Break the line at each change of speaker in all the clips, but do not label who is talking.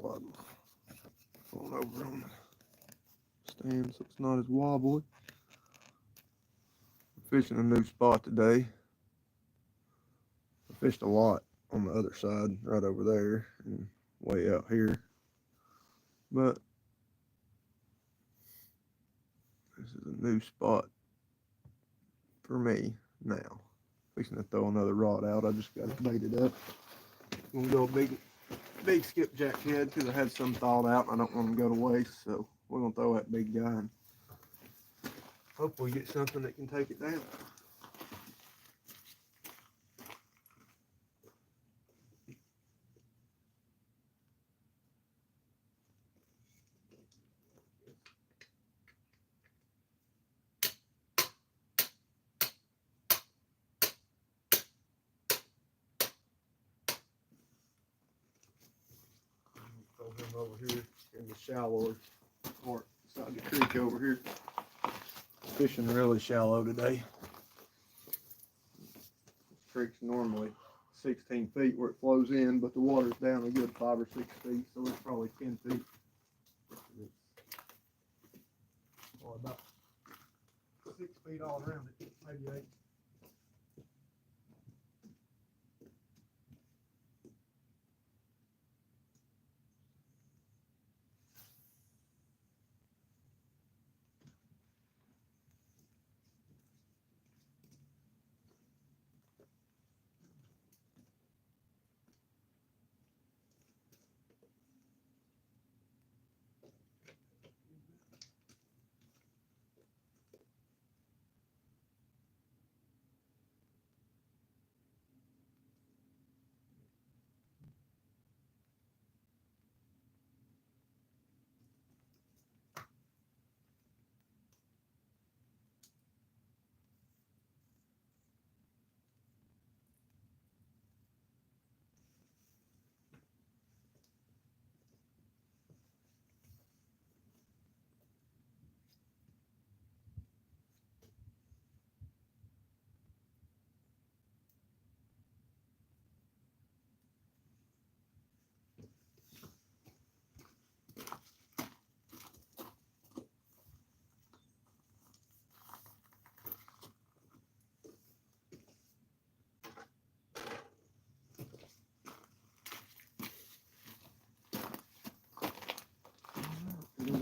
slide on over on the stand so it's not as wobbly. I'm fishing a new spot today. I fished a lot on the other side, right over there, and way out here. But this is a new spot for me now. Fixing to throw another rod out. I just got it baited up. I'm gonna go big skipjack head because I had some thawed out and I don't want them to go to waste. So we're gonna throw that big guy and hopefully get something that can take it down. Throw him over here in the shallower part beside the creek over here. Fishing really shallow today. This creek's normally 16 feet where it flows in, but the water's down a good 5 or 6 feet, so it's probably 10 feet. Or about 6 feet all around it, maybe 8.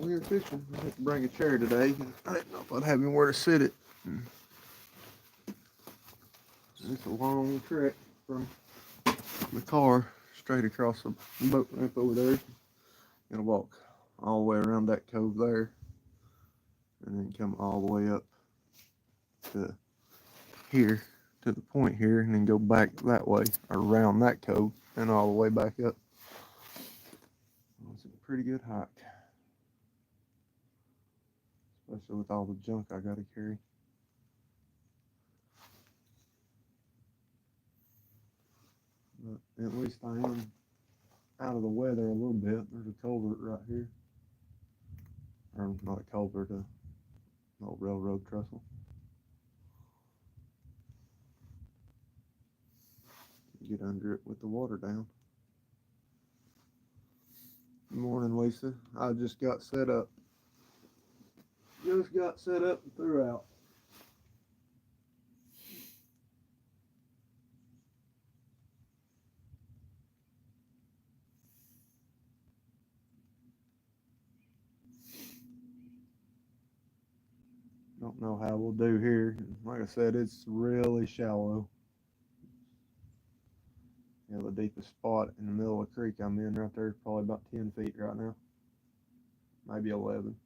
Weird fishing. I had to bring a chair today. I didn't know if I'd have anywhere to sit it. It's a long trek from the car straight across the boat ramp over there. Gonna walk all the way around that cove there and then come all the way up to here, to the point here, and then go back that way around that cove and all the way back up. It's a pretty good hike, especially with all the junk I gotta carry. But at least I am out of the weather a little bit. There's a culvert right here. Or not a culvert, an old railroad trestle. Get under it with the water down. Good morning, Lisa. I just got set up. Just got set up and threw out. Don't know how we'll do here. Like I said, it's really shallow. Yeah, the deepest spot in the middle of the creek I'm in right there is probably about 10 feet right now. Maybe 11.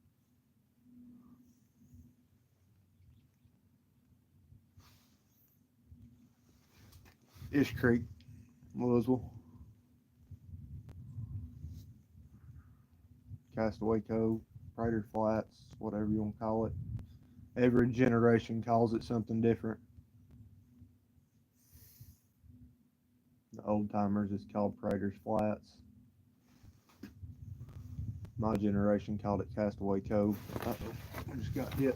Ish Creek, Louisville. Castaway Cove, Prater Flats, whatever you want to call it. Every generation calls it something different. The old timers, it's called Prater's Flats. My generation called it Castaway Cove. I just got hit.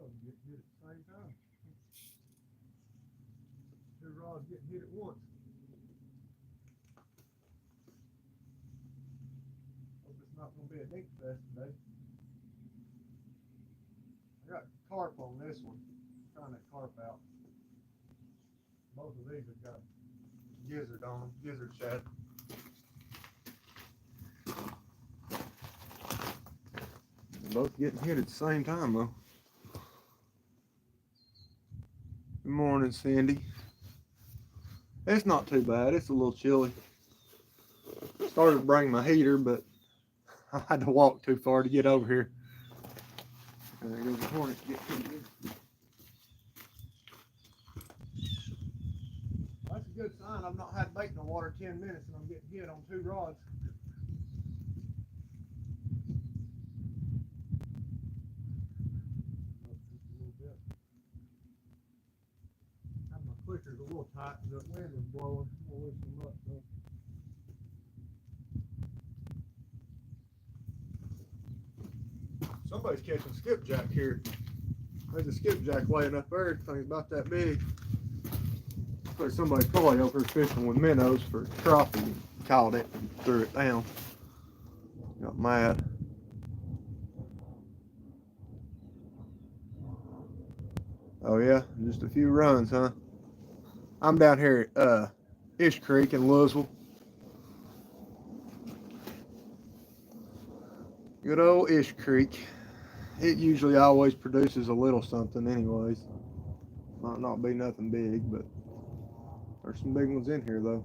of them getting hit at the same time. Two rods getting hit at once. Hope it's not going to be a dink fest today. I got carp on this one. I'm trying that carp out. Both of these have got gizzard on them, gizzard shad. They're both getting hit at the same time though. Good morning, Cindy. It's not too bad. It's a little chilly. Started to bring my heater, but I had to walk too far to get over here. And there goes the hornet getting hit. That's a good sign. I've not had bait in the water 10 minutes and I'm getting hit on two rods. My clicker's a little tight and the wind is blowing. I'll loosen them up though. Somebody's catching skipjack here. There's a skipjack laying up there. I think it's about that big. So somebody probably over here fishing with minnows for crappie and caught it and threw it down. Got mad. Oh yeah, just a few runs, huh? I'm down here at Ish Creek in Louisville. Good old Ish Creek. It usually always produces a little something anyways. Might not be nothing big, but there's some big ones in here though.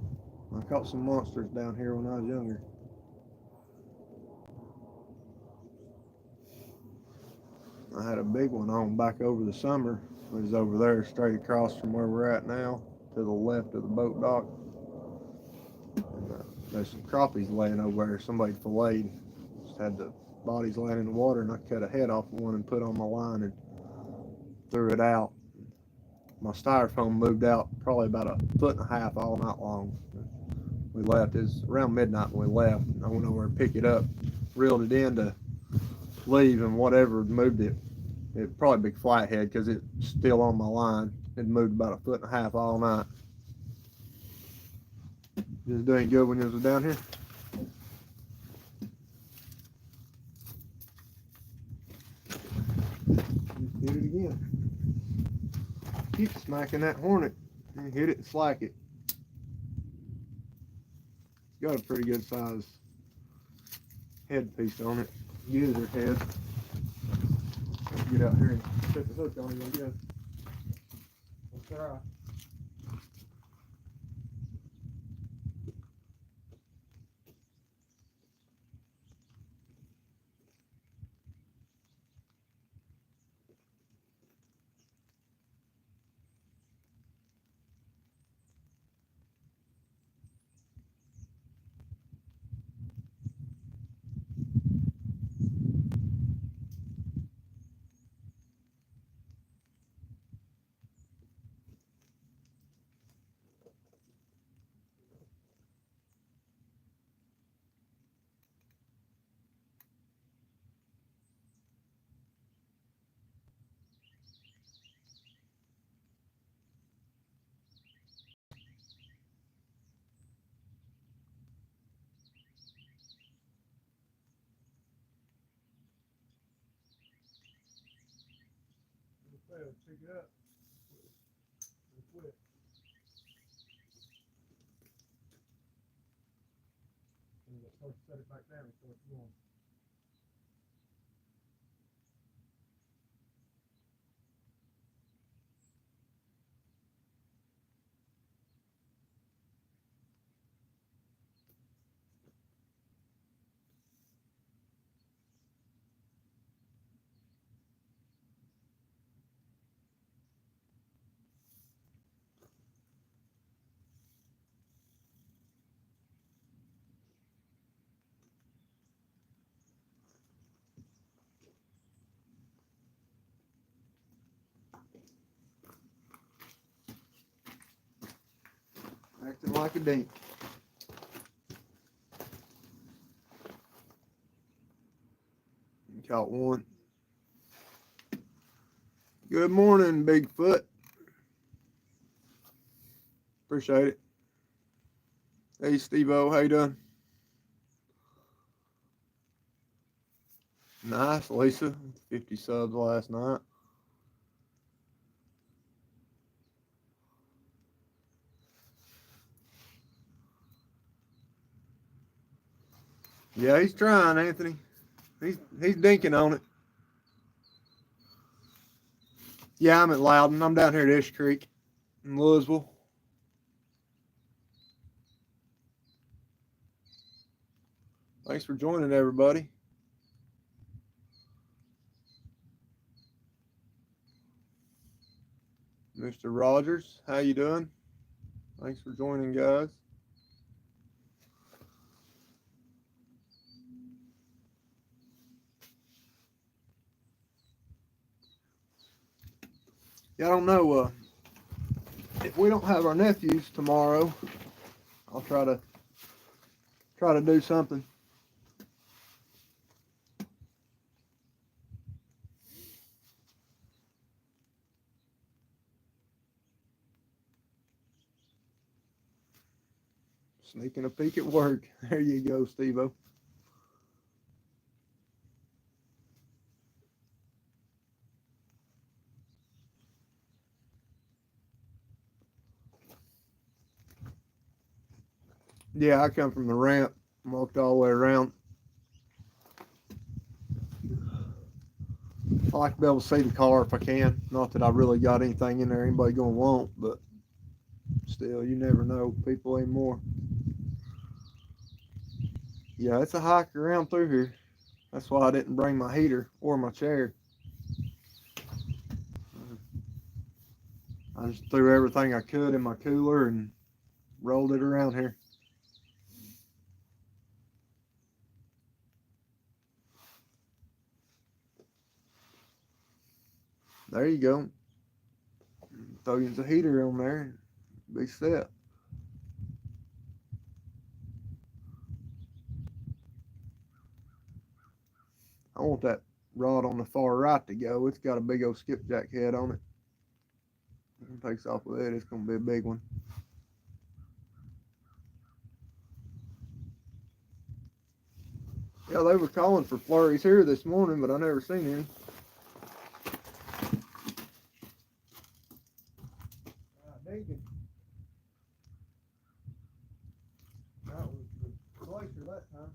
I caught some monsters down here when I was younger. I had a big one on back over the summer. It was over there straight across from where we're at now to the left of the boat dock. And, there's some crappies laying over there. Somebody filleted. Just had the bodies laying in the water and I cut a head off one and put on my line and threw it out. My styrofoam moved out probably about 1.5 feet all night long. We left. It was around midnight when we left. I went over and picked it up, reeled it in to leave, and whatever moved it. It probably big flathead because it's still on my line. It moved about 1.5 feet all night. Just doing good when you was down here. Just hit it again. Keep smacking that hornet and hit it and slack it. Got a pretty good size headpiece on it. Gizzard head. Get out here and set the hook on it again. We'll try. Pick it up. Quit. And start to set it back down and start going. Acting like a dink. Caught one. Good morning, Bigfoot. Appreciate it. Hey, Steve-O, how you doing? Nice, Lisa. 50 subs last night. Yeah, he's trying, Anthony. He's dinking on it. Yeah, I'm at Loudon. I'm down here at Ish Creek in Louisville. Thanks for joining, everybody. Mr. Rogers, how you doing? Thanks for joining, guys. Yeah, I don't know. If we don't have our nephews tomorrow, I'll try to do something. Sneaking a peek at work. There you go, Steve-O. Yeah, I come from the ramp, walked all the way around. I like to be able to see the car if I can. Not that I really got anything in there anybody gonna want, but still, you never know. People anymore. Yeah, it's a hike around through here. That's why I didn't bring my heater or my chair. I just threw everything I could in my cooler and rolled it around here. There you go. Throw you a heater on there and be set. I want that rod on the far right to go. It's got a big old skipjack head on it. When it takes off with it, it's going to be a big one. Yeah, they were calling for flurries here this morning, but I never seen any. Dinkin. That was the glacier that time.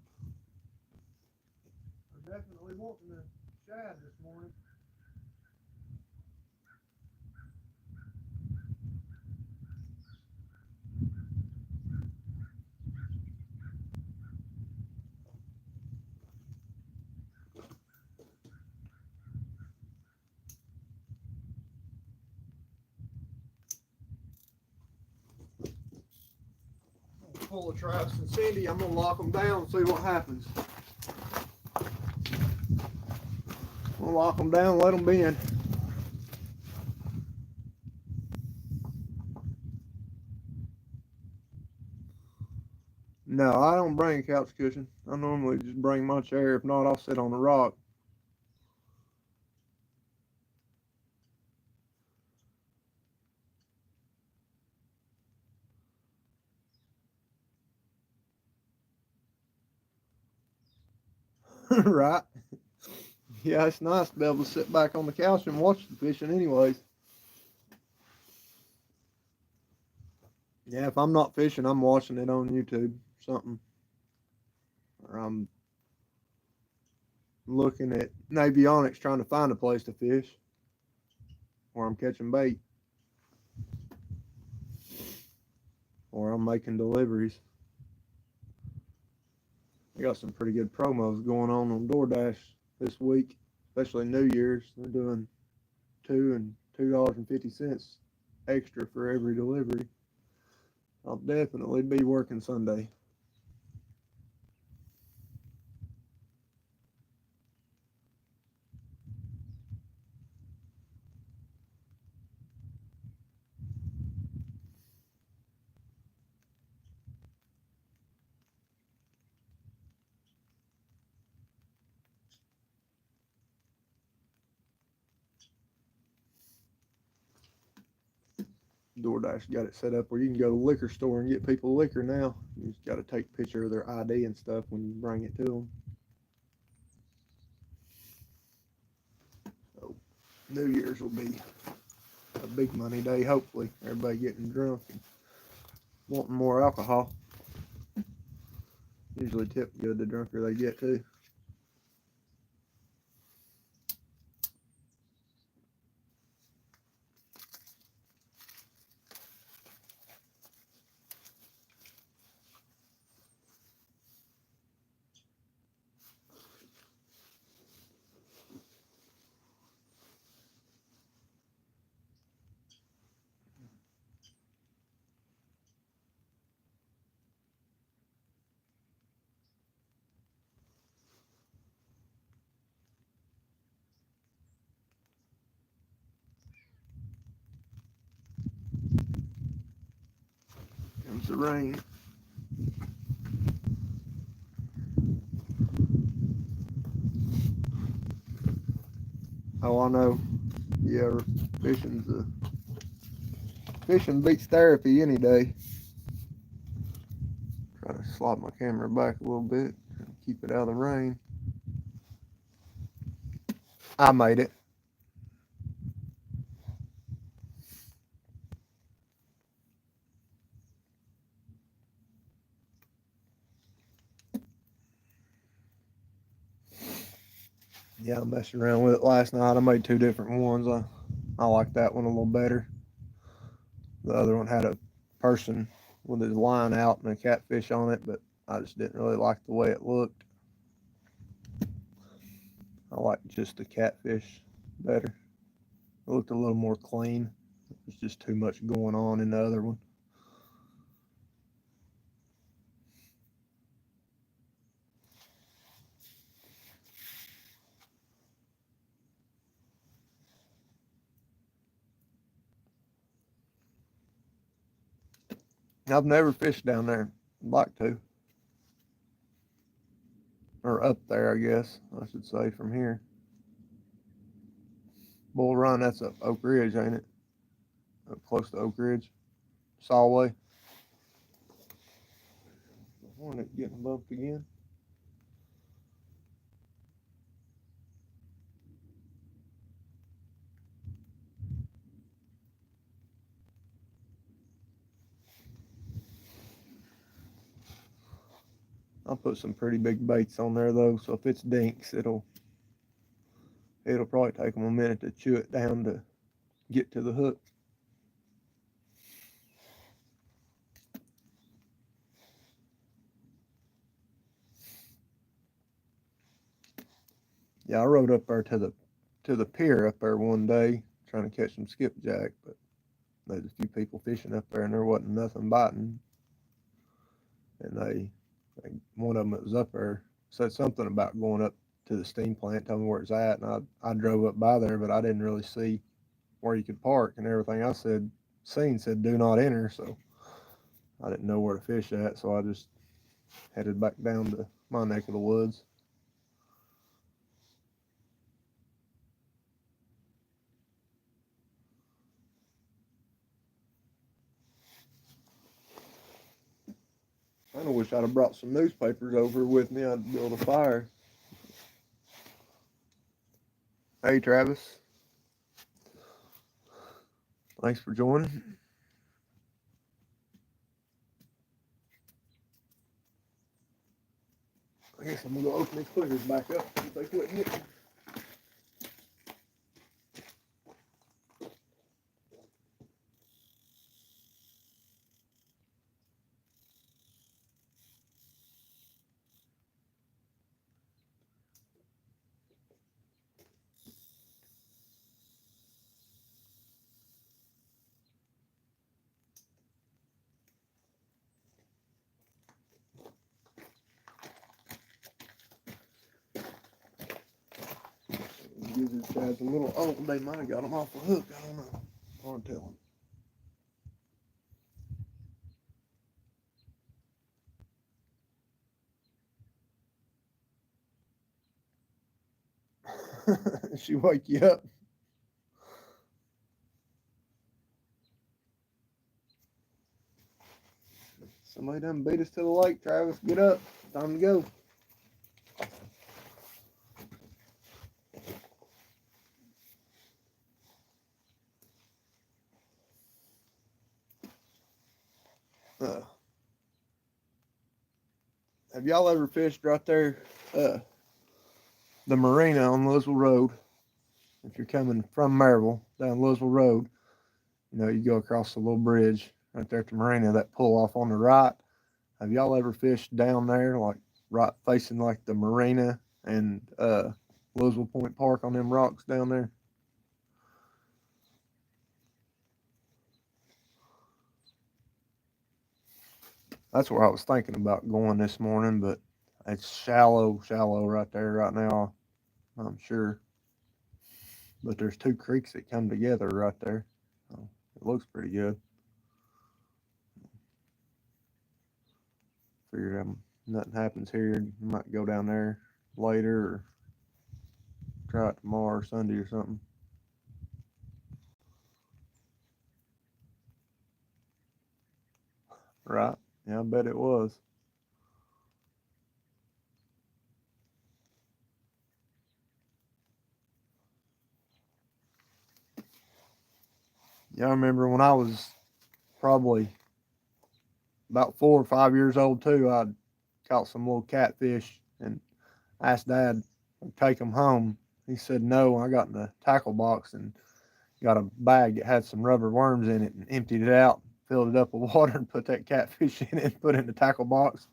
I'm definitely wanting a shad this morning. Full of Travis and Cindy. I'm gonna lock them down and see what happens. I'm gonna lock them down, let them be in. No, I don't bring a couch cushion. I normally just bring my chair. If not, I'll sit on the rock. Right? Yeah, it's nice to be able to sit back on the couch and watch the fishing anyways. Yeah, if I'm not fishing, I'm watching it on YouTube or something. Or I'm looking at Navionics trying to find a place to fish. Or I'm catching bait. Or I'm making deliveries. I got some pretty good promos going on DoorDash this week, especially New Year's. They're doing $2.50 extra for every delivery. I'll definitely be working Sunday. DoorDash got it set up where you can go to the liquor store and get people liquor now. You just got to take a picture of their ID and stuff when you bring it to them. So New Year's will be a big money day, hopefully. Everybody getting drunk and wanting more alcohol. Usually tip good the drunker they get too. Comes the rain. Oh, I know. Yeah, fishing beats therapy any day. Try to slide my camera back a little bit and keep it out of the rain. I made it. Yeah, I messed around with it last night. I made two different ones. I like that one a little better. The other one had a person with his line out and a catfish on it, but I just didn't really like the way it looked. I like just the catfish better. It looked a little more clean. There's just too much going on in the other one. I've never fished down there. I'd like to. Or up there, I guess I should say, from here. Bull Run, that's up Oak Ridge, ain't it? Up close to Oak Ridge. Solway. The Hornet getting bumped again. I'll put some pretty big baits on there though, so if it's dinks, it'll probably take them a minute to chew it down to get to the hook. Yeah, I rode up there to the pier up there one day trying to catch some skipjack, but there's a few people fishing up there and there wasn't nothing biting. And one of them that was up there said something about going up to the steam plant, tell me where it's at, and I drove up by there, but I didn't really see where you could park, and everything I seen said do not enter, so I didn't know where to fish at, so I just headed back down to my neck of the woods. I kind of wish I'd have brought some newspapers over with me. I'd build a fire. Hey, Travis. Thanks for joining. I guess I'm going to go open these clickers back up if they quit hitting. Gizzard shad's a little old. They might have got them off the hook. I don't know. Hard telling. She wake you up. Somebody done beat us to the lake, Travis. Get up. Time to go. Have y'all ever fished right there? The marina on Louisville Road. If you're coming from Maryville down Louisville Road, you know, you go across the little bridge right there at the marina, that pull off on the right. Have y'all ever fished down there, like right facing like the marina and Louisville Point Park on them rocks down there? That's where I was thinking about going this morning, but it's shallow right there right now, I'm sure. But there's two creeks that come together right there. So it looks pretty good. Figured nothing happens here, might go down there later or try it tomorrow or Sunday or something. Right? Yeah, I bet it was. Yeah, I remember when I was probably about 4 or 5 years old too. I caught some little catfish and asked Dad to take them home. He said no. I got in the tackle box and got a bag that had some rubber worms in it and emptied it out, filled it up with water, and put that catfish in it and put it in the tackle box.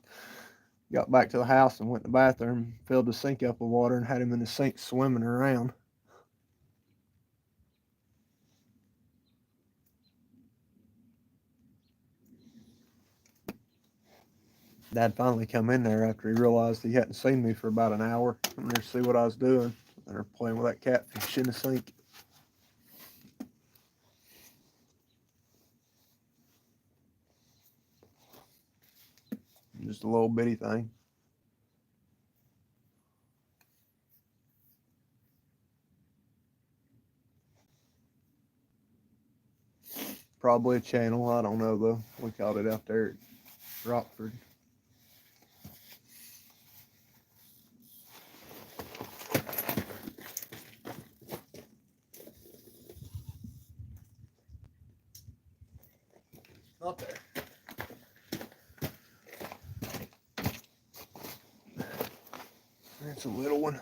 Got back to the house and went to the bathroom, filled the sink up with water, and had him in the sink swimming around. Dad finally come in there after he realized he hadn't seen me for about an hour. I'm there to see what I was doing. They're playing with that catfish in the sink. Just a little bitty thing. Probably a channel. I don't know though. We caught it out there at Rockford. Not there. That's a little one.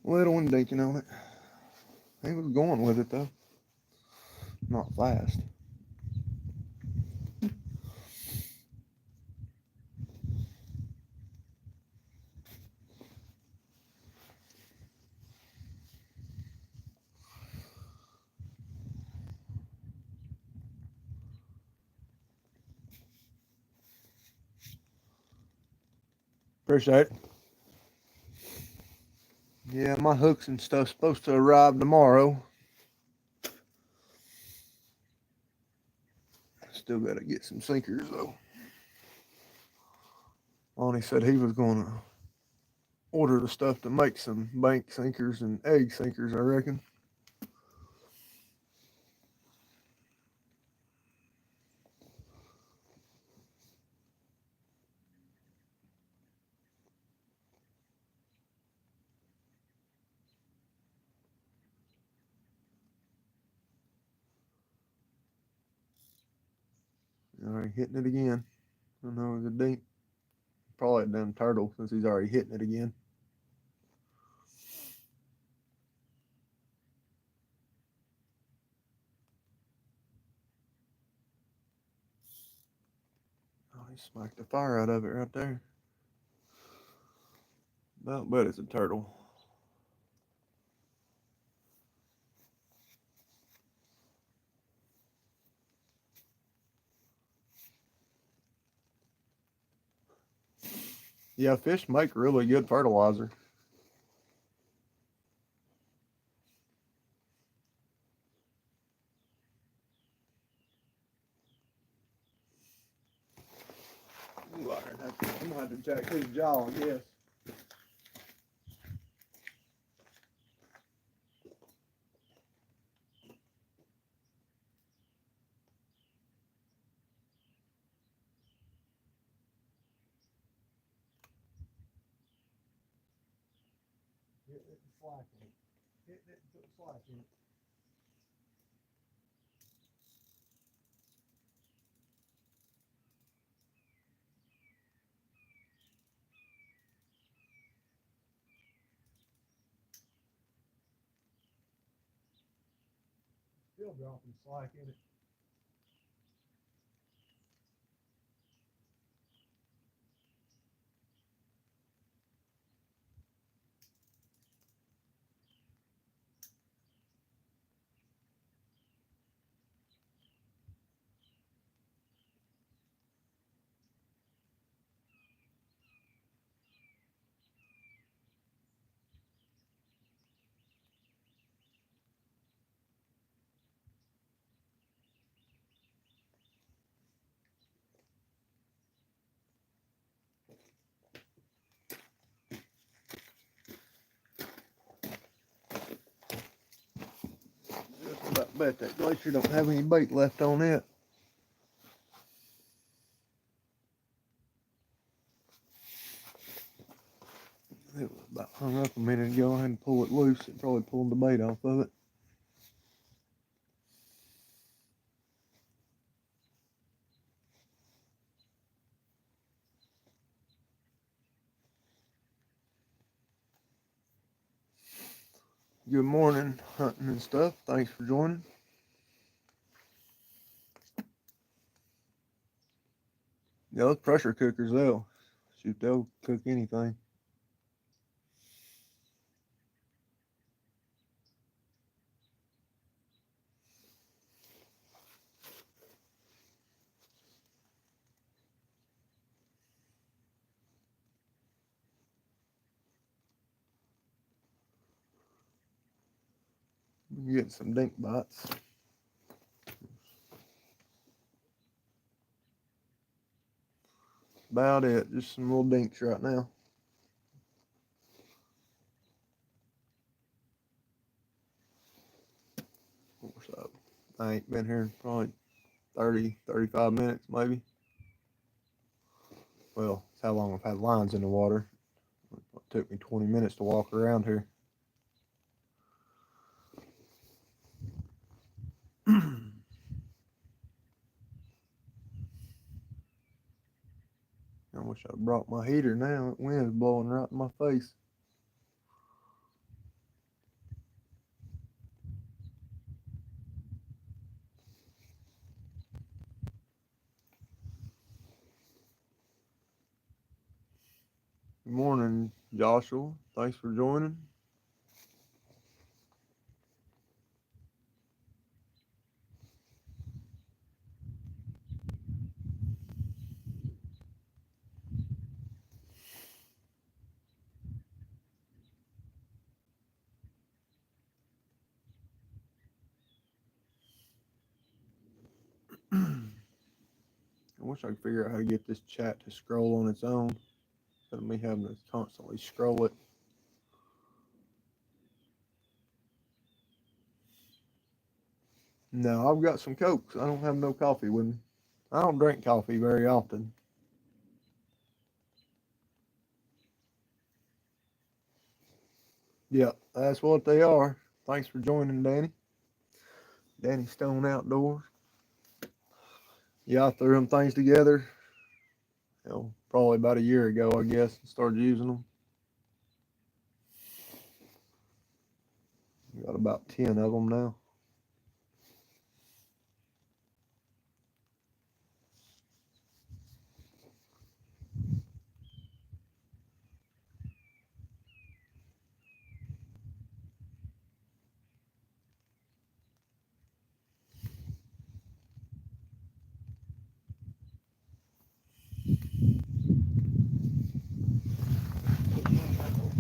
Little one dinking on it. He was going with it though. Not fast. Appreciate it. Yeah, my hooks and stuff's supposed to arrive tomorrow. Still gotta get some sinkers though. Lonnie said he was gonna order the stuff to make some bank sinkers and egg sinkers, I reckon. Alright, hitting it again. I know it's a dink. Probably a damn turtle since he's already hitting it again. Oh, he smacked the fire out of it right there. About bet it's a turtle. Yeah, fish make really good fertilizer. I'm gonna have to jack his jaw, I guess. Get it slack in it. Hit it and put slack in it. Still dropping slack in it. Just about bet that Glacier don't have any bait left on it. It was about hung up a minute ago. I had to pull it loose. It probably pulled the bait off of it. Good morning, hunting and stuff. Thanks for joining. Yeah, those pressure cookers, they'll cook anything. I'm getting some dink bites. About it. Just some little dinks right now. What's up? I ain't been here in probably 30, 35 minutes maybe. Well, it's how long I've had lines in the water. It took me 20 minutes to walk around here. I wish I'd brought my heater now. The wind's blowing right in my face. Good morning, Joshua. Thanks for joining. I wish I could figure out how to get this chat to scroll on its own instead of me having to constantly scroll it. No, I've got some Cokes. I don't have no coffee with me. I don't drink coffee very often. Yep, that's what they are. Thanks for joining, Danny. Danny Stone Outdoors. Yeah, I threw them things together, probably about a year ago, I guess, and started using them. Got about 10 of them now.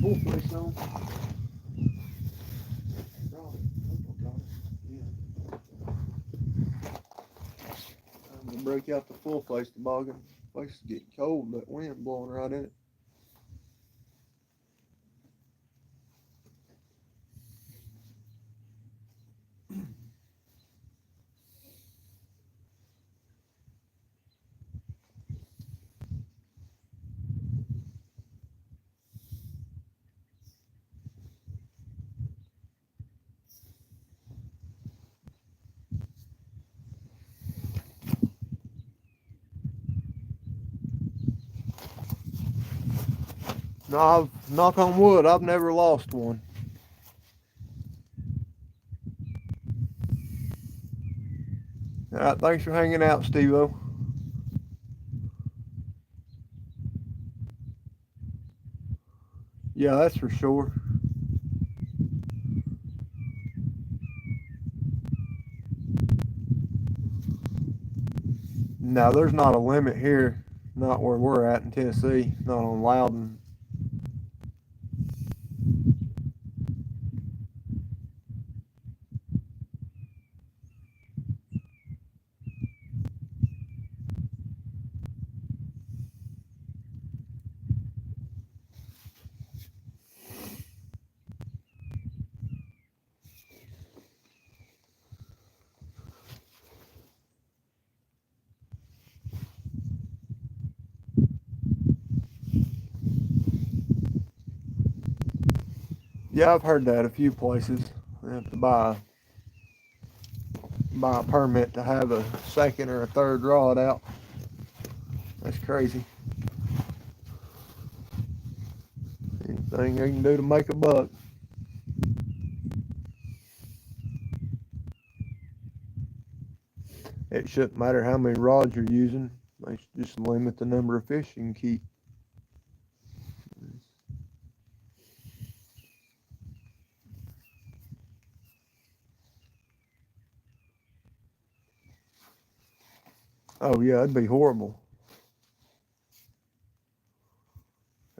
Full face on. I'm gonna break out the full face toboggan. Face is getting cold, that wind blowing right in it. No, knock on wood, I've never lost one. All right, thanks for hanging out, Steve-O. Yeah, that's for sure. No, there's not a limit here. Not where we're at in Tennessee. Not on Loudon. Yeah, I've heard that a few places. They have to buy a permit to have a second or a third rod out. That's crazy. Anything they can do to make a buck. It shouldn't matter how many rods you're using. They should just limit the number of fish you can keep. Oh yeah, it'd be horrible.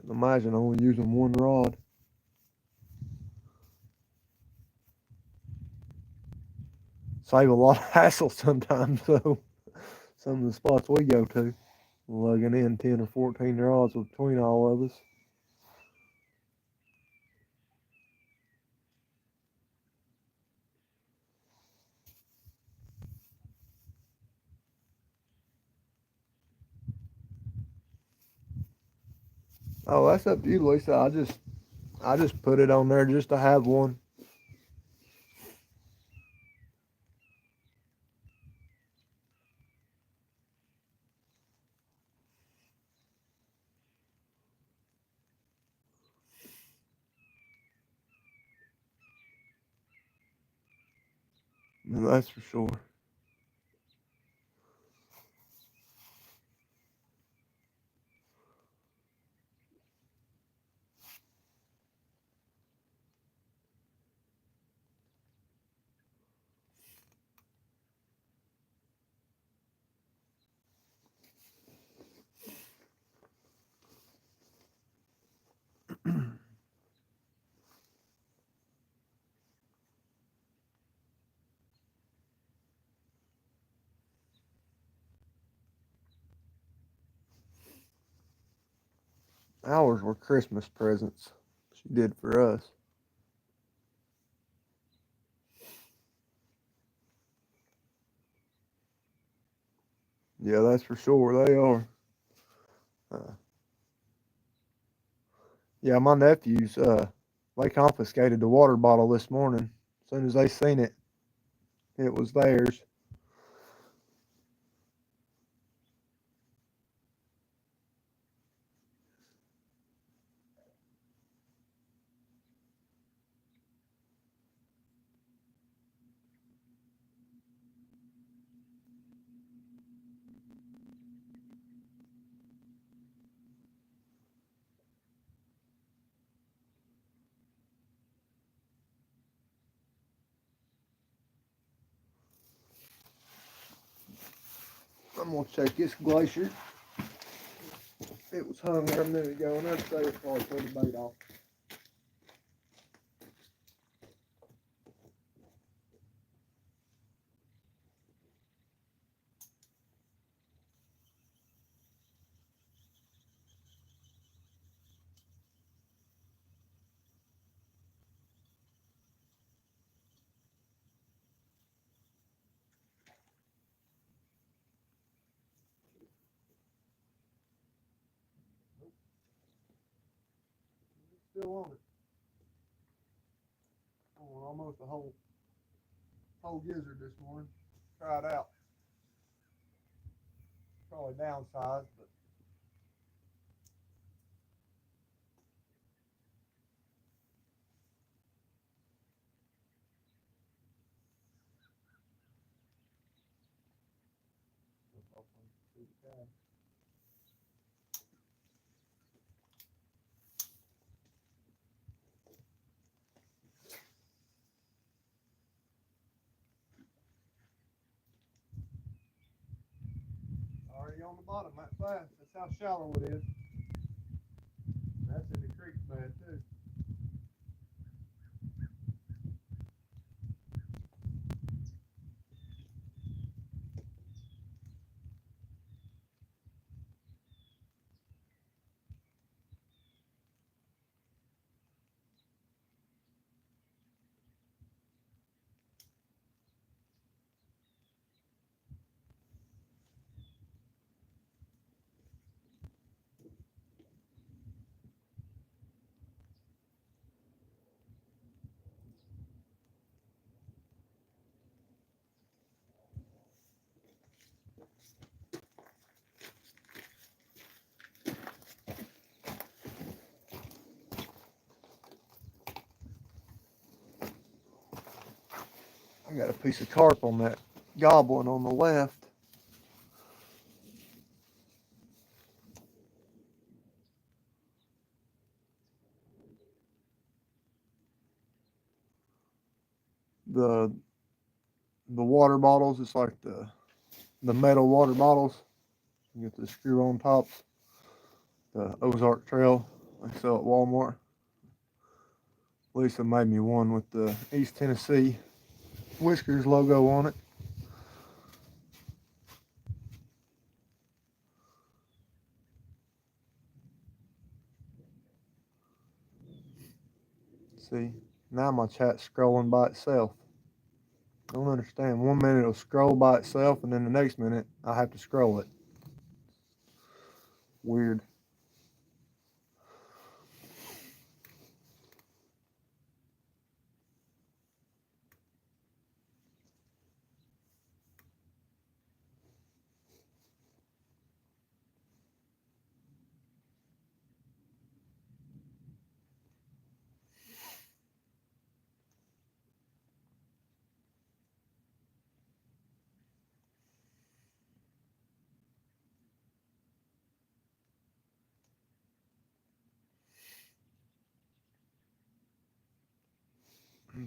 Imagine only using one rod. Save a lot of hassle sometimes though. Some of the spots we go to, lugging in 10 or 14 rods between all of us. Oh, that's up to you, Lisa. I just put it on there just to have one. That's for sure. Ours were Christmas presents. She did for us. Yeah, that's for sure. They are. Uh, yeah, my nephews, they confiscated the water bottle this morning. As soon as they seen it, it was theirs. I'm gonna check this glacier. It was hung there a minute ago, and I'd say it's probably pulled the bait off. Still on it. Oh, almost a whole gizzard this morning. Try it out. Probably downsized, but on the bottom that fast. That's how shallow it is. That's in the creek bed too. I got a piece of carp on that goblin on the left. The water bottles, it's like the metal water bottles. You get the screw on tops. The Ozark Trail they sell at Walmart. Lisa made me one with the East Tennessee Whiskers logo on it. See, now my chat's scrolling by itself. I don't understand. 1 minute it'll scroll by itself, and then the next minute I have to scroll it. Weird.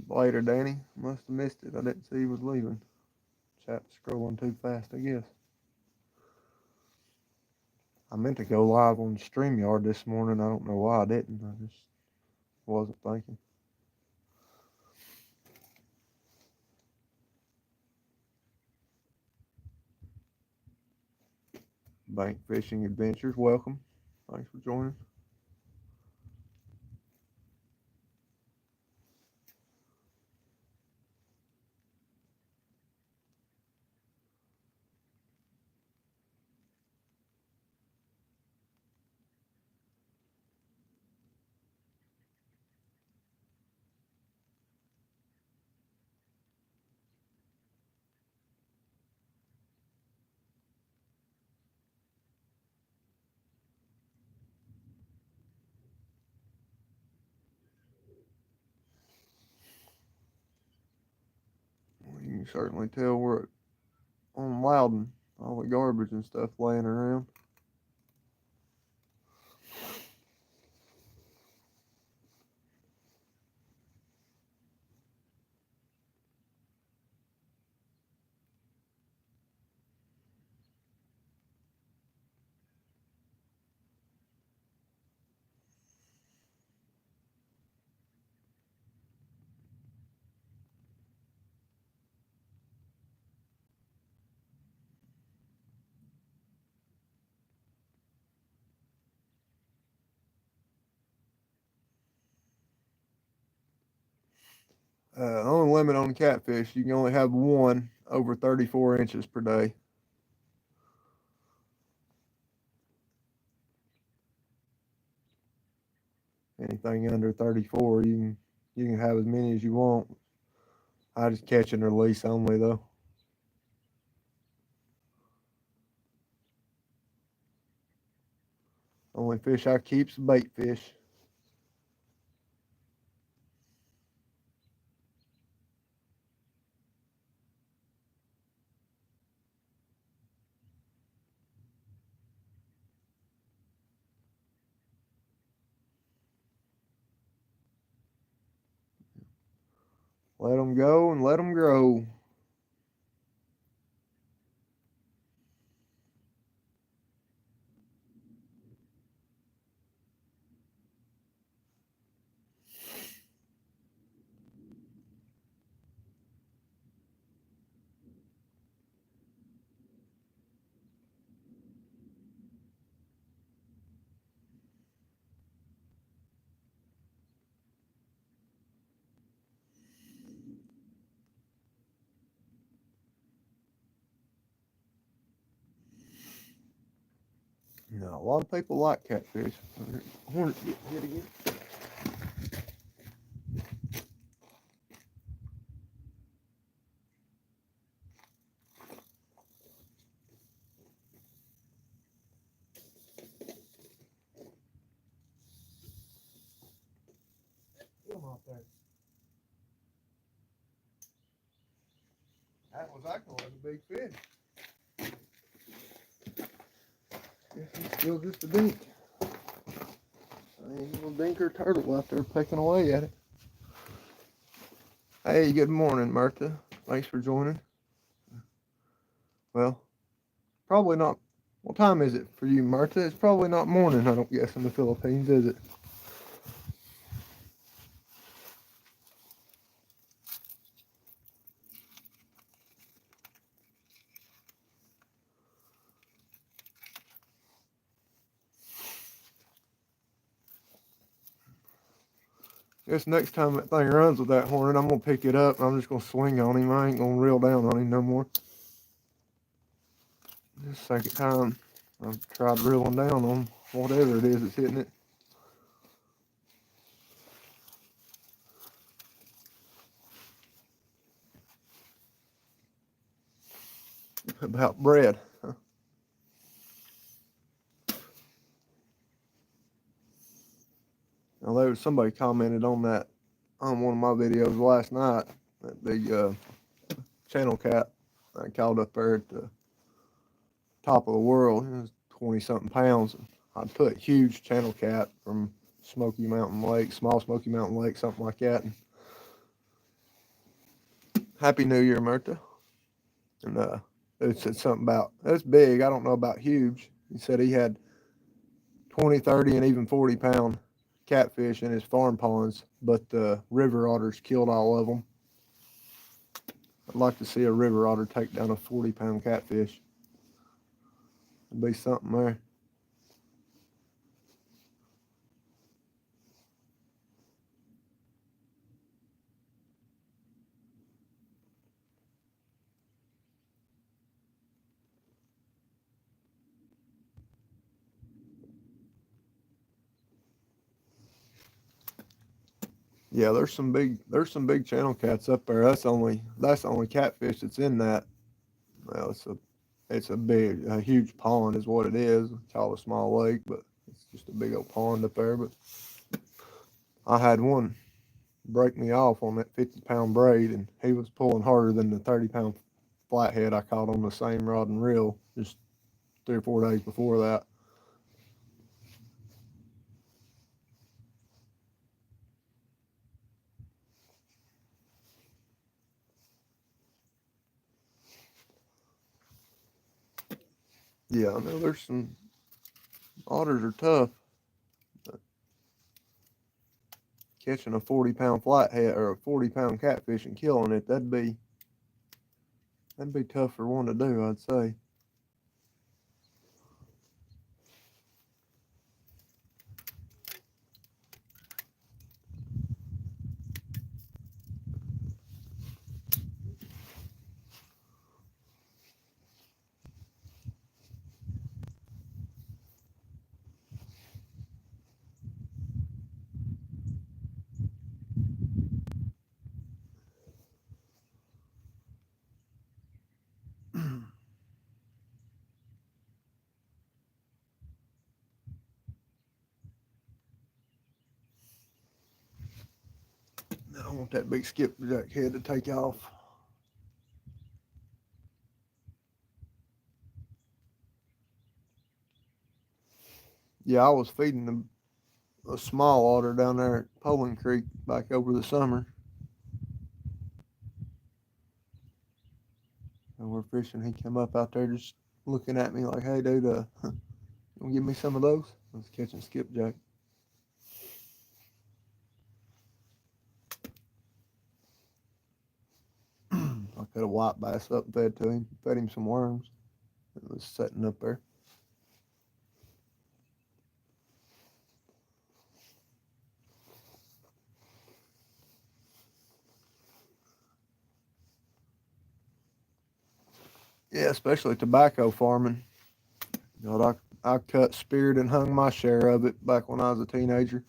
Later, Danny. Must have missed it. I didn't see he was leaving. Chat scrolling too fast, I guess. I meant to go live on StreamYard this morning. I don't know why I didn't. I just wasn't thinking. Bank Fishing Adventures, welcome. Thanks for joining. You can certainly tell we're on Loudon. All the garbage and stuff laying around. Only limit on catfish, you can only have one over 34 inches per day. Anything under 34, you can have as many as you want. I just catch and release only though. Only fish I keep's bait fish. Let them go and let them grow. No, a lot of people like catfish. Hornet getting hit again. Get him off there. That was actually a big fish. Guess he's still just a dink. Ain't a little dinker turtle out there pecking away at it. Hey, good morning, Martha. Thanks for joining. Well, probably not. What time is it for you, Martha? It's probably not morning, I don't guess, in the Philippines, is it? Guess next time that thing runs with that hornet, I'm gonna pick it up and I'm just gonna swing on him. I ain't gonna reel down on him no more. This second time I've tried reeling down on whatever it is that's hitting it. About bread. Now there was somebody commented on that on one of my videos last night. That big channel cat I caught up there at the top of the world. It was 20 something pounds. I put huge channel cat from Smoky Mountain Lake, small Smoky Mountain Lake, something like that. And Happy New Year, Murta. And it said something about that's big. I don't know about huge. He said he had 20, 30, and even 40-pound catfish in his farm ponds, but the river otters killed all of them. I'd like to see a river otter take down a 40-pound catfish. There'd be something there. Yeah, there's some big channel cats up there. That's the only catfish that's in that. Well, it's a huge pond is what it is. Call it a small lake, but it's just a big old pond up there. But I had one break me off on that 50-pound braid, and he was pulling harder than the 30-pound flathead I caught on the same rod and reel just 3 or 4 days before that. Yeah, I know there's some otters are tough. But catching a 40-pound flathead or a 40-pound catfish and killing it, that'd be tough for one to do, I'd say. I want that big skipjack head to take off. Yeah, I was feeding a small otter down there at Poland Creek back over the summer. And we're fishing. He came up out there just looking at me like, "Hey, dude, you want to give me some of those?" I was catching skipjack. I cut a white bass up and fed him some worms. It was sitting up there. Yeah, especially tobacco farming. You know, I cut, speared, and hung my share of it back when I was a teenager.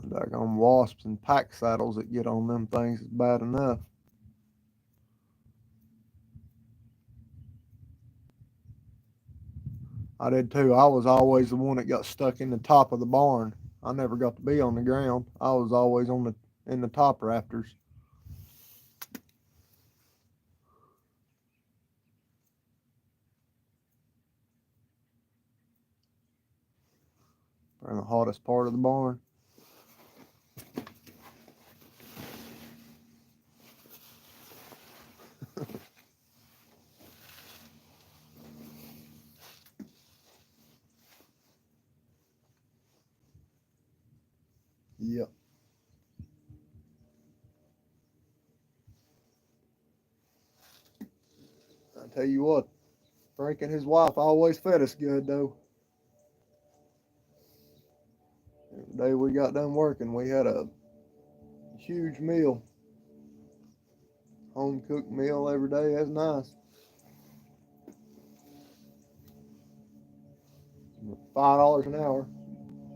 Daggone wasps and pack saddles that get on them things is bad enough. I did too. I was always the one that got stuck in the top of the barn. I never got to be on the ground. I was always in the top rafters. Or in the hottest part of the barn. Yep. I tell you what, Frank and his wife always fed us good though. The day we got done working, we had a huge meal, home cooked meal every day. That's nice. $5 an hour,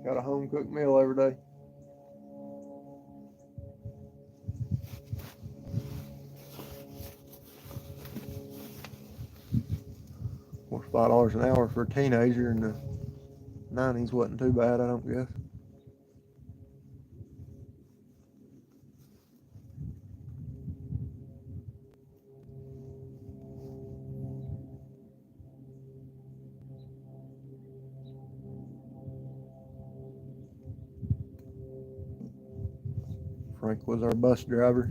got a home cooked meal every day. Of course, $5 an hour for a teenager in the '90s wasn't too bad, I don't guess. Frank was our bus driver.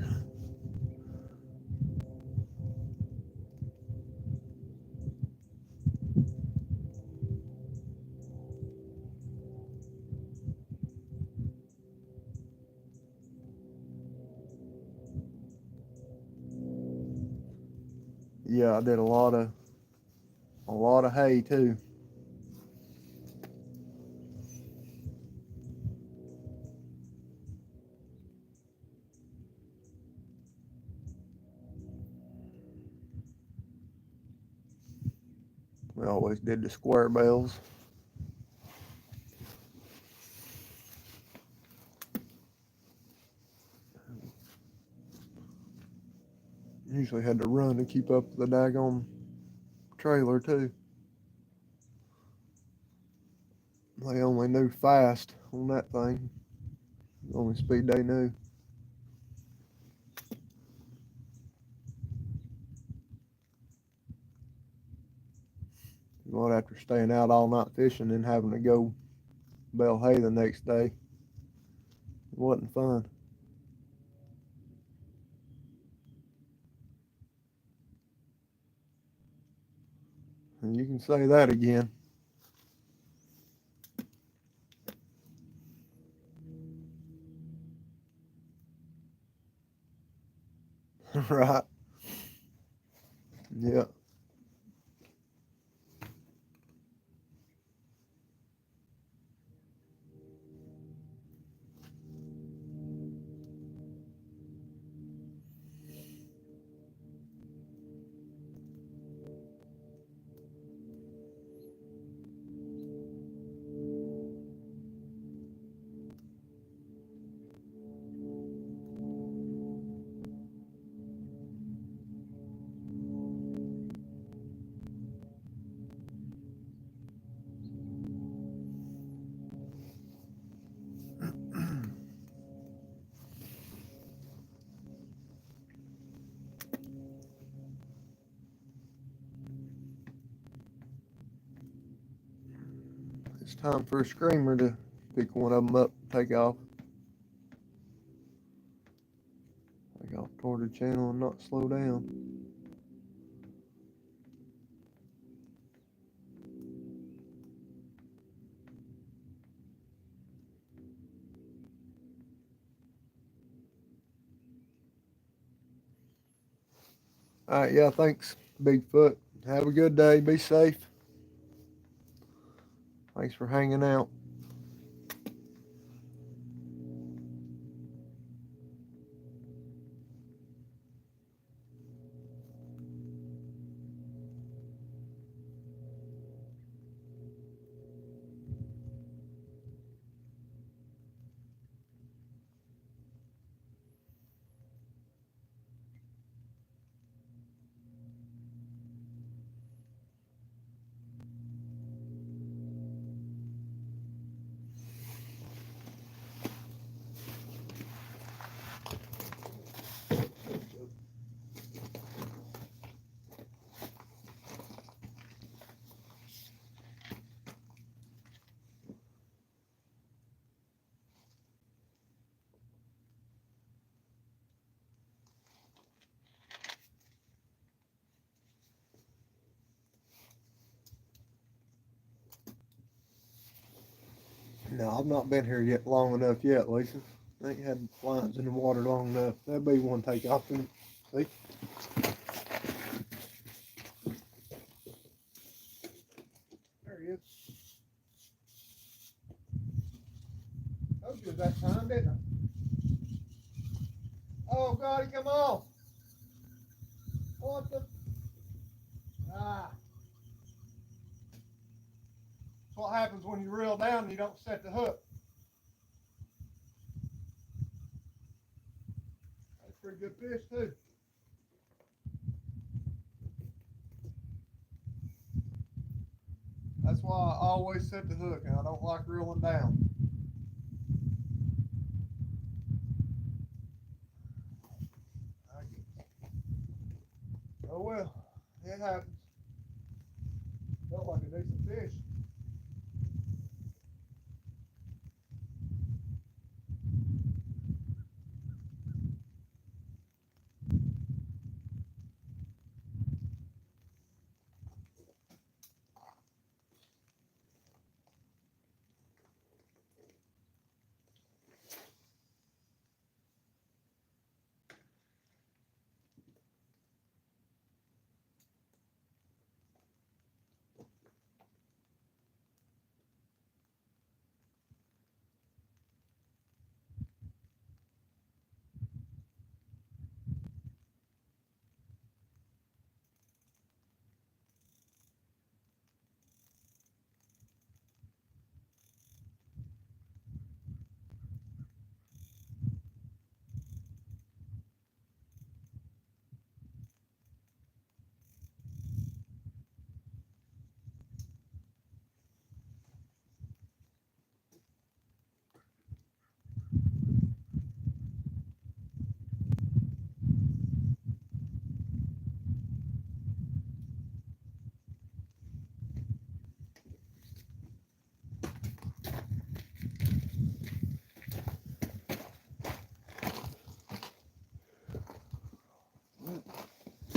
Yeah, I did a lot of hay too. We always did the square bales. Usually had to run to keep up with the daggone trailer too. They only knew fast on that thing. The only speed they knew. What after staying out all night fishing and having to go bale hay the next day, it wasn't fun. And you can say that again. Right. Yeah. It's time for a screamer to pick one of them up, take off toward the channel and not slow down. All right, yeah, thanks, Bigfoot. Have a good day. Be safe. Thanks for hanging out. No, I've not been here yet long enough yet, Lisa. I ain't had lines in the water long enough. That'd be one take off. And see, there he is. Told you it was that time, didn't I? Oh God, he come off. What the? Ah. That's what happens when you reel down and you don't set the hook. That's a pretty good fish too. That's why I always set the hook, and I don't like reeling down. Oh well, it happens. Felt like a decent fish.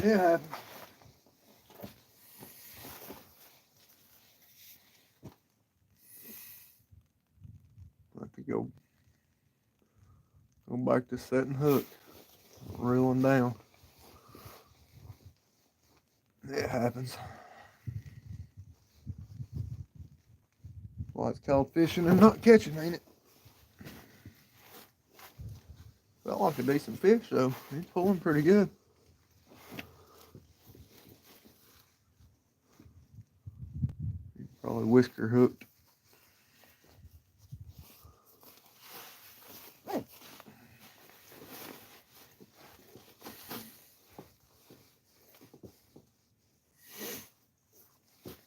It happens. I have to go back to setting hook, reeling down. It happens. Well, it's called fishing and not catching, ain't it? Felt like a decent fish, though. He's pulling pretty good. Probably whisker hooked.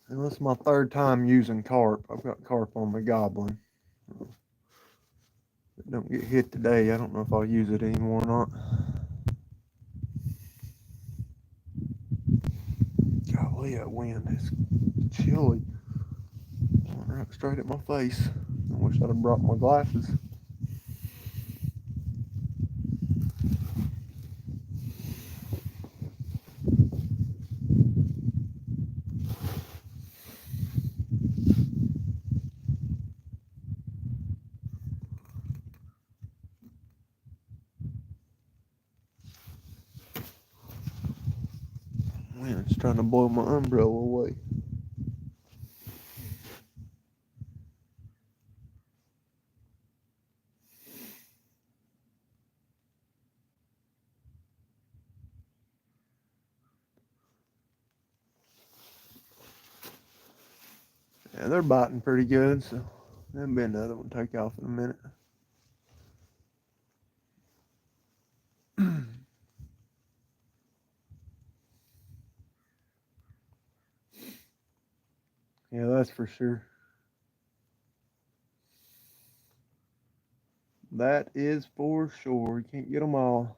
And this is my third time using carp. I've got carp on my goblin. If it don't get hit today, I don't know if I'll use it anymore or not. Golly, that wind is chilly. Blowing right straight at my face. I wish I'd have brought my glasses. Wind's trying to blow my umbrella away. Yeah, they're biting pretty good, so there'll be another one take off in a minute. Yeah, that's for sure. That is for sure. You can't get them all.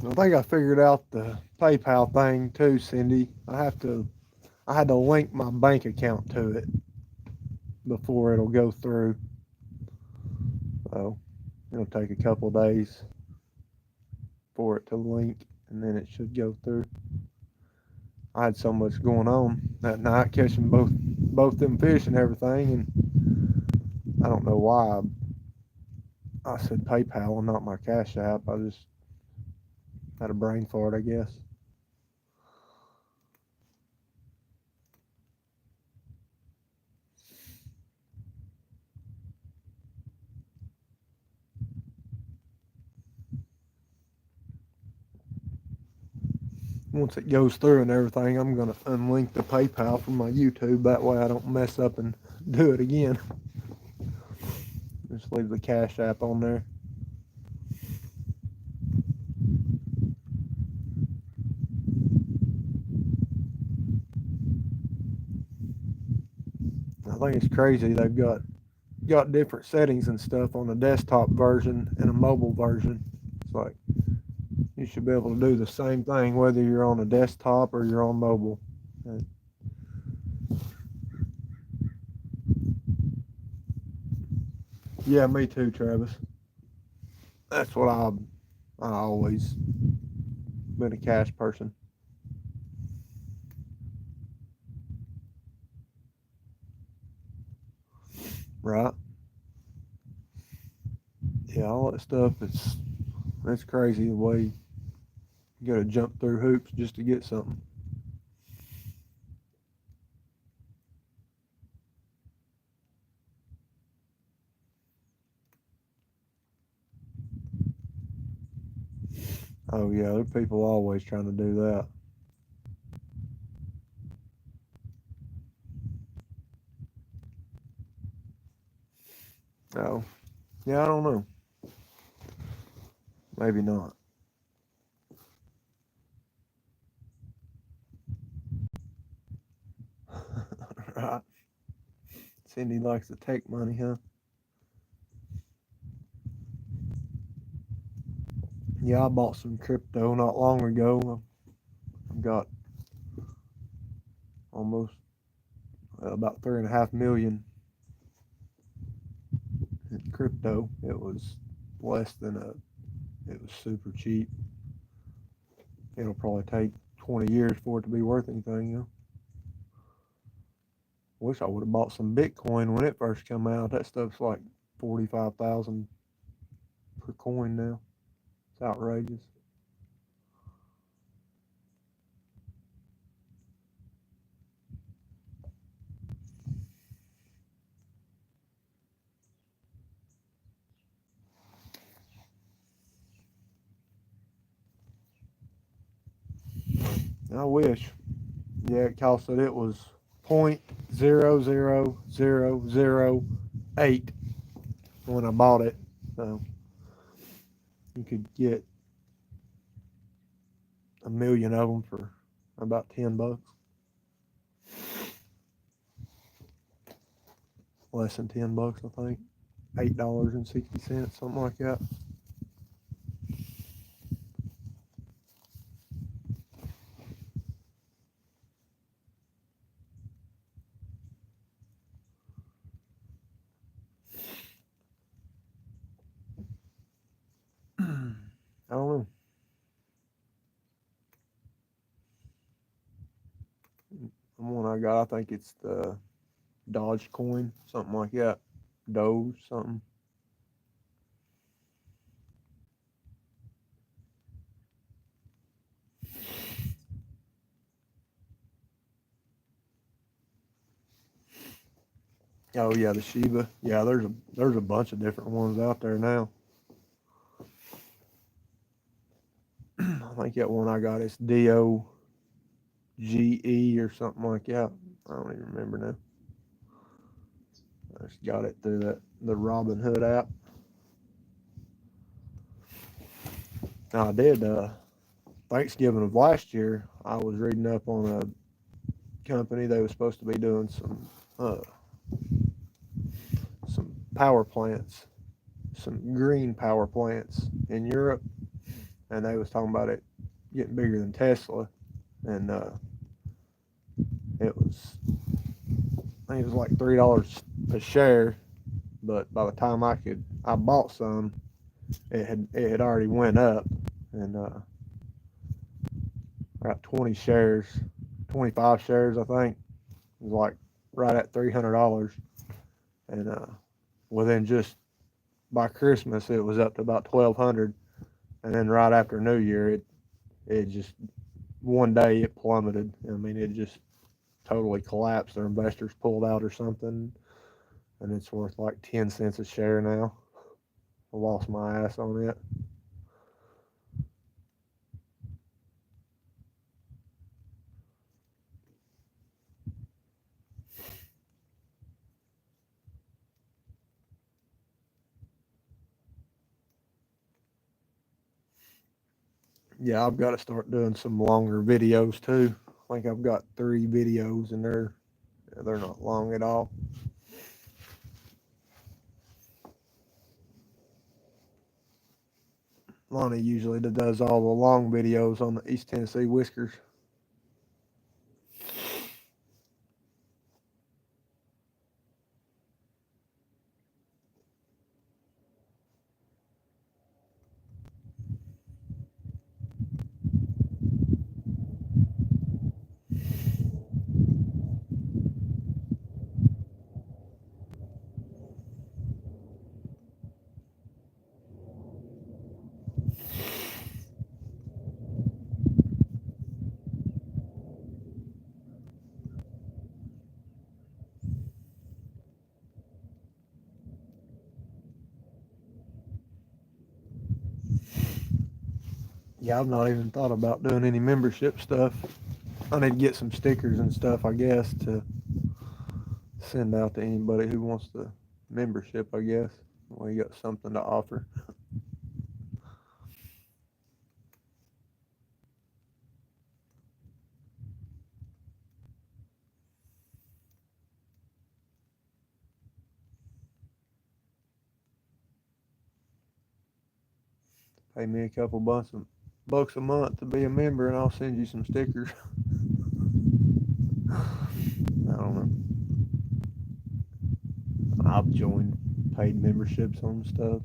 I think I figured out the PayPal thing too, Cindy. I had to link my bank account to it before it'll go through. So it'll take a couple of days for it to link, and then it should go through. I had so much going on that night, catching both them fish and everything, and I don't know why I said PayPal and not my Cash App. I just had a brain fart, I guess. Once it goes through and everything, I'm gonna unlink the PayPal from my YouTube. That way I don't mess up and do it again. Just leave the Cash App on there. I think it's crazy they've got different settings and stuff on the desktop version and a mobile version. It's like you should be able to do the same thing whether you're on a desktop or you're on mobile. Yeah, me too, Travis. That's what I always been a cash person. Right? Yeah, all that stuff it's crazy the way you gotta jump through hoops just to get something. Oh yeah, there are people always trying to do that. Oh, yeah, I don't know. Maybe not. Right. Cindy likes to take money, huh? Yeah, I bought some crypto not long ago. I've got almost about 3.5 million in crypto. It was less than a. It was super cheap. It'll probably take 20 years for it to be worth anything. Wish I would have bought some Bitcoin when it first came out. That stuff's like 45,000 per coin now. It's outrageous. I wish. Yeah, it costed it was 0.00008 when I bought it. So you could get a million of them for about $10, less than $10, I think. $8.60, something like that. I don't know. The one I got, I think it's the Dogecoin, something like that. Doge, something. Oh yeah, the Shiba. Yeah, there's a bunch of different ones out there now. I think that one I got is DOGE or something like that. I don't even remember now. I just got it through the Robinhood app. Now I did Thanksgiving of last year. I was reading up on a company. They were supposed to be doing some power plants, some green power plants in Europe, and they was talking about it getting bigger than Tesla, and it was, I think it was like $3 a share, but by the time I bought some, it had already went up, and got 20 shares, 25 shares, I think. It was like right at $300, and within just by Christmas it was up to about 1,200, and then right after New Year it just one day it plummeted. I mean, it just totally collapsed. Their investors pulled out or something, and it's worth like 10 cents a share now. I lost my ass on it. Yeah, I've got to start doing some longer videos too. I think I've got 3 videos, and they're not long at all. Lonnie usually does all the long videos on the East Tennessee Whiskers. Yeah, I've not even thought about doing any membership stuff. I need to get some stickers and stuff, I guess, to send out to anybody who wants the membership, I guess. Well, you got something to offer. Pay me a couple bucks a month to be a member, and I'll send you some stickers. I don't know. I've joined paid memberships on stuff.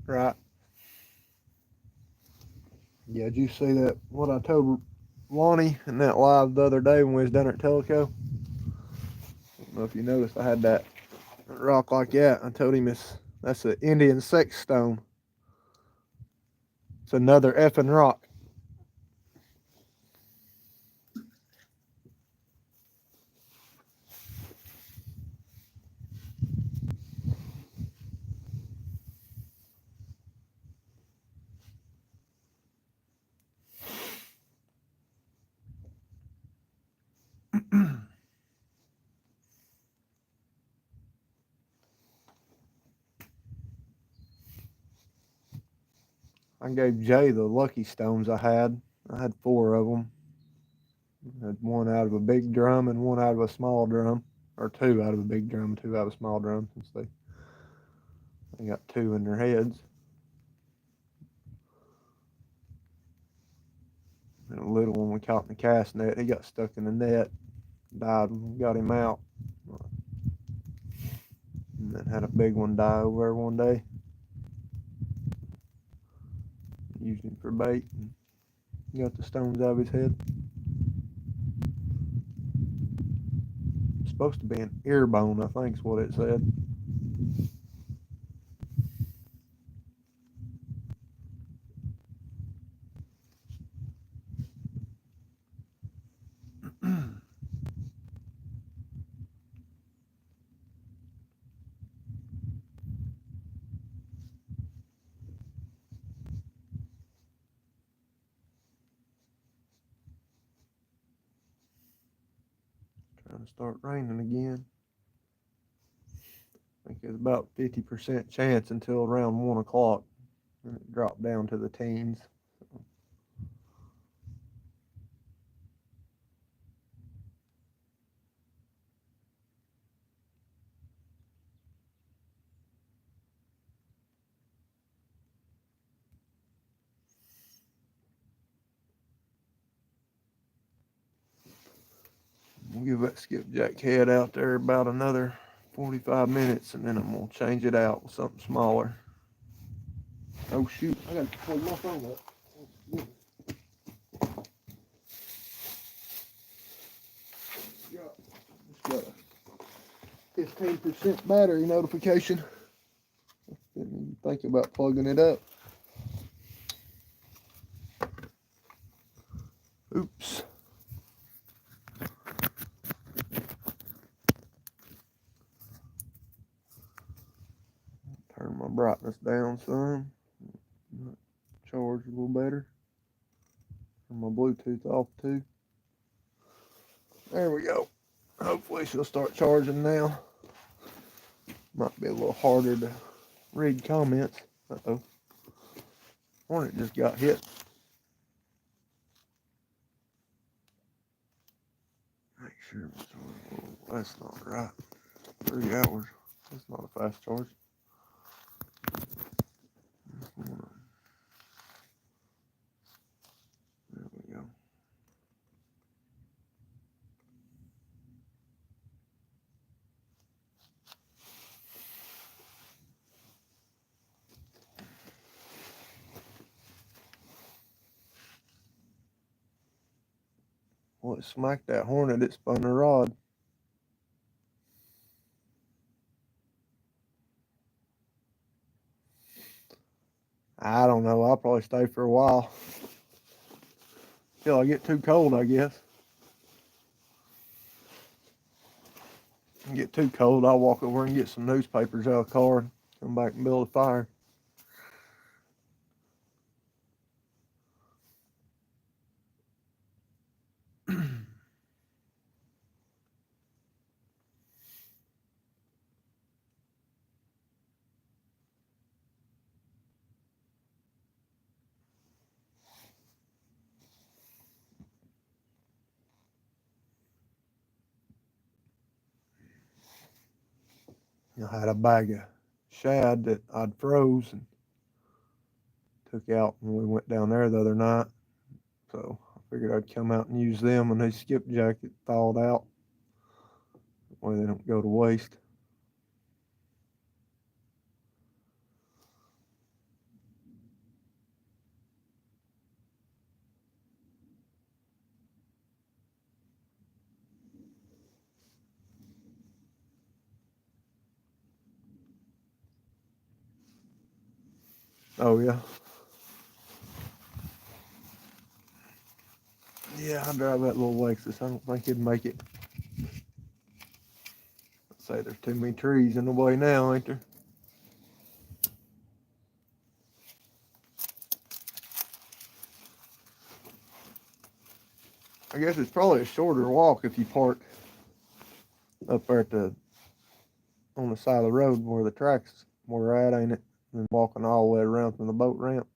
Right. Yeah, did you see that? What I told Lonnie in that live the other day when we was down at Teleco? I don't know if you noticed, I had that rock like that. I told him that's an Indian sex stone. It's another effing rock. I gave Jay the lucky stones I had. I had 4 of them. I had one out of a big drum and one out of a small drum, or 2 out of a big drum and 2 out of a small drum, since they got 2 in their heads. And a little one we caught in the cast net, he got stuck in the net, died when we got him out. And then had a big one die over there one day. Used him for bait and got the stones out of his head. It's supposed to be an ear bone, I think is what it said. It'll start raining again. I think it's about 50% chance until around 1 o'clock. And it dropped down to the teens. We'll give that skipjack head out there about another 45 minutes, and then I'm going to change it out with something smaller. Oh shoot, I got to plug my phone up. Just got a 15% battery notification. Didn't even think about plugging it up. Oops. Turn my brightness down some. Charge a little better. Turn my Bluetooth off too. There we go. Hopefully she'll start charging now. Might be a little harder to read comments. Uh-oh. Hornet just got hit. Make sure that's not right. 3 hours. That's not a fast charge. There we go. Well, it smacked that Hornet. It spun the rod. I don't know. I'll probably stay for a while. Till I get too cold, I guess. Get too cold, I'll walk over and get some newspapers out of the car and come back and build a fire. I had a bag of shad that I'd froze and took out when we went down there the other night. So I figured I'd come out and use them when they skipjack it thawed out. That way they don't go to waste. Oh yeah. Yeah, I drive that little Lexus. I don't think it'd make it. Let's say there's too many trees in the way now, ain't there? I guess it's probably a shorter walk if you park up there at on the side of the road where the tracks were at, ain't it? And walking all the way around from the boat ramp.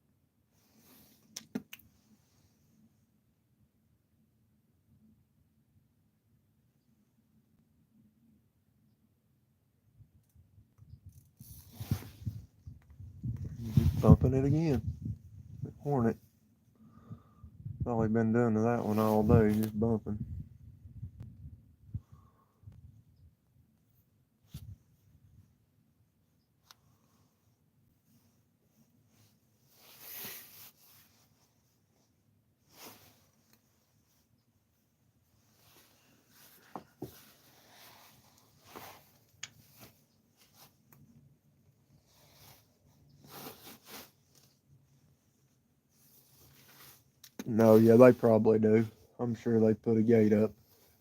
Just bumping it again. The Hornet. Probably been doing to that one all day, just bumping. No, yeah, they probably do. I'm sure they put a gate up.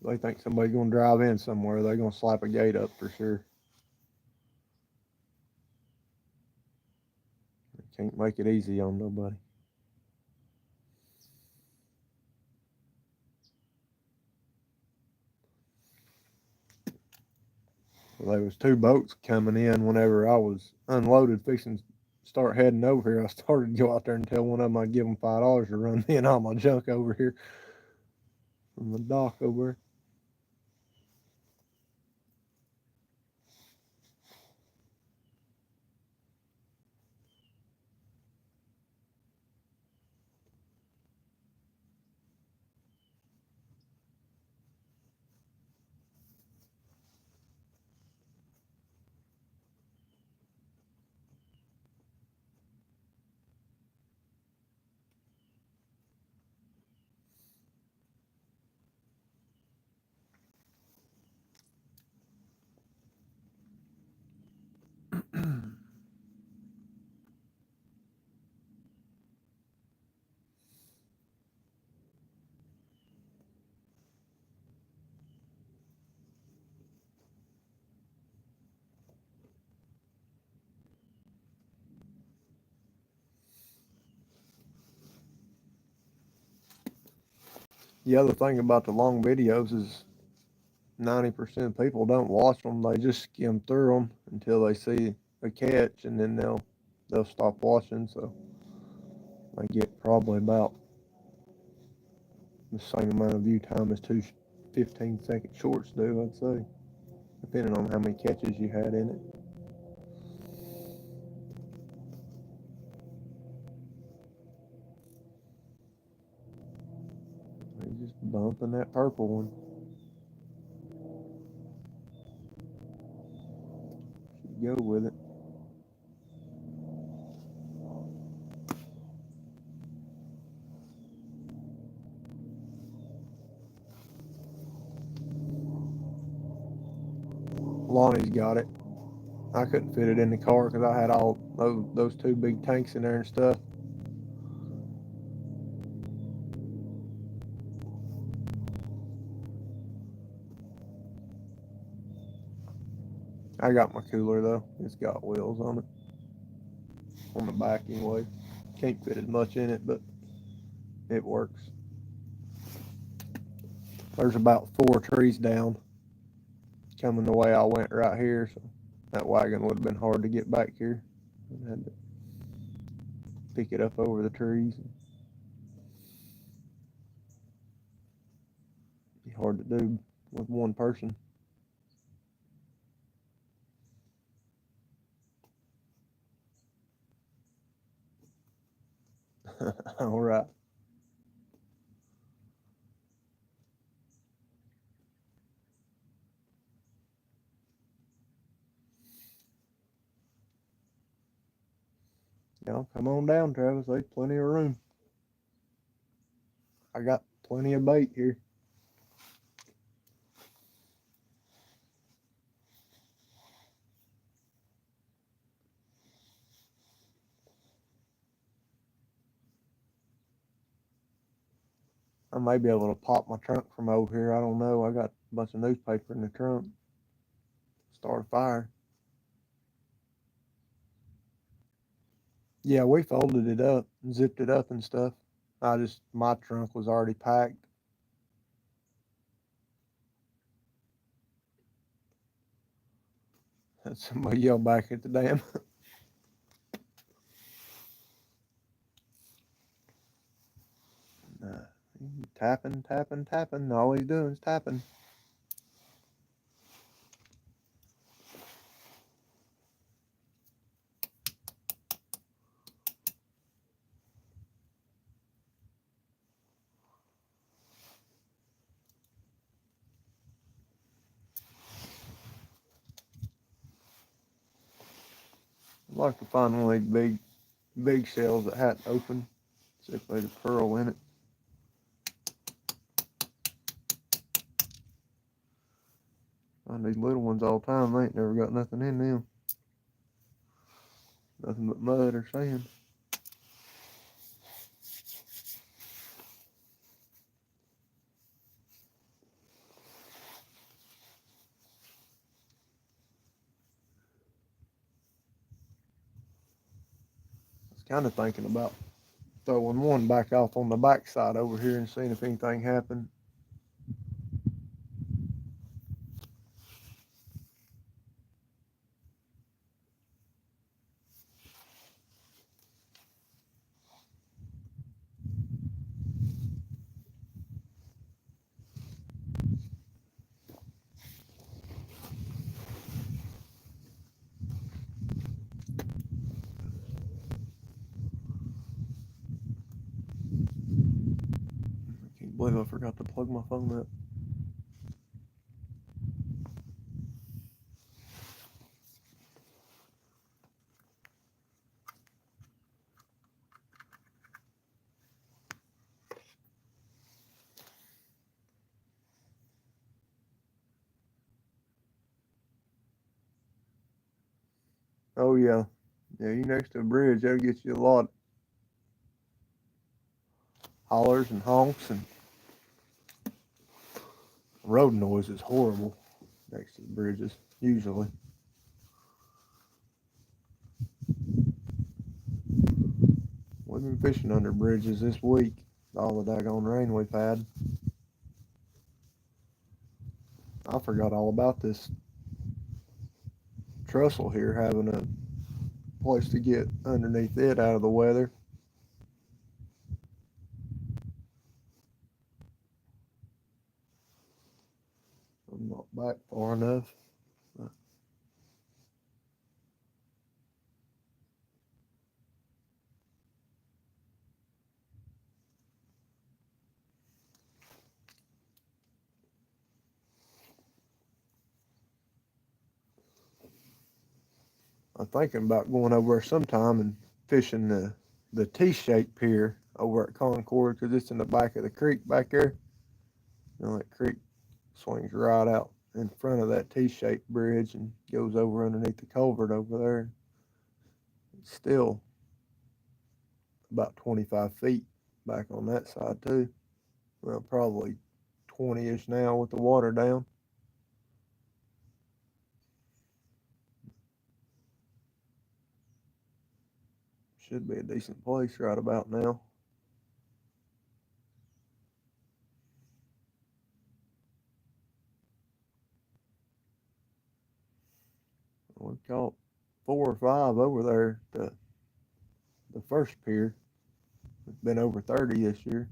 They think somebody's gonna drive in somewhere, they're gonna slap a gate up for sure. They can't make it easy on nobody. Well, there was two boats coming in whenever I was unloaded, fixing to start heading over here. I started to go out there and tell one of them I'd give them $5 to run me and all my junk over here from the dock over. The other thing about the long videos is 90% of people don't watch them. They just skim through them until they see a catch, and then they'll stop watching. So they get probably about the same amount of view time as two 15-second shorts do, I'd say, depending on how many catches you had in it. He's just bumping that purple one. Should go with it. Lonnie's got it. I couldn't fit it in the car because I had all those two big tanks in there and stuff. I got my cooler though. It's got wheels on it. On the back anyway. Can't fit as much in it, but it works. There's about 4 trees down coming the way I went right here, so that wagon would have been hard to get back here. I had to pick it up over the trees. Be hard to do with one person. All right. Y'all come on down, Travis. There's plenty of room. I got plenty of bait here. I may be able to pop my trunk from over here. I don't know. I got a bunch of newspaper in the trunk. Start a fire. Yeah, we folded it up, zipped it up and stuff. My trunk was already packed. Somebody yelled back at the dam. Tapping, tapping, tapping. All he's doing is tapping. I'd like to find one of these big shells that hadn't opened. See if there's a pearl in it. Find these little ones all the time. They ain't never got nothing in them. Nothing but mud or sand. I was kind of thinking about throwing one back off on the backside over here and seeing if anything happened. believe I forgot to plug my phone up. Oh yeah. Yeah, you next to a bridge, that'll get you a lot of hollers and honks, and road noise is horrible next to the bridges, usually. We've been fishing under bridges this week, all the daggone rain we've had. I forgot all about this trestle here having a place to get underneath it out of the weather. I'm not back far enough. I'm thinking about going over there sometime and fishing the T-shaped pier over at Concord, because it's in the back of the creek back there. You know, that creek swings right out in front of that T-shaped bridge and goes over underneath the culvert over there. It's still about 25 feet back on that side too. Well, probably 20-ish now with the water down. Should be a decent place right about now. We caught 4 or 5 over there at the first pier. It's been over 30 this year.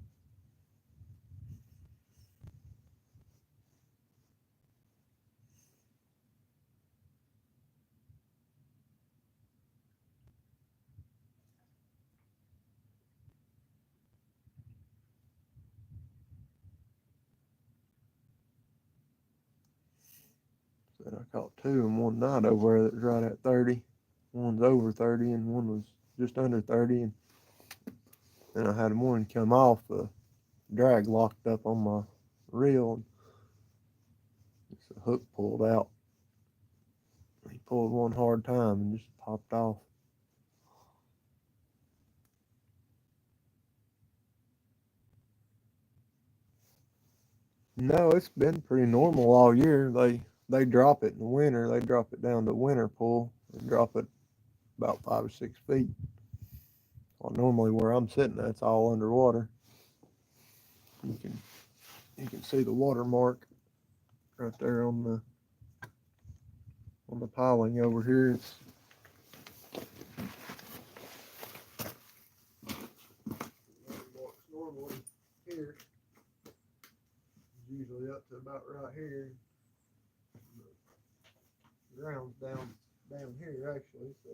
And I caught 2 in one night over there that was right at 30. One's over 30 and one was just under 30. And then I had one come off, the drag locked up on my reel. The hook pulled out. He pulled one hard time and just popped off. No, it's been pretty normal all year. They drop it in the winter. They drop it down to winter pool and drop it about 5 or 6 feet. Well, normally where I'm sitting, that's all underwater. You can see the watermark right there on the piling over here. It's normally here. It's usually up to about right here. The ground's down here actually, so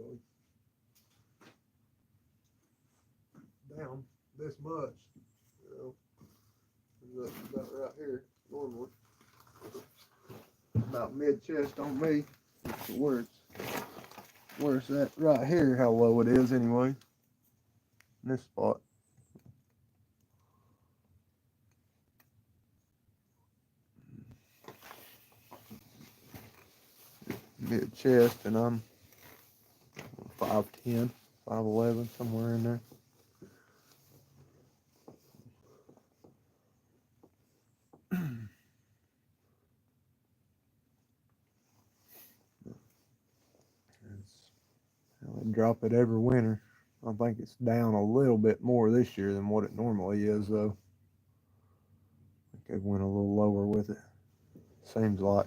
it's down this much. You know, it's about right here normally. About mid chest on me. Where it's at right here, how low it is anyway. In this spot. Mid chest, and I'm 5'10", 5'11", somewhere in there. I drop it every winter. I think it's down a little bit more this year than what it normally is, though. I think I went a little lower with it. Seems like.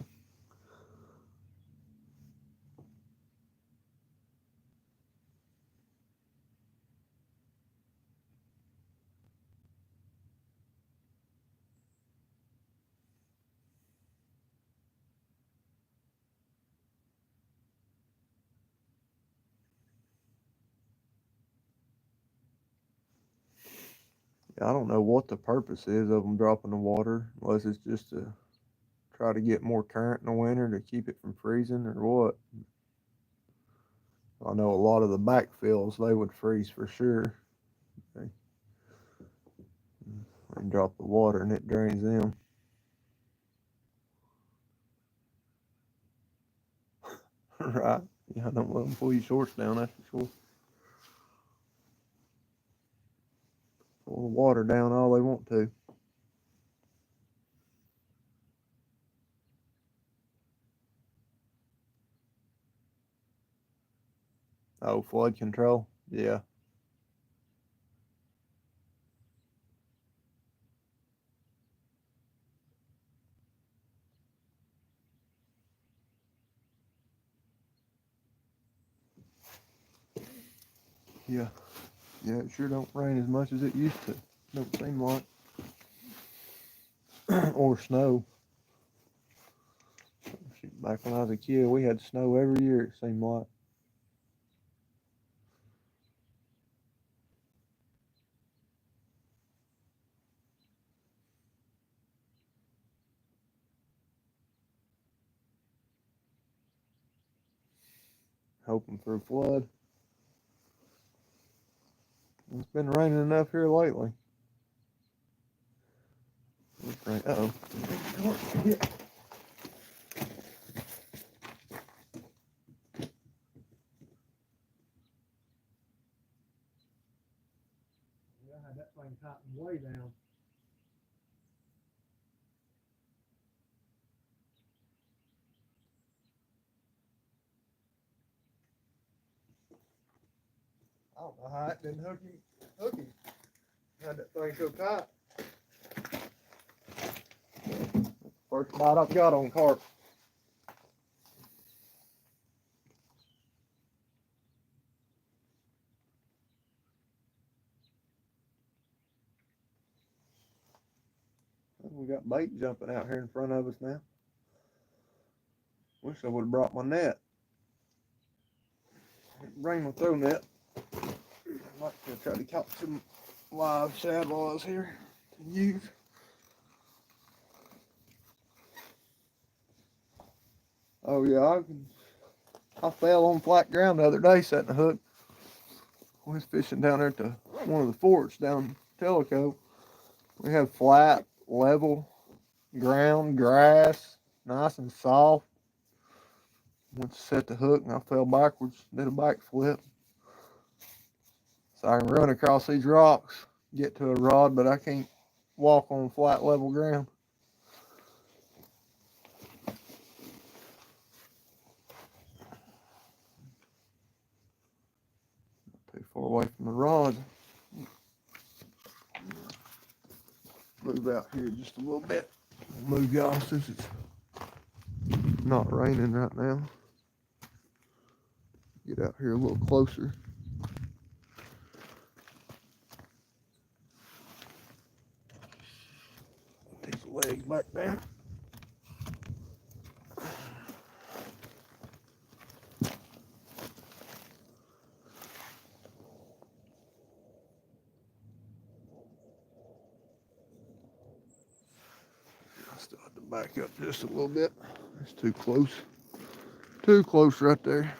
I don't know what the purpose is of them dropping the water, unless it's just to try to get more current in the winter to keep it from freezing or what. I know a lot of the backfills, they would freeze for sure. They drop the water and it drains them. Right. Yeah, I don't let them pull your shorts down, that's for sure. Pull the water down all they want to. Oh, flood control? Yeah. Yeah. Yeah, it sure don't rain as much as it used to. Don't seem like. Or snow. Back when I was a kid, we had snow every year, it seemed like. Hoping for a flood. It's been raining enough here lately. Uh-oh. Yeah. I had that thing tightened way down. I don't know how it didn't hook him. Had that thing so tight. First bite I've got on carp. We got bait jumping out here in front of us now. Wish I would have brought my net. Bring my throw net. I'd like to try to catch some live shad while I was here to use. Oh yeah, I fell on flat ground the other day setting a hook. I was fishing down there at one of the forts down in Tellico. We have flat, level ground, grass, nice and soft. Went to set the hook and I fell backwards, did a backflip. So I can run across these rocks, get to a rod, but I can't walk on flat, level ground. Too far away from the rod. Move out here just a little bit. Move y'all since it's not raining right now. Get out here a little closer. These legs back down. I still have to back up just a little bit. It's too close. Too close right there.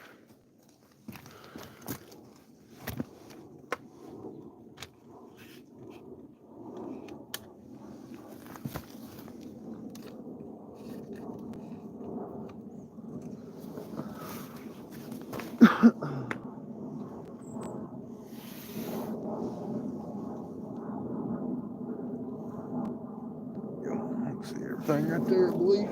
See everything right there, I believe.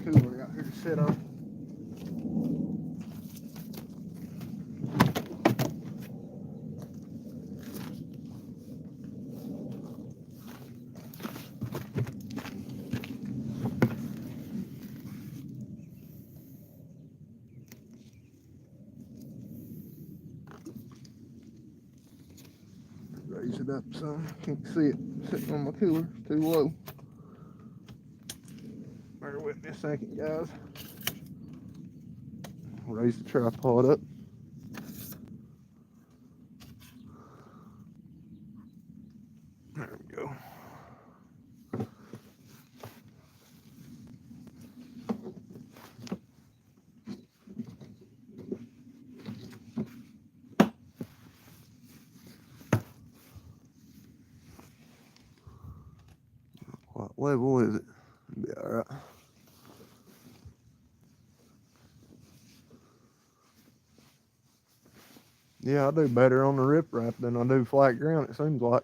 Cooler out here to sit on. raise it up some. Can't see it sitting on my cooler. Too low. Bear with me a second, guys. Raise the tripod up. There we go. What level is it? It'll be alright. Yeah, I do better on the riprap than I do flat ground, it seems like.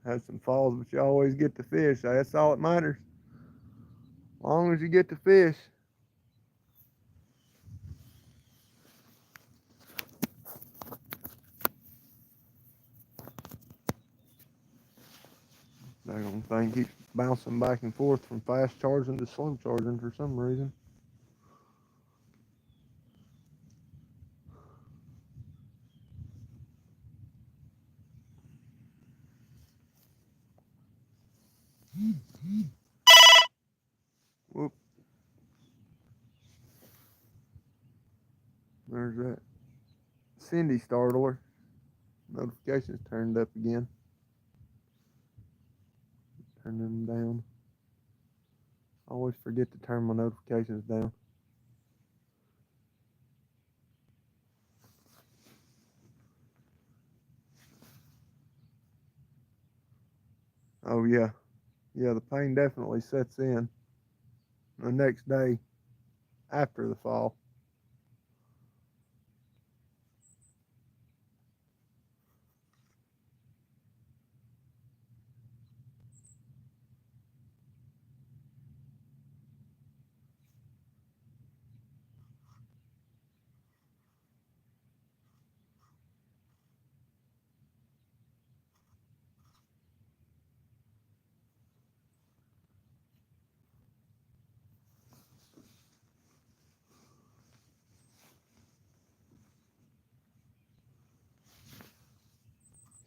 Had some falls, but you always get to fish. So that's all that matters. As long as you get to fish. That thing keeps bouncing back and forth from fast charging to slow charging for some reason. Whoop. There's that Cindy startler. Notifications turned up again. Turn them down. I always forget to turn my notifications down. Oh yeah. Yeah, the pain definitely sets in the next day after the fall.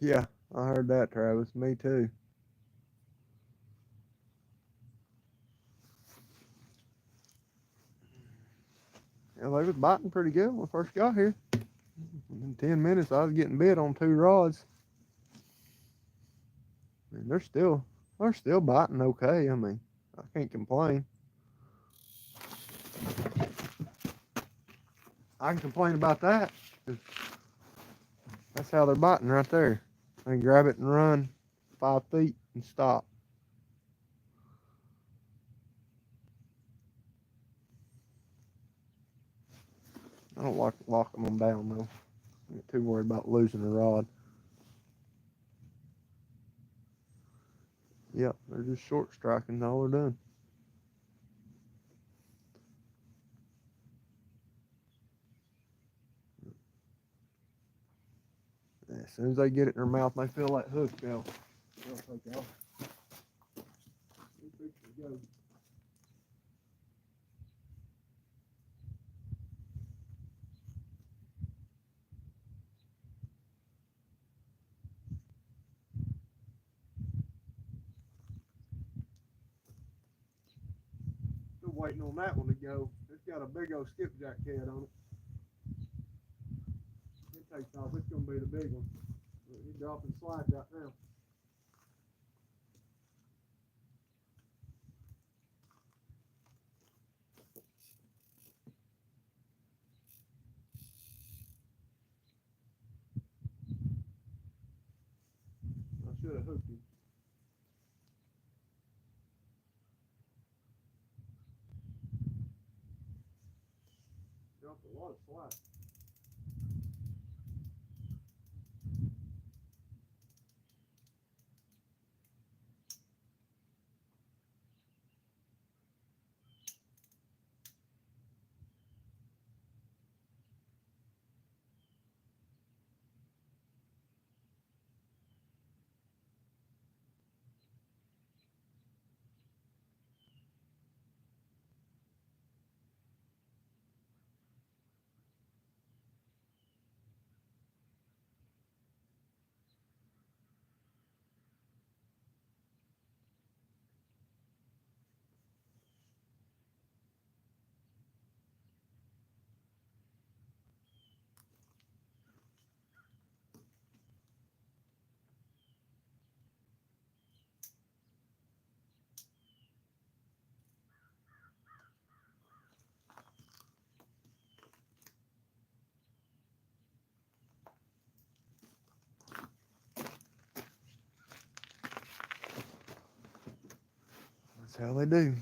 Yeah, I heard that, Travis. Me too. Yeah, they was biting pretty good when I first got here. In 10 minutes, I was getting bit on 2 rods. And they're still biting okay. I mean, I can't complain. I can complain about that. That's how they're biting right there. They grab it and run 5 feet and stop. I don't like locking them down though. I get too worried about losing a rod. Yep, they're just short striking all they're doing. As soon as they get it in their mouth and they feel that hook, they'll take off. Go. Still waiting on that one to go. It's got a big old skipjack head on it. It takes off. It's going to be the big one. He's dropping slides right now. I should have hooked him. Dropped a lot of slides. how they do.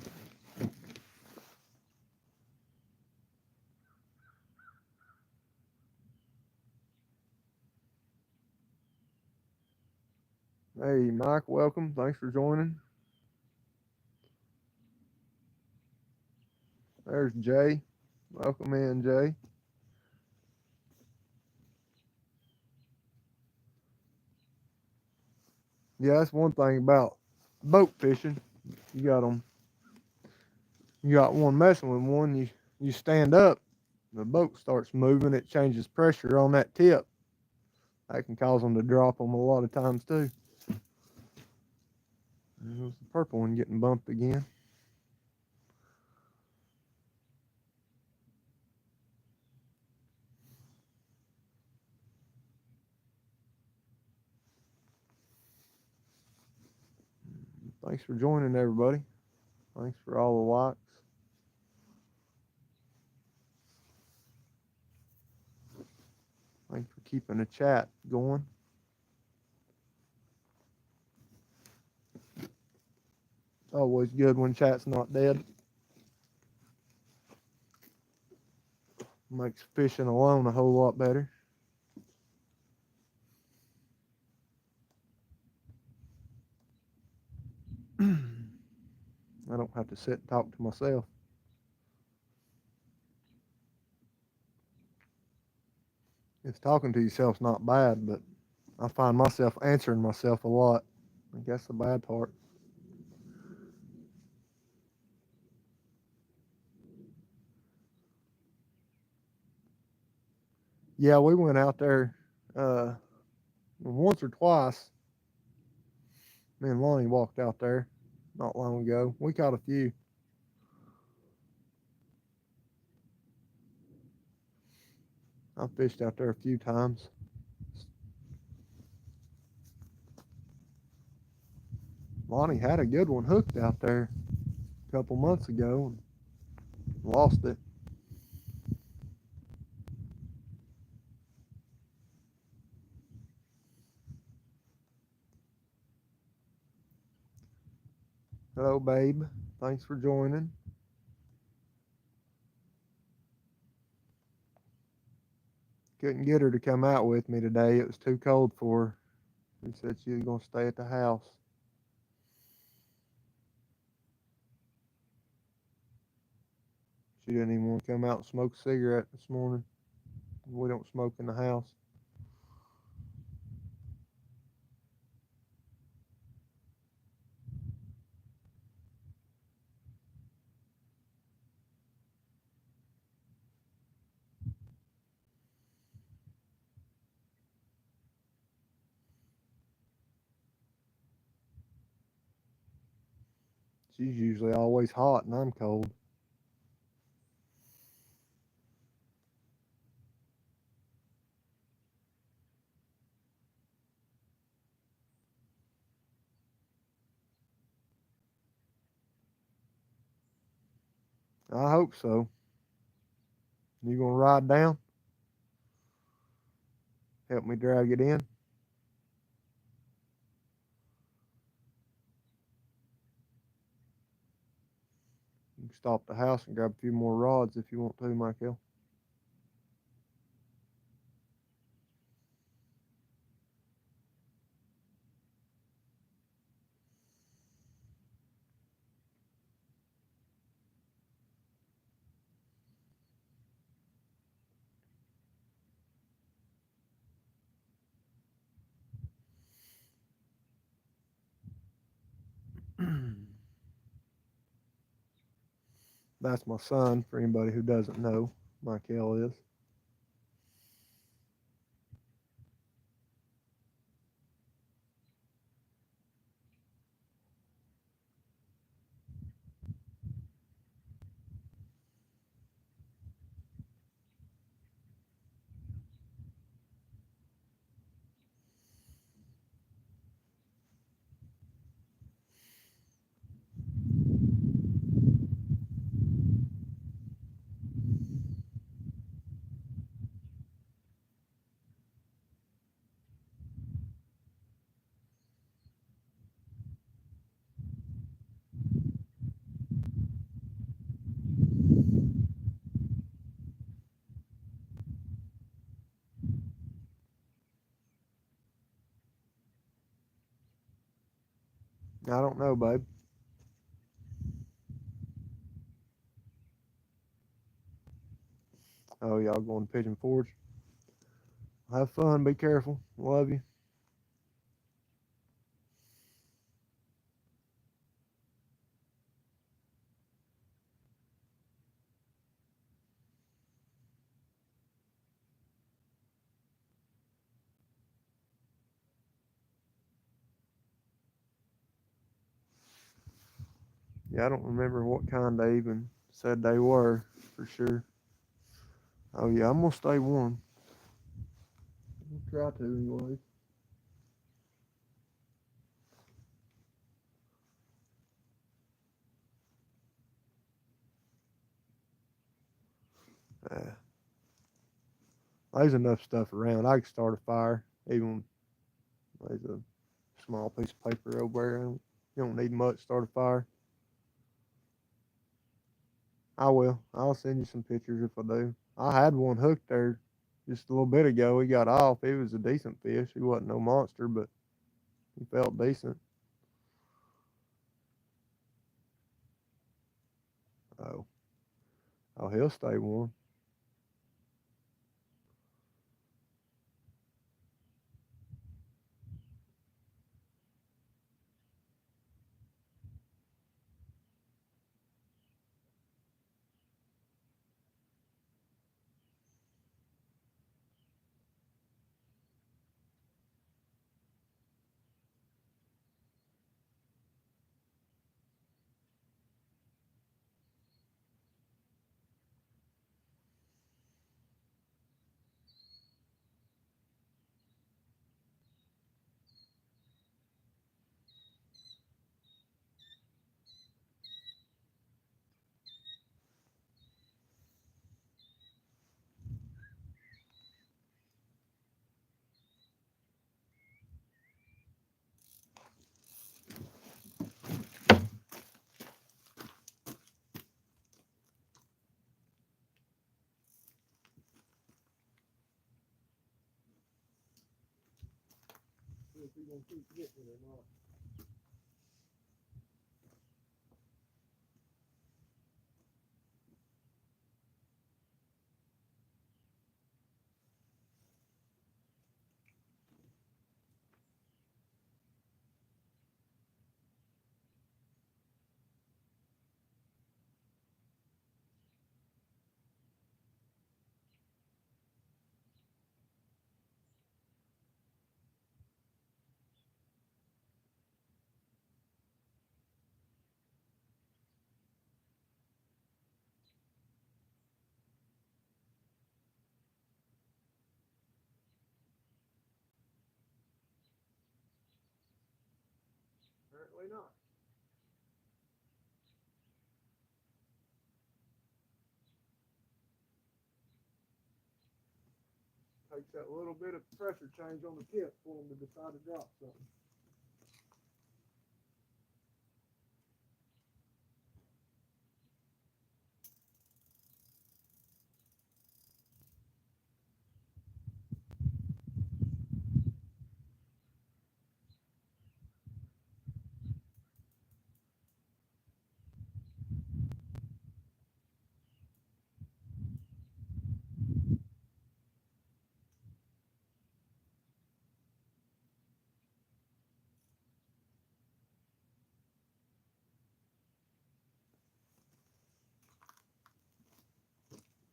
Hey, Mike, welcome. Thanks for joining. There's Jay. Welcome in, Jay. Yeah, that's one thing about boat fishing. You got them. You got one messing with one. You stand up, the boat starts moving. It changes pressure on that tip. That can cause them to drop them a lot of times too. There's the purple one getting bumped again. Thanks for joining, everybody. Thanks for all the likes. Thanks for keeping the chat going. It's always good when chat's not dead. Makes fishing alone a whole lot better. I don't have to sit and talk to myself. If talking to yourself's not bad, but I find myself answering myself a lot. I guess the bad part. Yeah, we went out there once or twice. Me and Lonnie walked out there not long ago. We caught a few. I fished out there a few times. Lonnie had a good one hooked out there a couple months ago and lost it. Hello, babe. Thanks for joining. Couldn't get her to come out with me today. It was too cold for her. She said she was going to stay at the house. She didn't even want to come out and smoke a cigarette this morning. We don't smoke in the house. She's usually always hot and I'm cold. I hope so. You gonna ride down? Help me drag it in? You can stop at the house and grab a few more rods if you want to, Michael. That's my son, for anybody who doesn't know. Michael is. I don't know, babe. Oh, y'all going to Pigeon Forge? Have fun. Be careful. Love you. Yeah, I don't remember what kind they even said they were for sure. Oh yeah, I'm gonna stay warm. I'll try to anyway. Uh, there's enough stuff around. I can start a fire. Even there's a small piece of paper over there. You don't need much to start a fire. I will. I'll send you some pictures if I do. I had one hooked there just a little bit ago. He got off. He was a decent fish. He wasn't no monster, but he felt decent. Oh, oh, he'll stay warm. If he gonna keep getting it or not. Apparently not. Takes that little bit of pressure change on the tip for them to decide to drop something.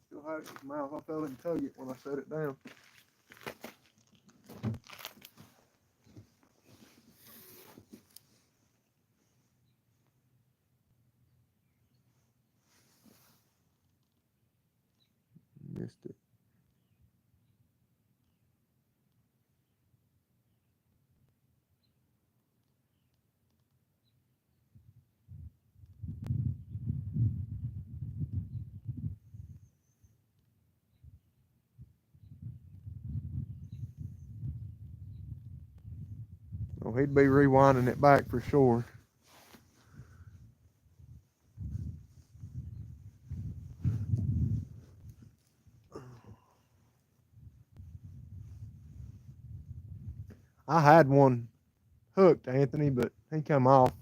Still had it in his mouth. I felt him tug it when I set it down. Missed it. Oh, he'd be rewinding it back for sure. I had one hooked, Anthony, but he come off.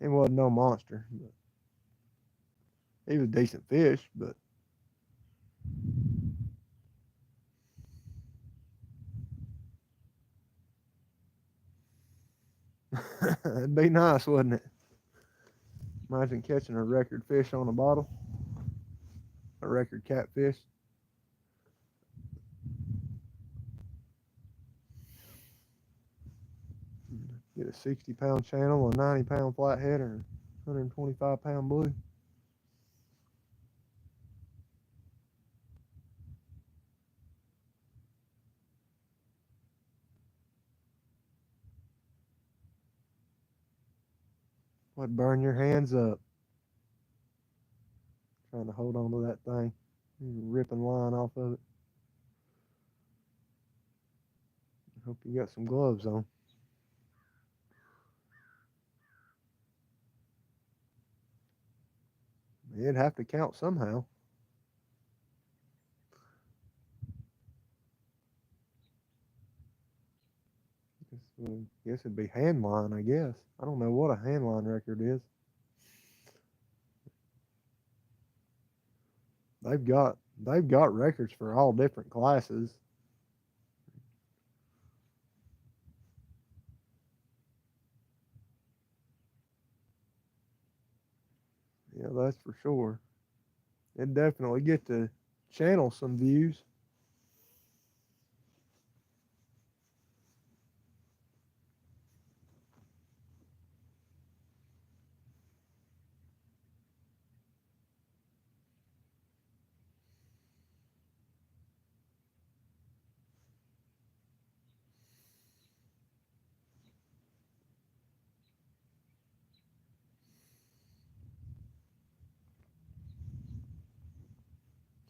He wasn't no monster. But he was a decent fish, but it'd be nice, wouldn't it? Imagine catching a record fish on a bottle, a record catfish. Get a 60-pound channel, a 90-pound flathead, or a 125-pound blue. Would burn your hands up trying to hold on to that thing. You're ripping line off of it. I hope you got some gloves on. It'd have to count somehow. Guess it'd be hand line, I guess. I don't know what a hand line record is. They've got records for all different classes. Yeah, that's for sure. It'd definitely get to channel some views.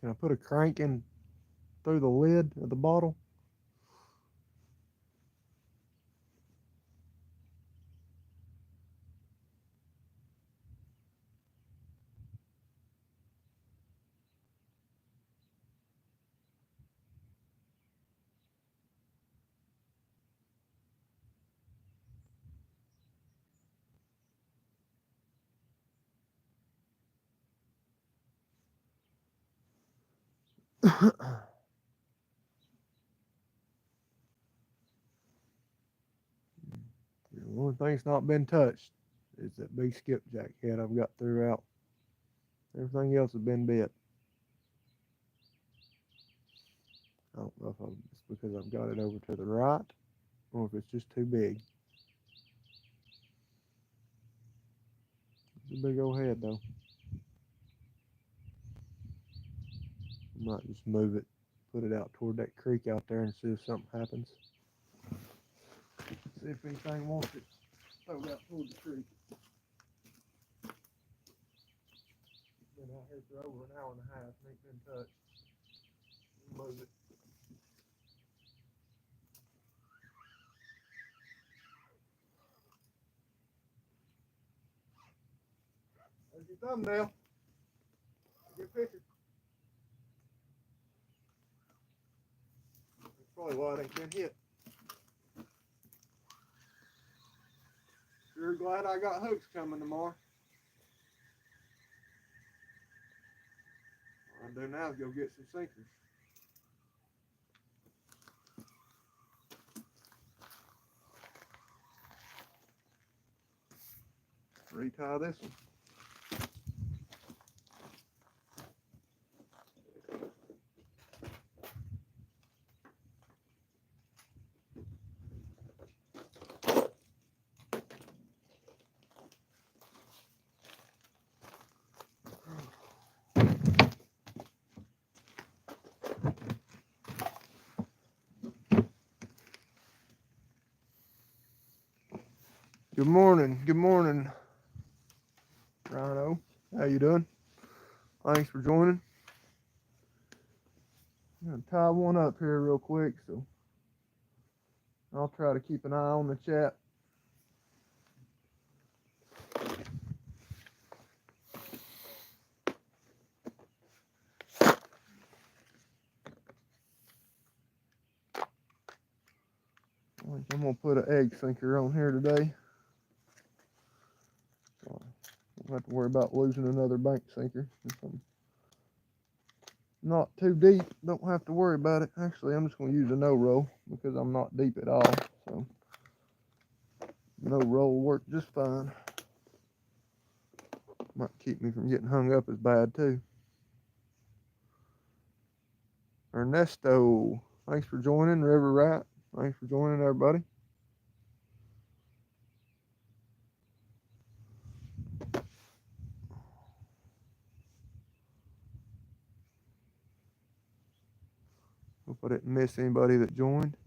Can I put a crank in through the lid of the bottle? The only thing's not been touched is that big skipjack head I've got throughout. Everything else has been bit. I don't know if it's because I've got it over to the right or if it's just too big. It's a big old head though. I might just move it, put it out toward that creek out there and see if something happens. See if anything wants it thrown out toward the creek. Been out here for over an hour and a half, ain't been touched. Move it. There's your thumbnail. Good picture. That's probably why it ain't been hit. Sure glad I got hooks coming tomorrow. All I do now is go get some sinkers. Retie this one. Good morning, Rhino. How you doing? Thanks for joining. I'm gonna tie one up here real quick, so I'll try to keep an eye on the chat. I'm gonna put an egg sinker on here today. Don't have to worry about losing another bank sinker. If I'm not too deep, don't have to worry about it. Actually, I'm just going to use a no roll because I'm not deep at all. So no roll will work just fine. Might keep me from getting hung up as bad too. Ernesto, thanks for joining. River Rat, thanks for joining, everybody. Hope I didn't miss anybody that joined.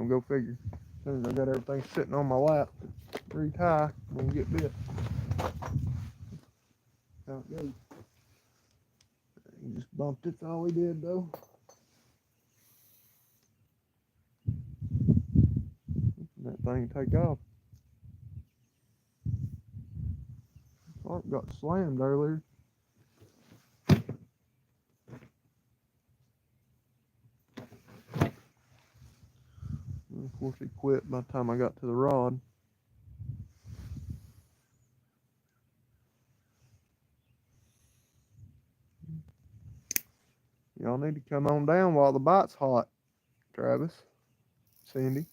Go figure. As soon as I got everything sitting on my lap, retie, I'm gonna get bit. How it goes. He just bumped it, that's all he did though. That thing take off. Clark got slammed earlier. And of course, he quit by the time I got to the rod. Y'all need to come on down while the bite's hot, Travis, Cindy.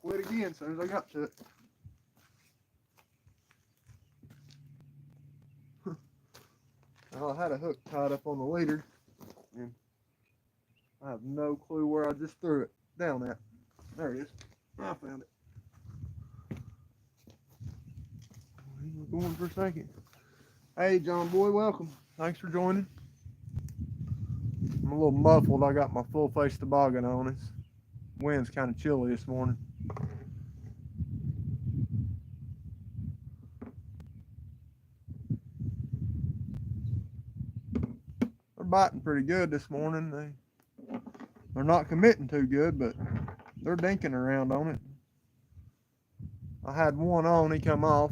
Quit again as soon as I got to it. Well, I had a hook tied up on the leader, and I have no clue where I just threw it down at. There it is. I found it. We're going for a second. Hey, John Boy, welcome. Thanks for joining. I'm a little muffled. I got my full face toboggan on. It's wind's kind of chilly this morning. They're biting pretty good this morning. They're not committing too good, but they're dinking around on it. I had one on, he come off.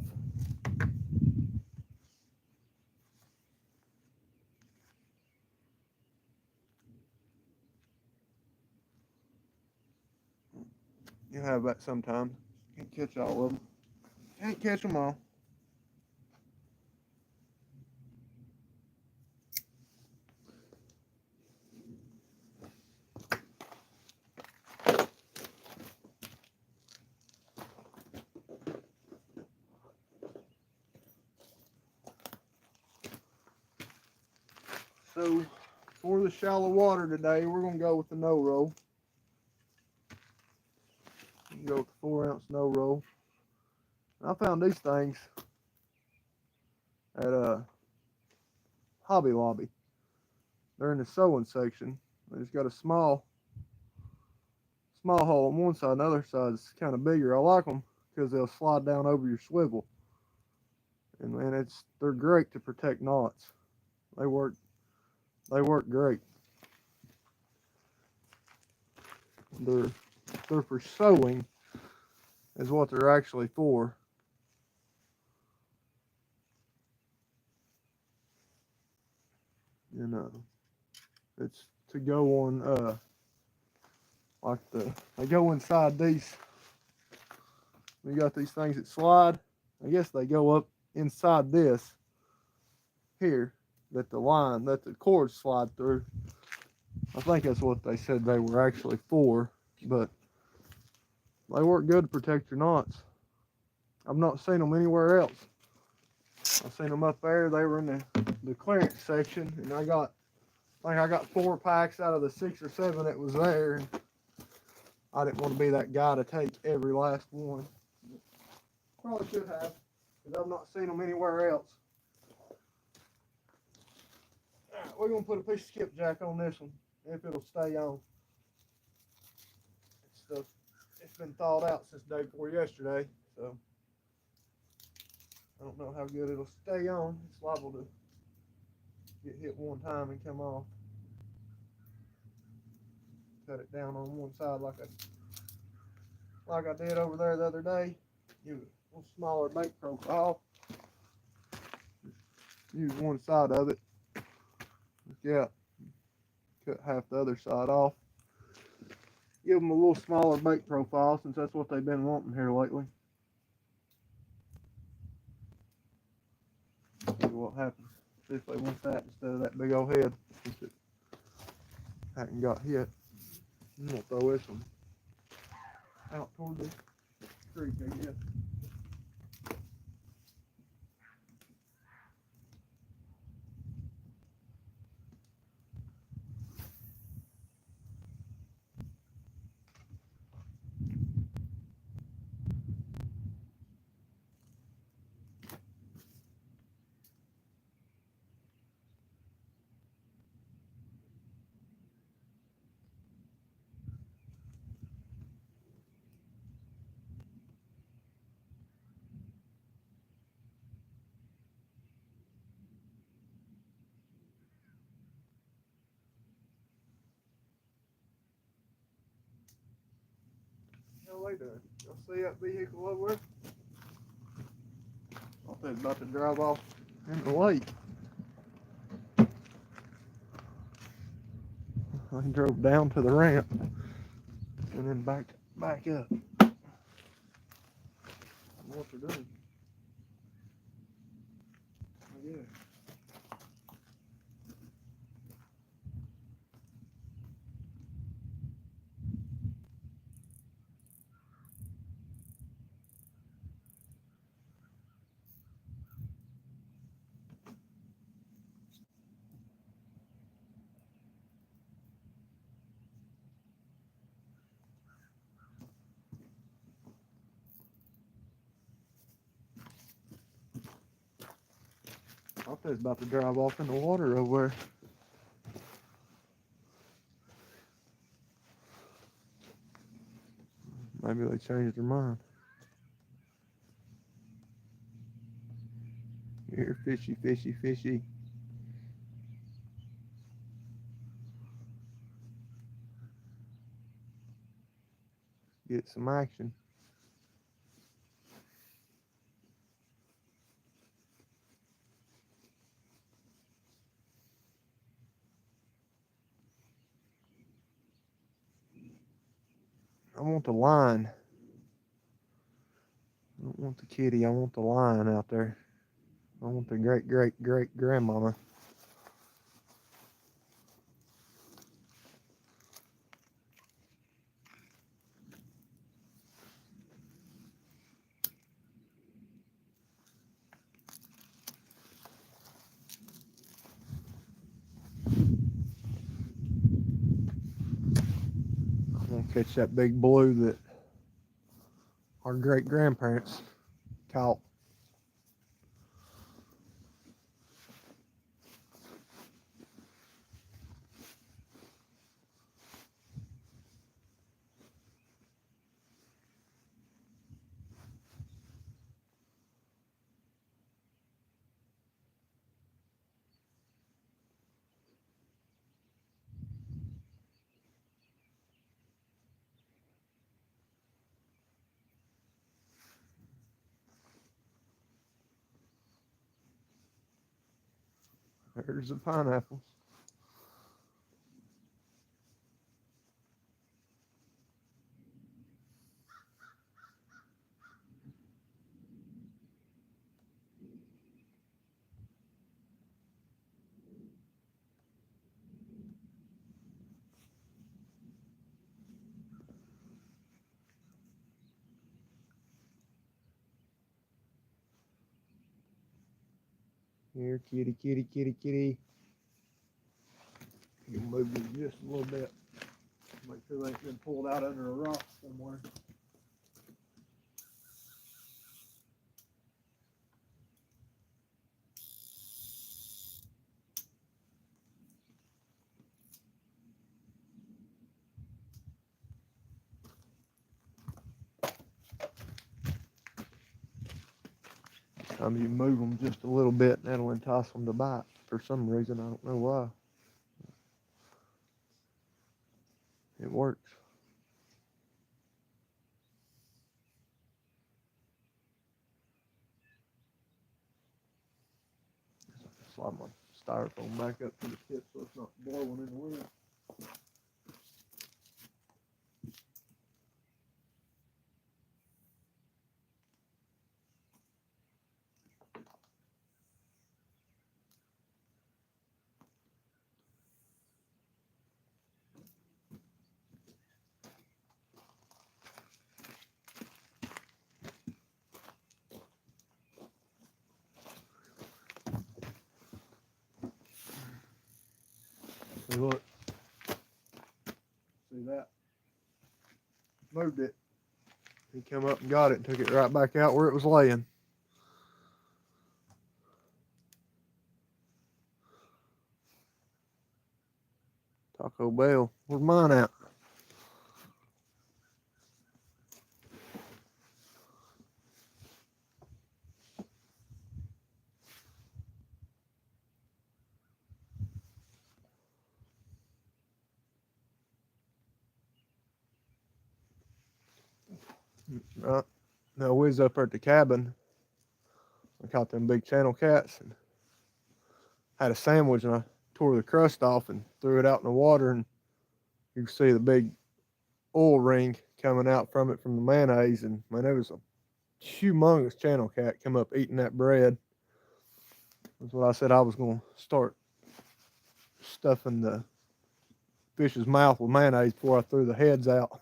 You have that sometimes. Can't catch all of them. Can't catch them all. So for the shallow water today, we're gonna go with the no roll. Go with the 4-ounce no roll. I found these things at Hobby Lobby. They're in the sewing section. They just got a small hole on one side, and the other side's kind of bigger. I like them because they'll slide down over your swivel. And man, they're great to protect knots. They work great. They're for sewing is what they're actually for. You know, it's to go on they go inside these. We got these things that slide. I guess they go up inside this here that the cords slide through. I think that's what they said they were actually for, but they work good to protect your knots. I've not seen them anywhere else. I've seen them up there. They were in the clearance section, and I got 4 packs out of the 6 or 7 that was there. I didn't want to be that guy to take every last one. Probably should have, because I've not seen them anywhere else. Alright, we're going to put a piece of skipjack on this one, if it'll stay on. It's been thawed out since day before yesterday, so I don't know how good it'll stay on. It's liable to get hit one time and come off. Cut it down on one side like I did over there the other day. Give it a little smaller bait profile. Use one side of it. Yeah, cut half the other side off. Give them a little smaller bait profile since that's what they've been wanting here lately. See what happens. See if they want that instead of that big old head. Since it hadn't got hit. I'm gonna throw this one out toward the creek, I guess. Hell, they doing? Y'all see that vehicle over there? I think it's about to drive off in the lake. I drove down to the ramp and then back up. I don't know what they're doing. Yeah. I think it's about to drive off in the water over there. Maybe they changed their mind. Here, fishy, fishy, fishy. Get some action. I want the line. I don't want the kitty. I want the line out there. I want the great, great, great grandmama. I'm gonna catch that big blue that our great grandparents caught. There's the pineapples. Here, kitty, kitty, kitty, kitty. You can move it just a little bit. Make sure they ain't been pulled out under a rock somewhere. You move them just a little bit, and that'll entice them to bite. For some reason, I don't know why. It works. styrofoam back up to the tip so it's not blowing in the wind. See, look. See that? Moved it. He come up and got it and took it right back out where it was laying. Taco Bell. Where's mine at? Right. No, we was up at the cabin. I caught them big channel cats and had a sandwich, and I tore the crust off and threw it out in the water, and you can see the big oil ring coming out from it from the mayonnaise. And man, there was a humongous channel cat come up eating that bread. That's what I said I was going to start stuffing the fish's mouth with mayonnaise before I threw the heads out.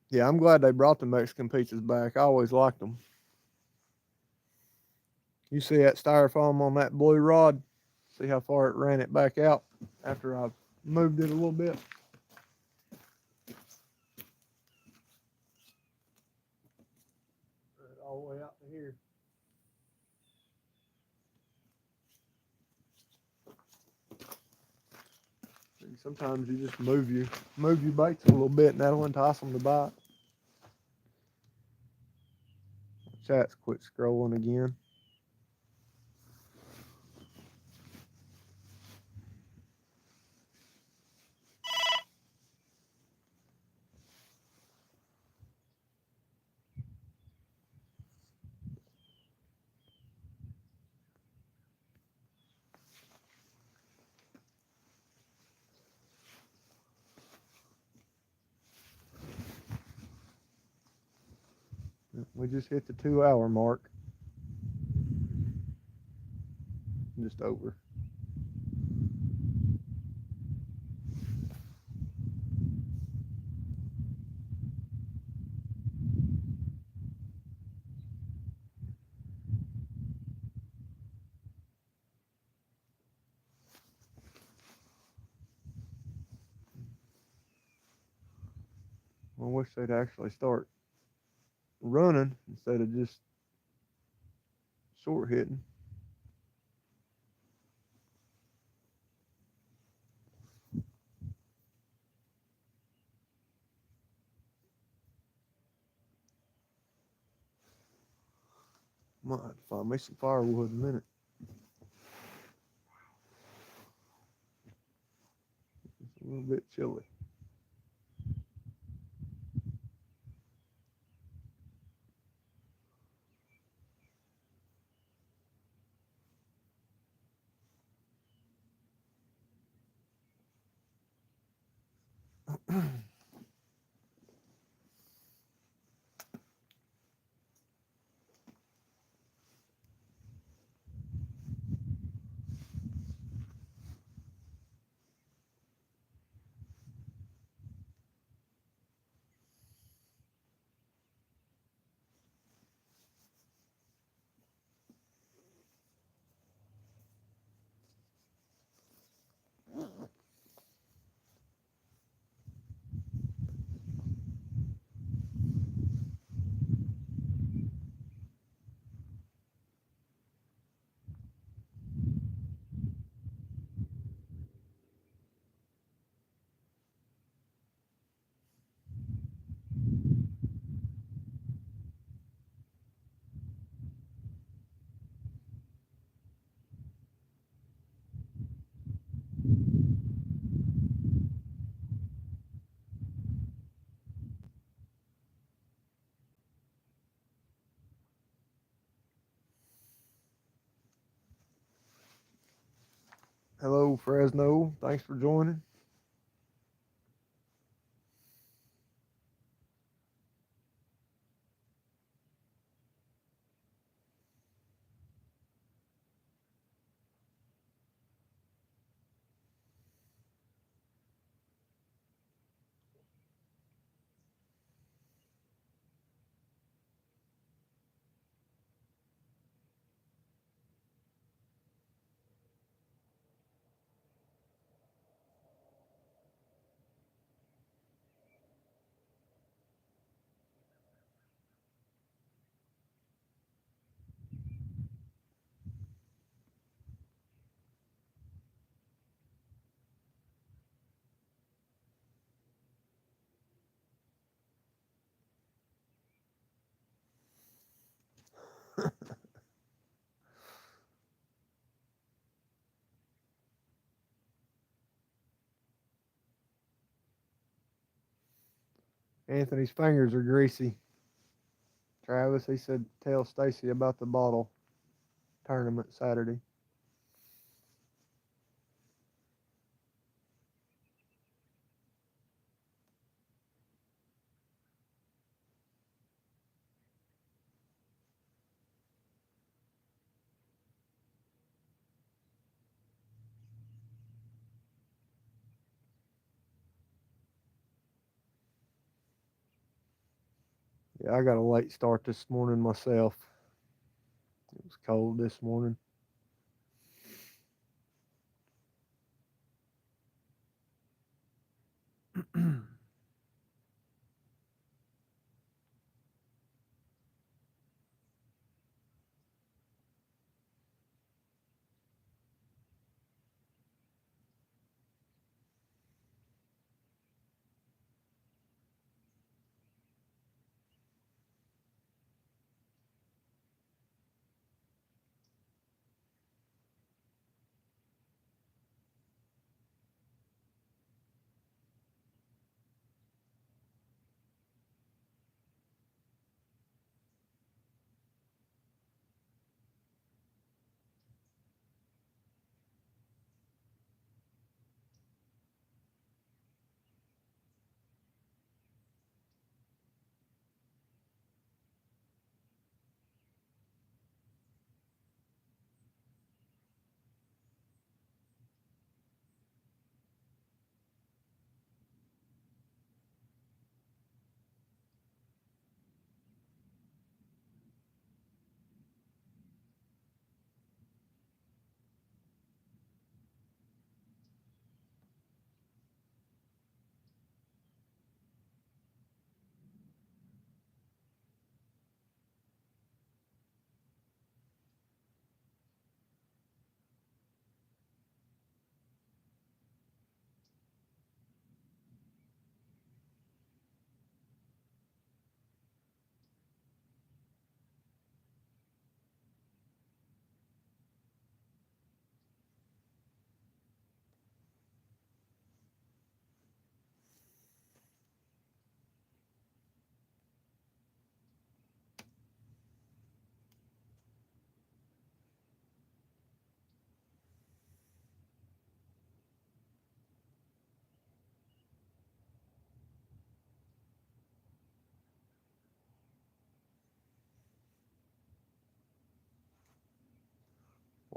Yeah, I'm glad they brought the Mexican pizzas back. I always liked them. You see that styrofoam on that blue rod? See how far it ran it back out after I moved it a little bit? All the way out to here. And sometimes you just move your baits a little bit, and that'll entice them to bite. Chat's quit scrolling again. We just hit the 2-hour mark. Just over. I wish they'd actually start running instead of just short hitting. Might have to find me some firewood in a minute. It's a little bit chilly. Hello, Fresno. Thanks for joining. Anthony's fingers are greasy. Travis, he said, tell Stacy about the bottle tournament Saturday. Yeah, I got a late start this morning myself. It was cold this morning.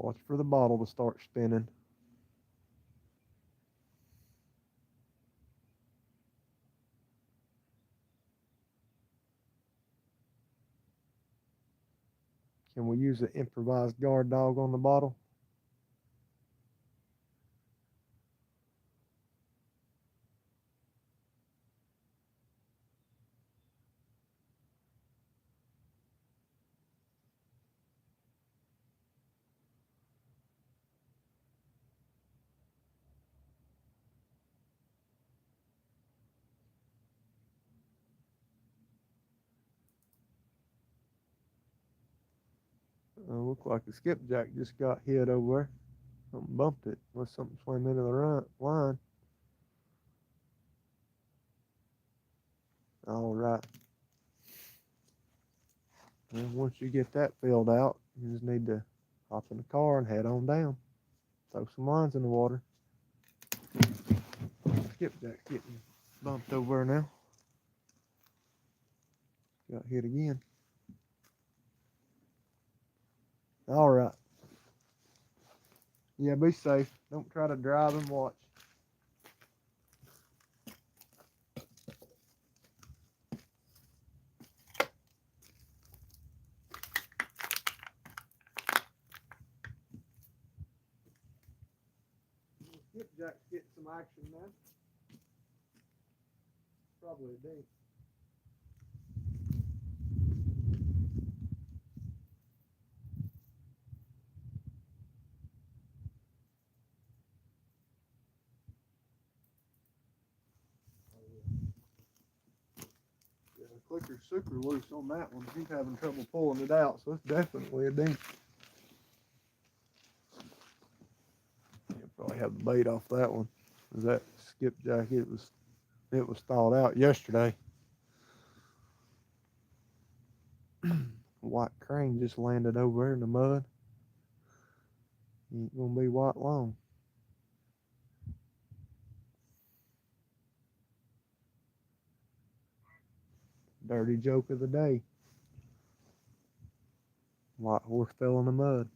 Watch for the bottle to start spinning. Can we use an improvised guard dog on the bottle? Look like the skipjack just got hit over there. Something bumped it. Unless something swam into the line. All right. And once you get that filled out, you just need to hop in the car and head on down. Throw some lines in the water. Skipjack getting bumped over now. Got hit again. All right. Yeah, be safe. Don't try to drive and watch. Skipjack's getting some action now. Probably a dink. Yeah, the clicker's super loose on that one. He's having trouble pulling it out, so it's definitely a dink. You'll probably have the bait off that one. That skipjack, it was thawed out yesterday. White crane just landed over there in the mud. He ain't gonna be white long. Dirty joke of the day. White horse fell in the mud.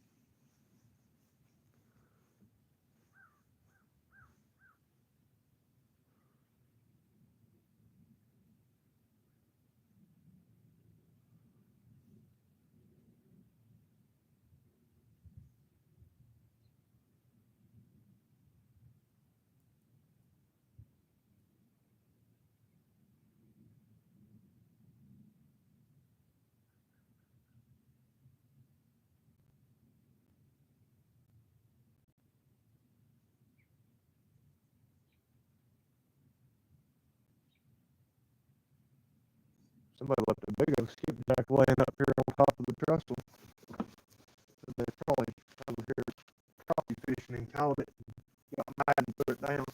Somebody left a big old skipjack laying up here on top of the trestle. So they probably over here crappie fishing and caught it. Got mad and put it down.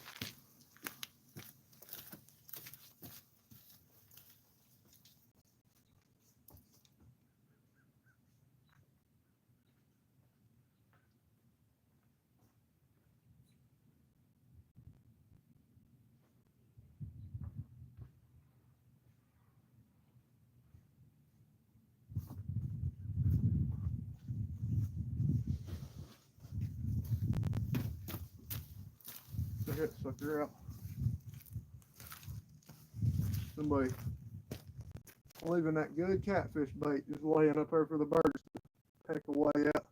Check that sucker out. Somebody leaving that good catfish bait just laying up there for the birds to peck away at.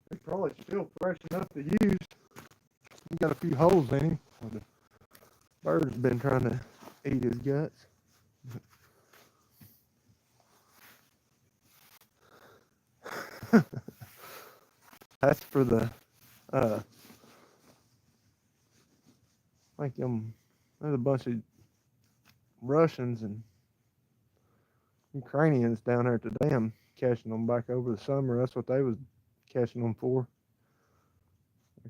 It's probably still fresh enough to use. He got a few holes in him. The bird's been trying to eat his guts. That's for the I think there's a bunch of Russians and Ukrainians down there at the dam catching them back over the summer. That's what they was catching them for.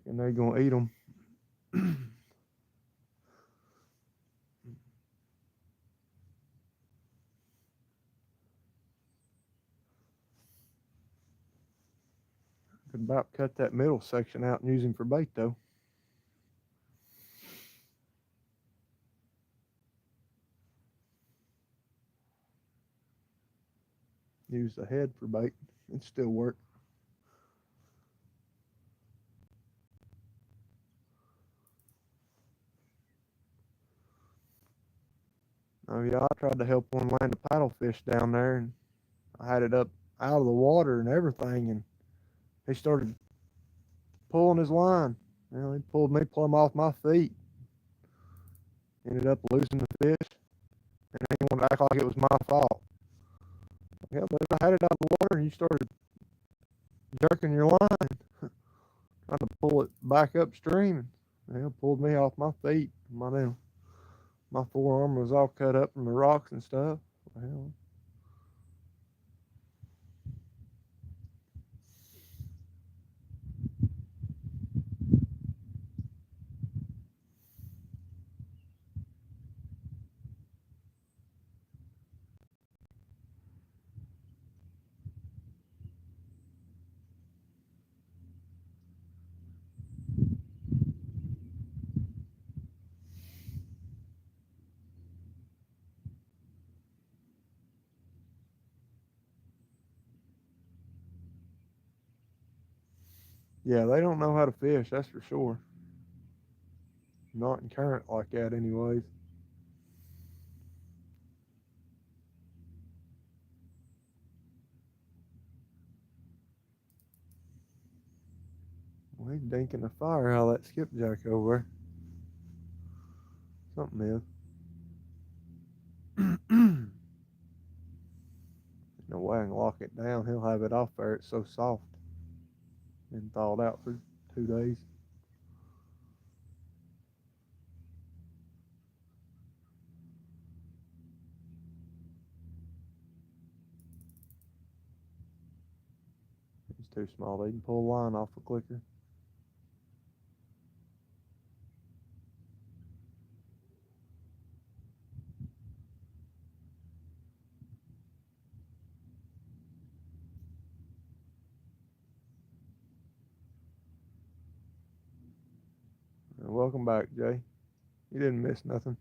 And they're gonna eat them. Could about cut that middle section out and use him for bait though. Use the head for bait. It still work. Oh yeah, I tried to help one land a paddlefish down there, and I had it up out of the water and everything, and he started pulling his line. Well, he pulled me plumb off my feet. Ended up losing the fish, and he wanted to act like it was my fault. Yeah, but I had it out of the water, and you started jerking your line, trying to pull it back upstream. And pulled me off my feet. My forearm was all cut up from the rocks and stuff. Well, Yeah, they don't know how to fish, that's for sure. Not in current like that, anyways. Well, he's dinking the fire out of that skipjack over there. Something is. No way I can lock it down. He'll have it off there. It's so soft. Been thawed out for 2 days. It's too small. They can pull a line off a clicker. Welcome back, Jay. You didn't miss nothing.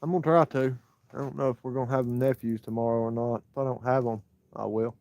I'm gonna try to. I don't know if we're gonna have them nephews tomorrow or not. If I don't have them, I will.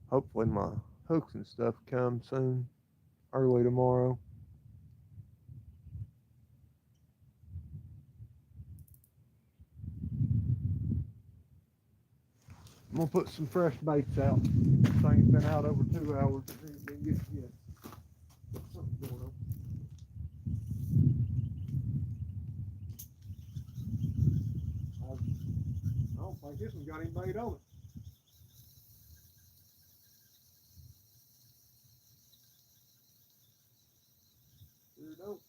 Hopefully my hooks and stuff come soon, early tomorrow. I'm gonna put some fresh baits out. This thing's been out over 2 hours. It ain't been getting yet. Something's going on. I don't think this one's got any bait on it. Sure don't.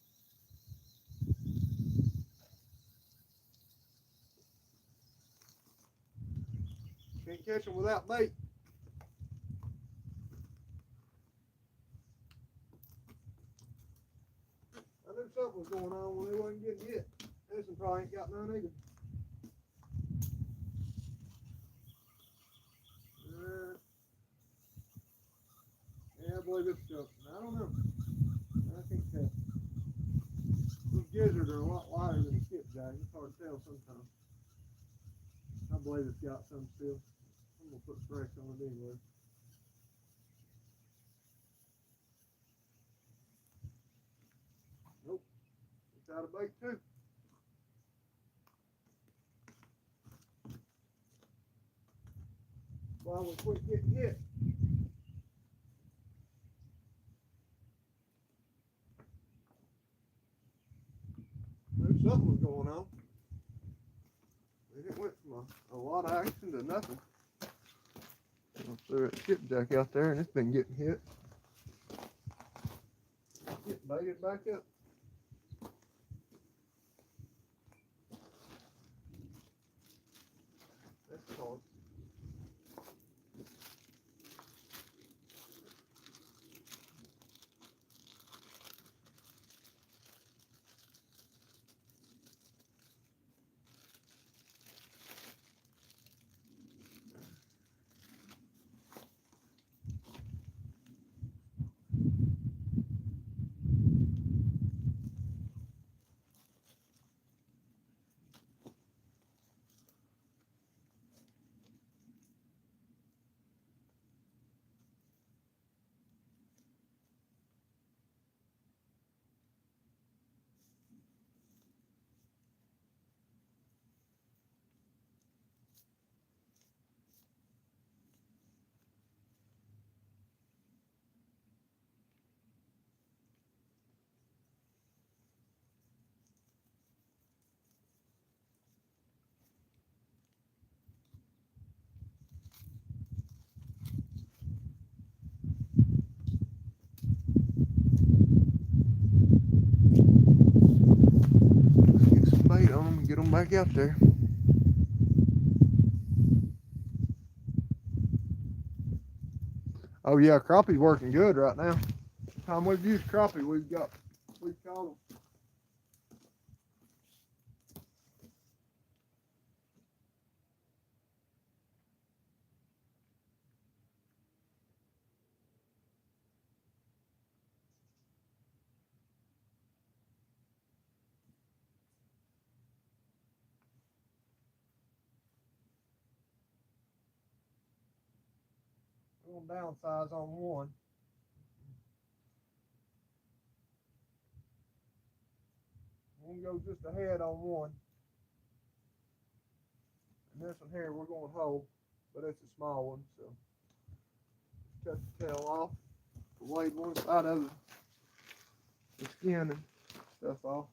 Can't catch them without bait. I knew something was going on when they wasn't getting hit. This one probably ain't got none either. Yeah, I believe it's something. I don't know. I can't tell. Those gizzards are a lot lighter than the skipjack. It's hard to tell sometimes. I believe it's got some still. I'm gonna put fresh on it anyway. Nope. It's out of bait too. Why we quit getting hit? Knew something was going on. It went from a lot of action to nothing. I threw a skipjack out there and it's been getting hit. Get baited back up. That's hard. back out there. Oh yeah, crappie's working good right now. Time we've used crappie, we've caught them. We're gonna downsize on one. We're gonna go just ahead on one. And this one here we're gonna hold, but it's a small one, so cut the tail off, laid one side of the skin and stuff off.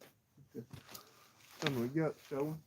Some of the guts showing.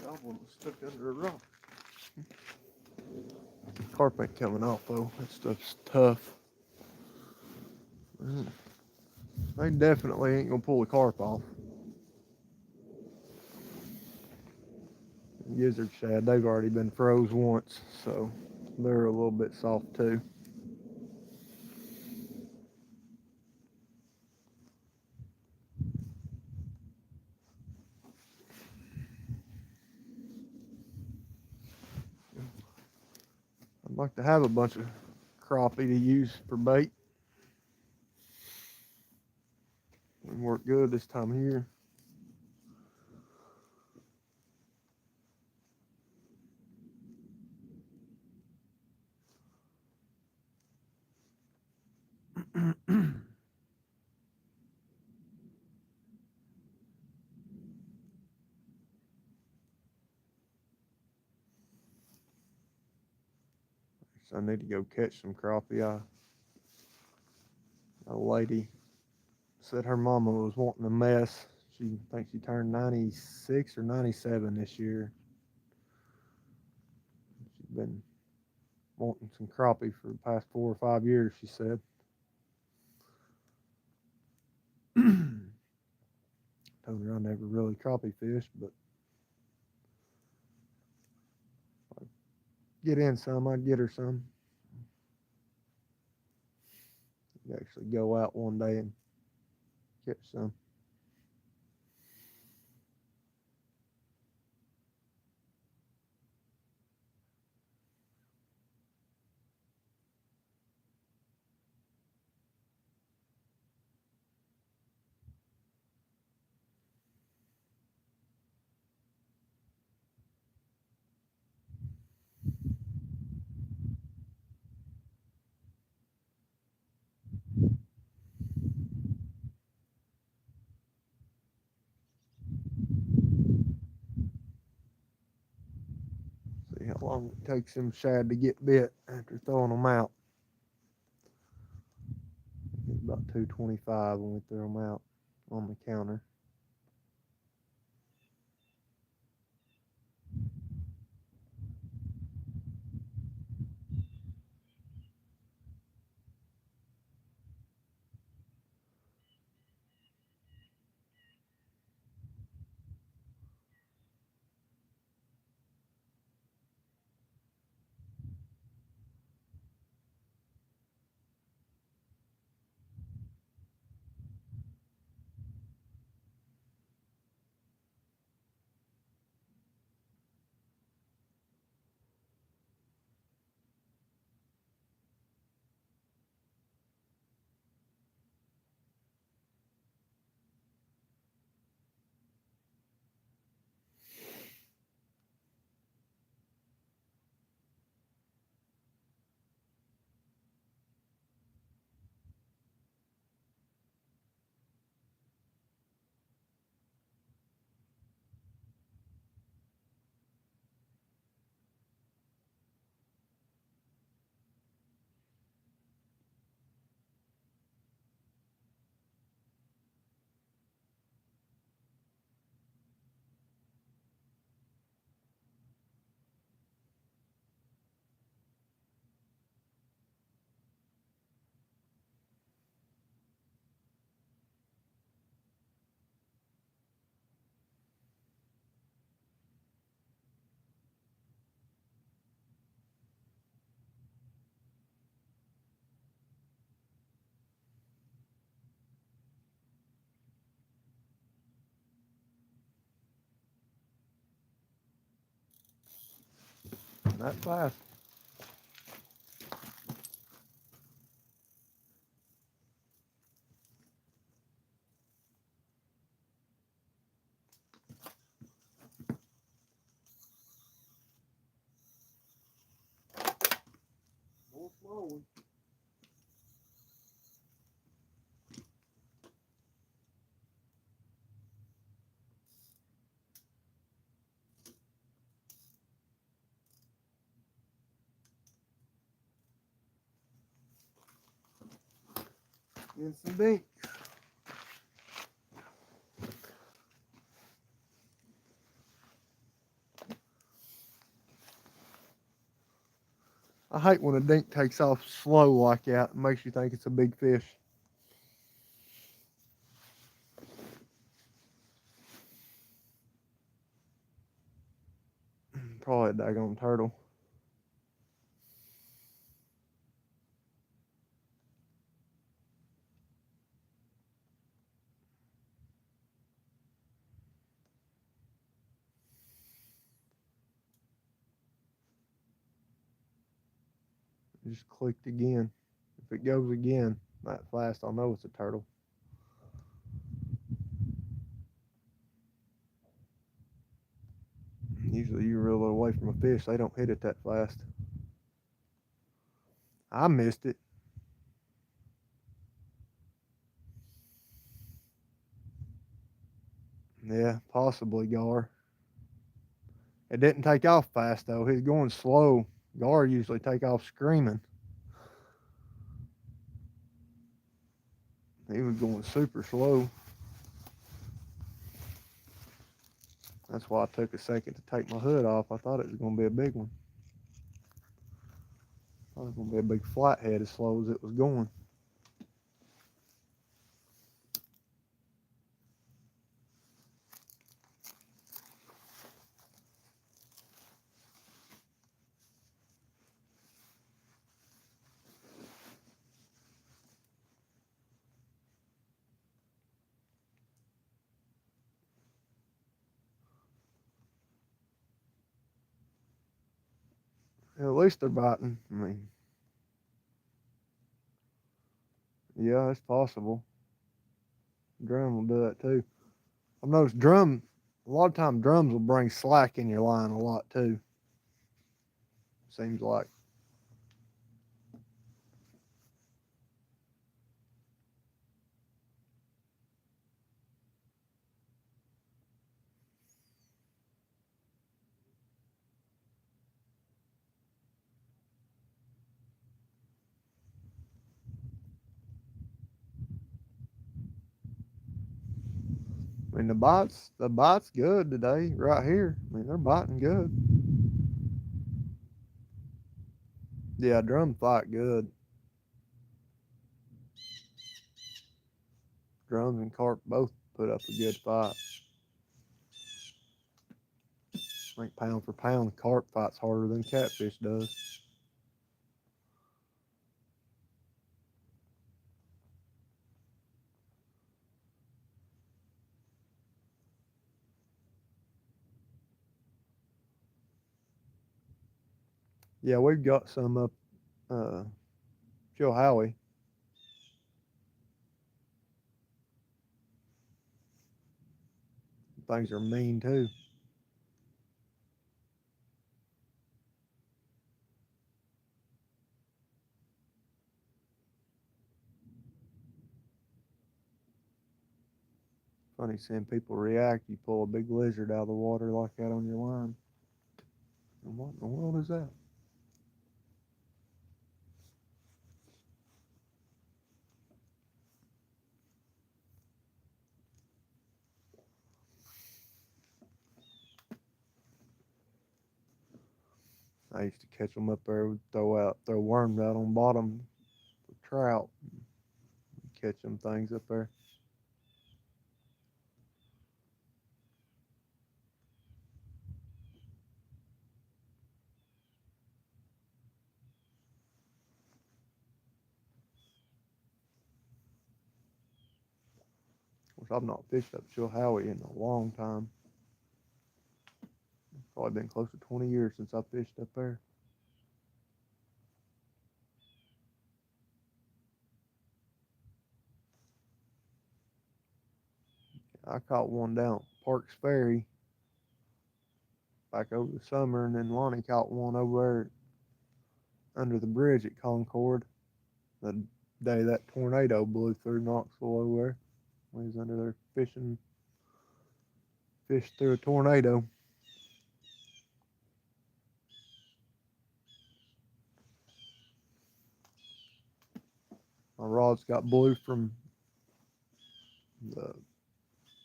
That one was stuck under a rock. Carp ain't coming off though. That stuff's tough. They definitely ain't gonna pull the carp off. Gizzard shad, they've already been froze once, so they're a little bit soft too. I'd like to have a bunch of crappie to use for bait. It work good this time of year. So I need to go catch some crappie. A lady said her mama was wanting a mess. She thinks she turned 96 or 97 this year. been wanting some crappie for the past 4 or 5 years, she said. Told her I never really crappie fished, but if I get in some, I'd get her some. You'd actually go out one day and catch some. See how long it takes them shad to get bit after throwing them out. It's about 2:25 when we threw them out on the counter. That fast. More slowly. Getting some bait. I hate when a dink takes off slow like that. It makes you think it's a big fish. Probably a daggone turtle. It just clicked again. If it goes again that fast, I'll know it's a turtle. Usually you reel it away from a fish, they don't hit it that fast. I missed it. Yeah, possibly Gar. It didn't take off fast though. He's going slow. Gar usually take off screaming. He was going super slow. That's why I took a second to take my hood off. I thought it was going to be a big one. was gonna be a big flathead as slow as it was going. At least they're biting. I mean, yeah, it's possible. Drum will do that too. I've noticed a lot of times drums will bring slack in your line a lot too. Seems like. I mean, the bite's good today, right here. I mean, they're biting good. Yeah, drum fight good. Drums and carp both put up a good fight. I think pound for pound, carp fights harder than catfish does. Yeah, we've got some up Chilhowie. Things are mean too. Funny seeing people react. You pull a big lizard out of the water like that on your line. And what in the world is that? I used to catch them up there, throw worms out on bottom for trout, catch them things up there. Of course, I've not fished up Chilhowie in a long time. Probably been close to 20 years since I fished up there. I caught one down at Parks Ferry back over the summer, and then Lonnie caught one over there under the bridge at Concord the day that tornado blew through Knoxville over there. We was under there fishing, fished through a tornado. My rods got blew from the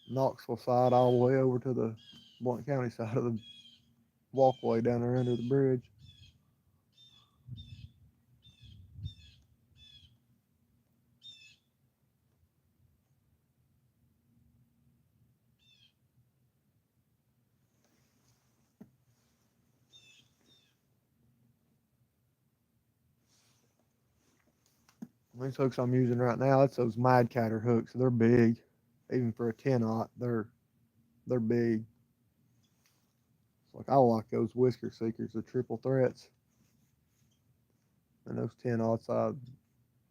Knoxville side all the way over to the Blount County side of the walkway down there under the bridge. These hooks I'm using right now, it's those Mad Catter hooks. They're big, even for a 10-aught. They're big. It's like I like those Whisker Seekers, the triple threats, and those 10-aughts. I don't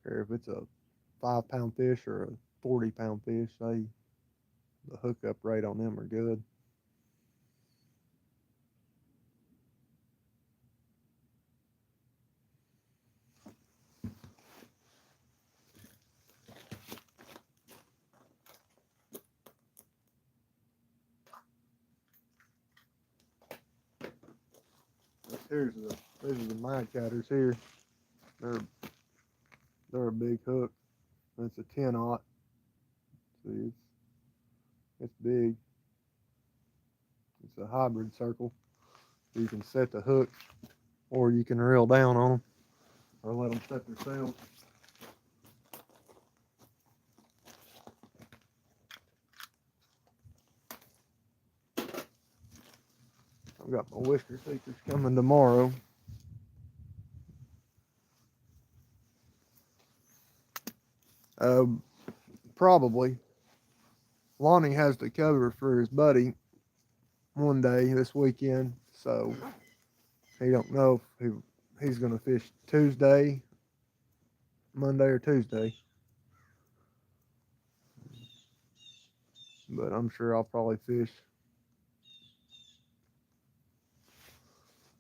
care if it's a 5-pound fish or a 40-pound fish. The hookup rate on them are good. These are the Mad Catters here. They're they're a big hook. It's a 10-aught. See, it's big. It's a hybrid circle. You can set the hook, or you can reel down on them. or let them set themselves. I've got my whisker seekers coming tomorrow. Probably. Lonnie has to cover for his buddy one day this weekend, so he don't know if he's going to fish Tuesday, Monday, or Tuesday. But I'm sure I'll probably fish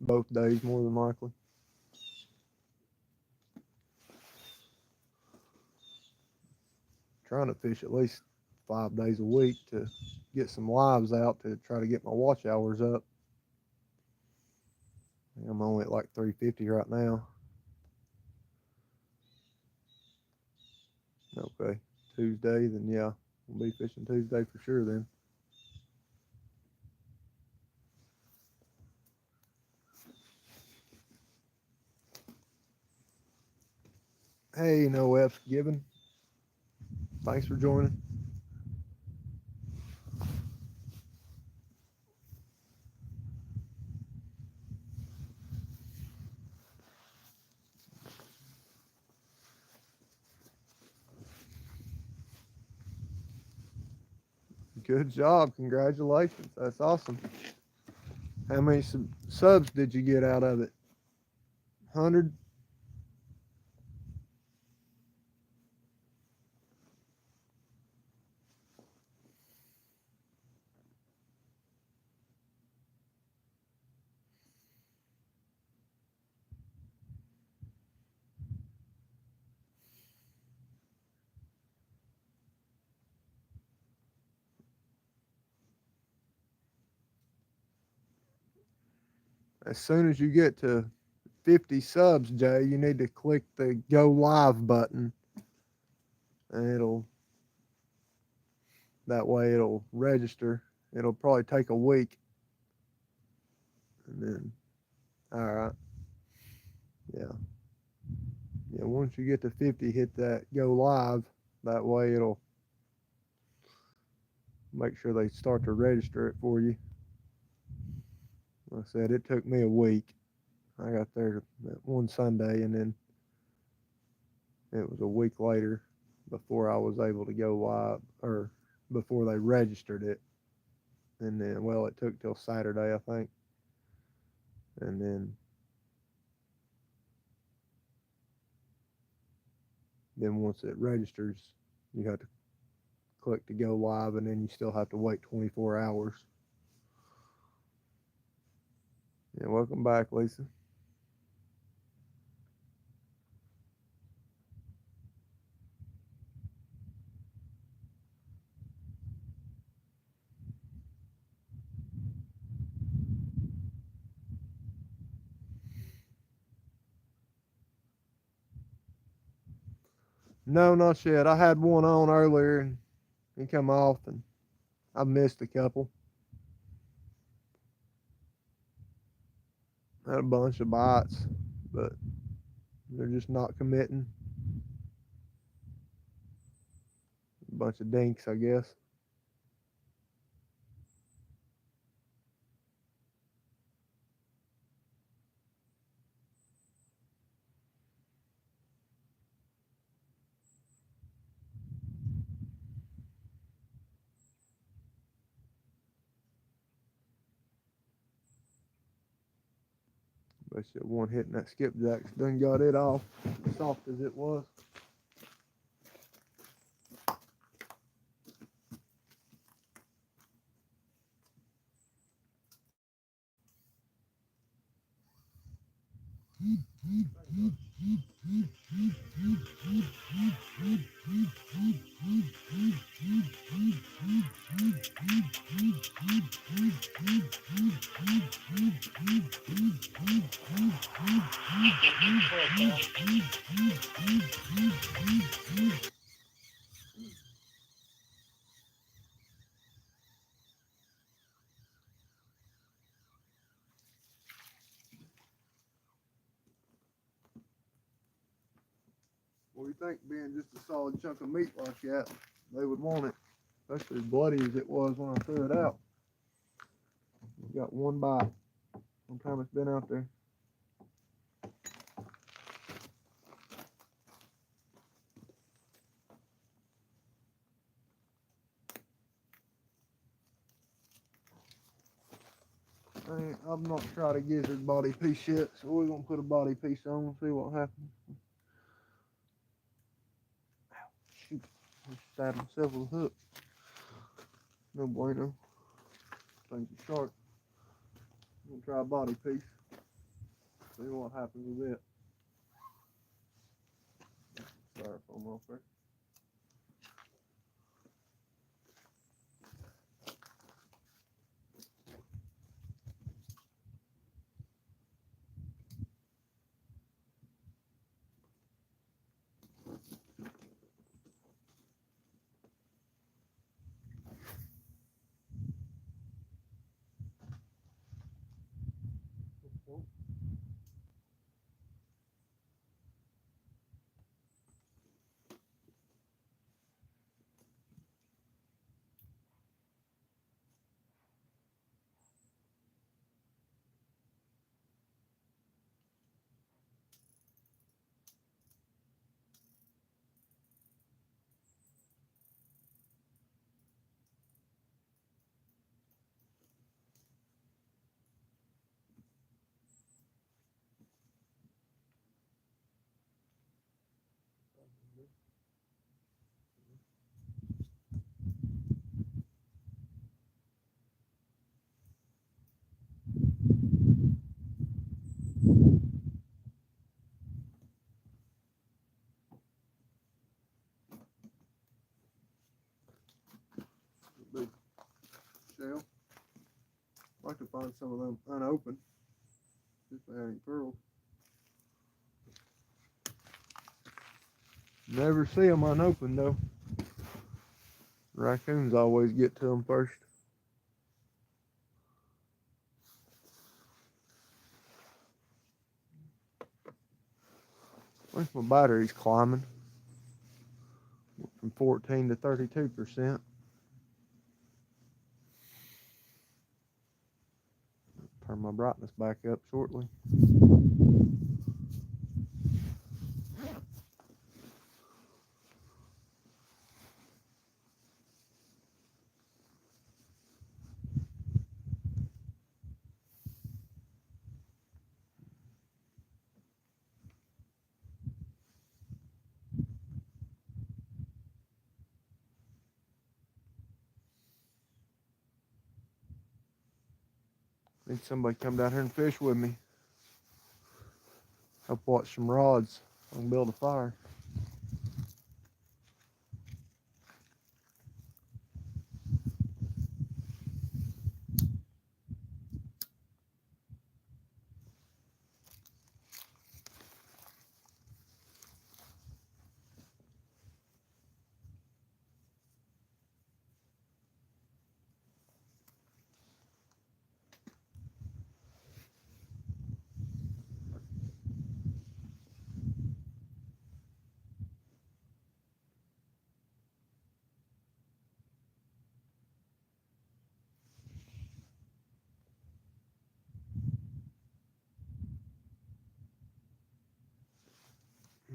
both days more than likely. Trying to fish at least 5 days a week to get some lives out to try to get my watch hours up. I'm only at like 350 right now. Okay, Tuesday, then yeah, we'll be fishing Tuesday for sure then. Hey, no F's given. Thanks for joining. Good job. Congratulations. That's awesome. How many subs did you get out of it? 100? As soon as you get to 50 subs, Jay, you need to click the go live button, and that way it'll register. It'll probably take a week. And then, all right. Yeah. Yeah, once you get to 50, hit that go live. That way it'll make sure they start to register it for you. Like I said, it took me a week. I got there that one Sunday, and then it was a week later before I was able to go live, or before they registered it. And then, well, it took till Saturday, I think. And then once it registers, you have to click to go live, and then you still have to wait 24 hours. Yeah, welcome back, Lisa. No, not yet. I had one on earlier, and he come off, and I missed a couple. Had a bunch of bites, but they're just not committing. A bunch of dinks, I guess. But shit, one hitting that skipjack's done got it off, soft as it was. What do you think, being just a solid chunk of meat like that, they would want it, especially as bloody as it was when I threw it out. We got one bite. One time it's been out there. I'm not tried a gizzard body piece yet, so we're gonna put a body piece on and see what happens. Ow, shoot, I stabbed myself with a hook. No bueno. Things are sharp. I'm gonna try a body piece. See what happens with it. Styrofoam off there. Big shell. I'd like to find some of them unopened. If they had any pearls. Never see them unopened though. Raccoons always get to them first. I think my battery's climbing from 14 to 32%. Turn my brightness back up shortly. Need somebody to come down here and fish with me. Help watch some rods. I can build a fire.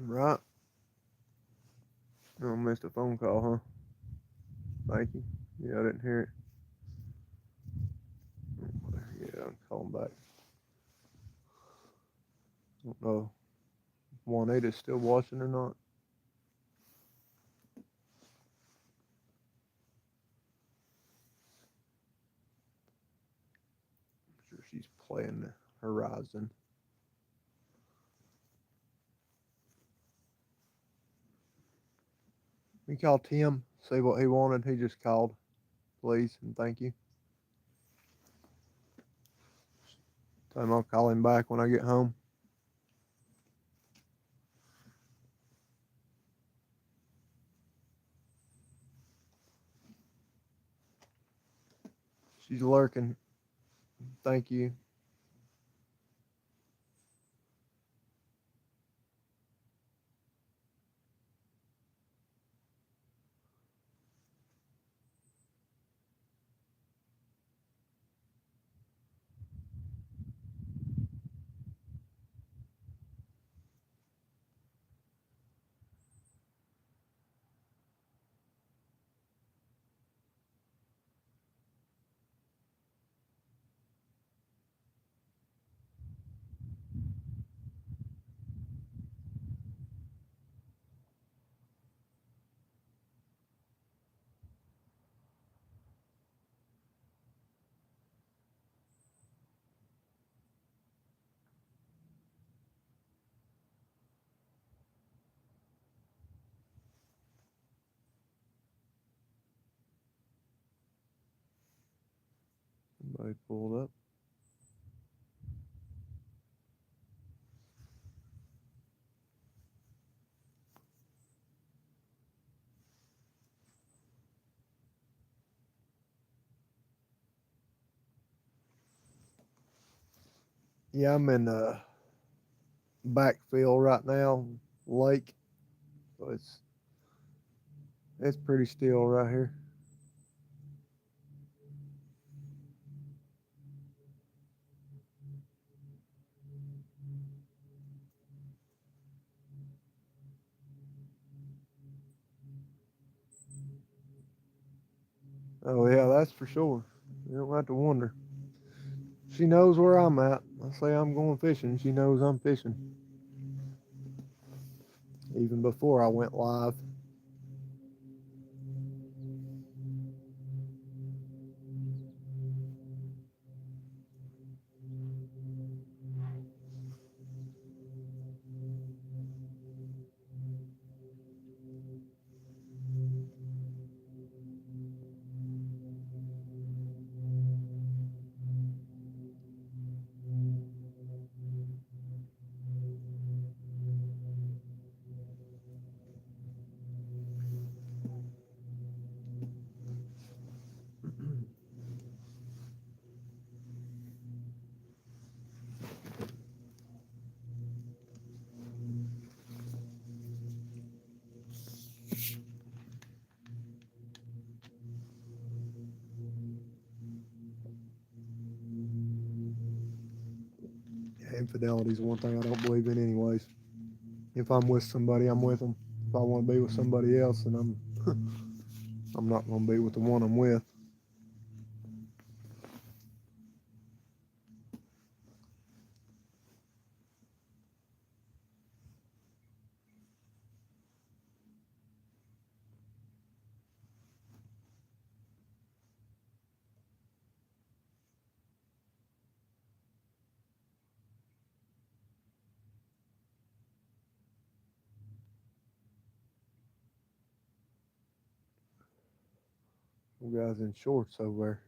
Right. Oh, I missed a phone call, huh? Thank you. Yeah, I didn't hear it. Yeah, I'll call him back. I don't know if Juanita's still watching or not. I'm sure she's playing the Horizon. We call Tim, see what he wanted. He just called. Please and thank you. Tell him I'll call him back when I get home. She's lurking. Thank you. Somebody pulled up. Yeah, I'm in backfield right now, lake. So it's pretty still right here. Oh yeah, that's for sure. You don't have to wonder. She knows where I'm at. I say I'm going fishing. She knows I'm fishing. Even before I went live. Infidelity is one thing I don't believe in, anyways. If I'm with somebody, I'm with them. If I want to be with somebody else, then I'm not going to be with the one I'm with. Some guys in shorts over there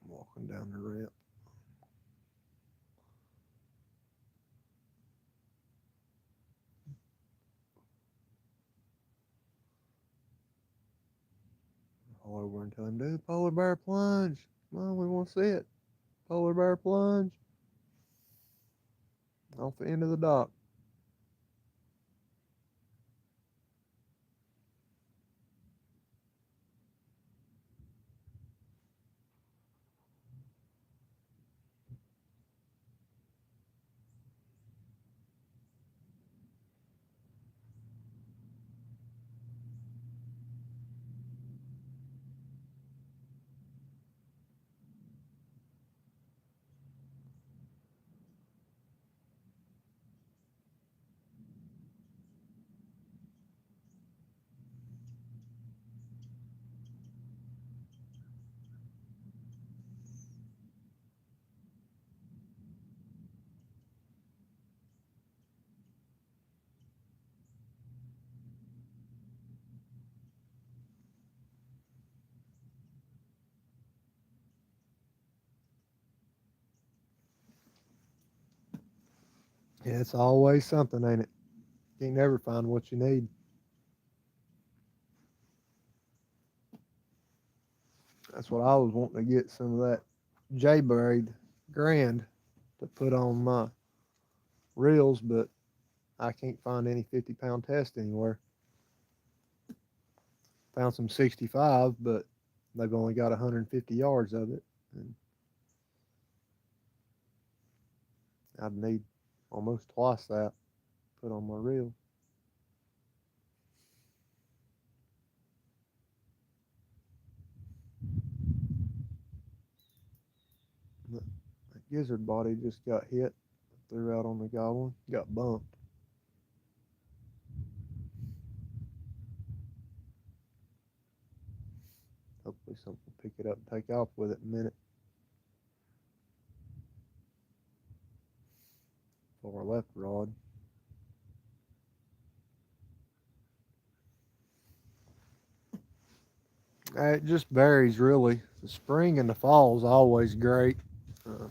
walking down the ramp. All over and tell him, dude, polar bear plunge. Come on, we want to see it. Polar bear plunge. Off the end of the dock. Yeah, it's always something, ain't it? You can never find what you need. That's what I was wanting to get, some of that J-braid grand to put on my reels, but I can't find any 50-pound test anywhere. Found some 65, but they've only got 150 yards of it. And I'd need almost twice that put on my reel. That gizzard body just got hit, threw out on the goblin, got bumped. Hopefully something will pick it up and take off with it in a minute. Far left rod. It just varies really. The spring and the fall is always great. Uh,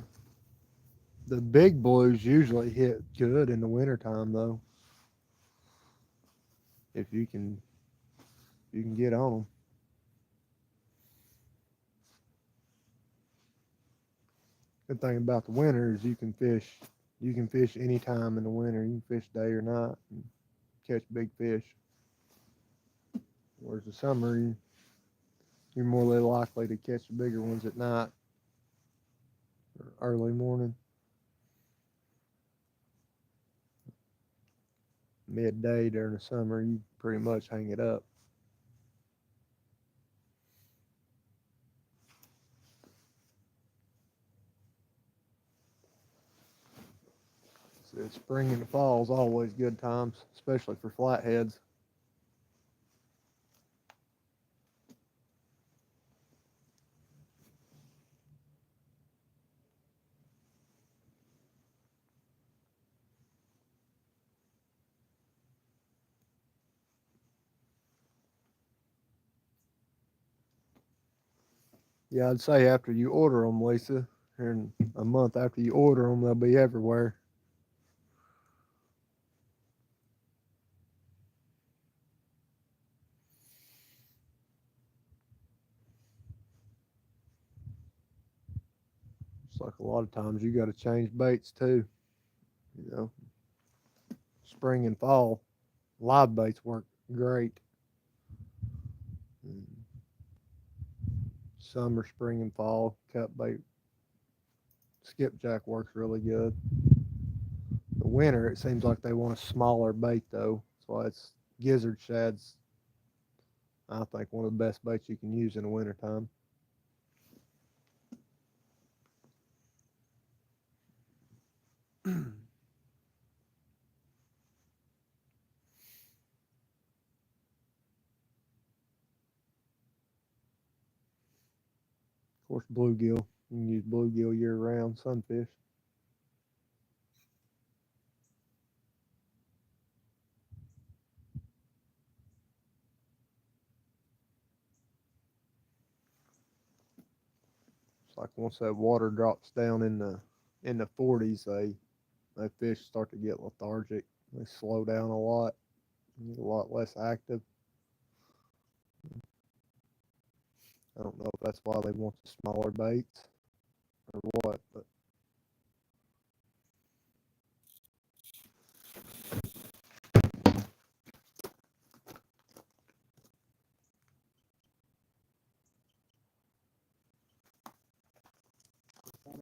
the big blues usually hit good in the wintertime though, if you can get on them. Good thing about the winter is you can fish anytime in the winter. You can fish day or night and catch big fish. Whereas the summer you're more likely to catch the bigger ones at night or early morning, midday during the summer. You pretty much hang it up. So spring and the fall is always good times, especially for flatheads. Yeah, I'd say after you order them, Lisa, and a month after you order them, they'll be everywhere. It's like a lot of times you got to change baits too. You know, spring and fall, live baits work great. Mm, summer, spring, and fall, cut bait, skipjack works really good. The winter, it seems like they want a smaller bait though. That's why it's gizzard shad's, I think, one of the best baits you can use in the wintertime. Of course, bluegill. You can use bluegill year round, sunfish. It's like once that water drops down in the 40s, they fish start to get lethargic. They slow down a lot, get a lot less active. I don't know if that's why they want the smaller baits or what, but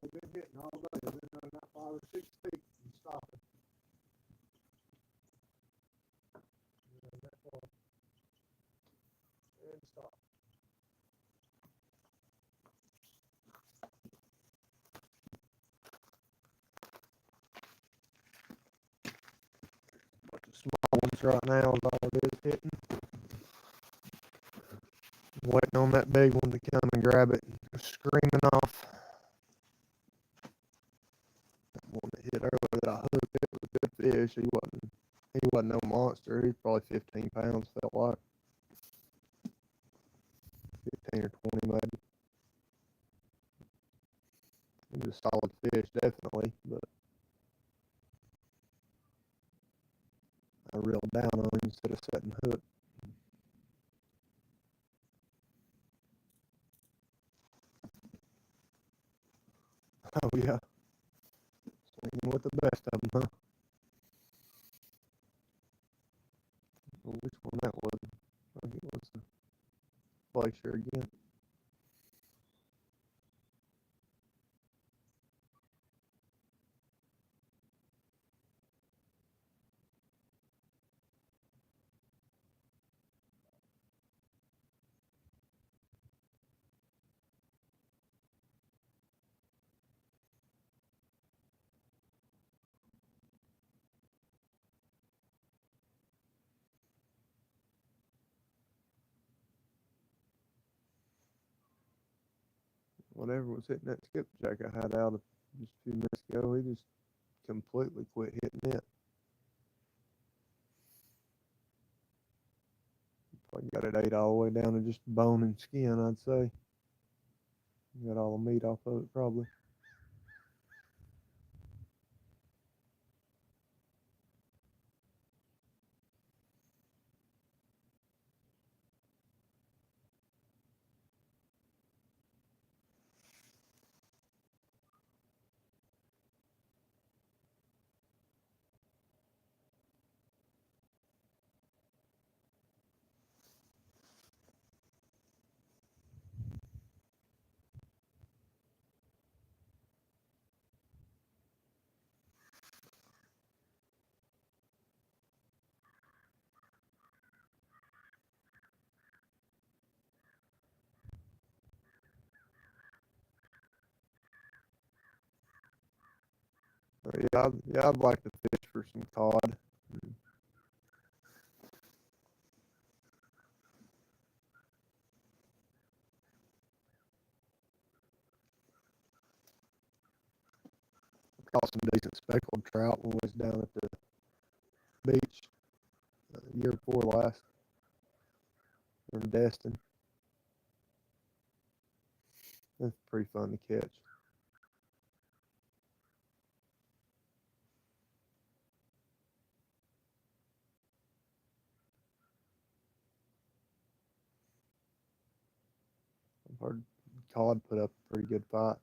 they've been hitting all day. They've been running about 5 or 6 feet and stopping. And stop. Bunch of small ones right now is all it is hitting. Waiting on that big one to come and grab it. Screaming off. That one that hit earlier that I hooked, it was a good fish. He wasn't no monster. He's probably 15 pounds, felt like 15 or 20 maybe. He was a solid fish, definitely, but I reeled down on him instead of setting hook. Oh yeah, swinging with the best of them, huh? Well, which one that was? I think it was the glacier again. Whatever was hitting that skipjack I had out of just a few minutes ago, he just completely quit hitting it. I got it ate all the way down to just bone and skin, I'd say. Got all the meat off of it, probably. Yeah, I'd like to fish for some cod. Caught some decent speckled trout when we was down at the beach year before last in Destin. It's pretty fun to catch. I've heard cod put up a pretty good fight.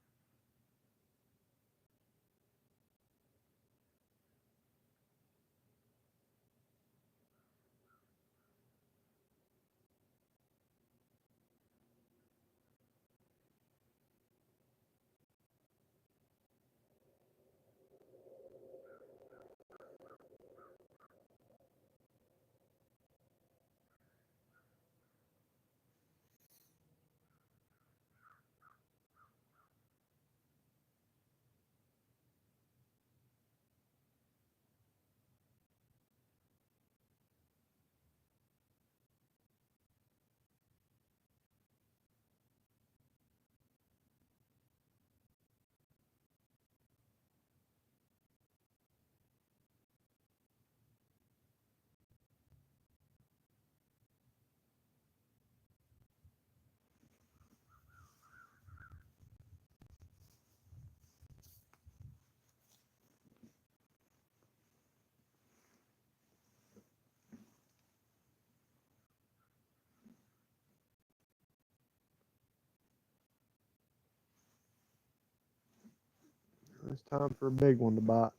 It's time for a big one to bite.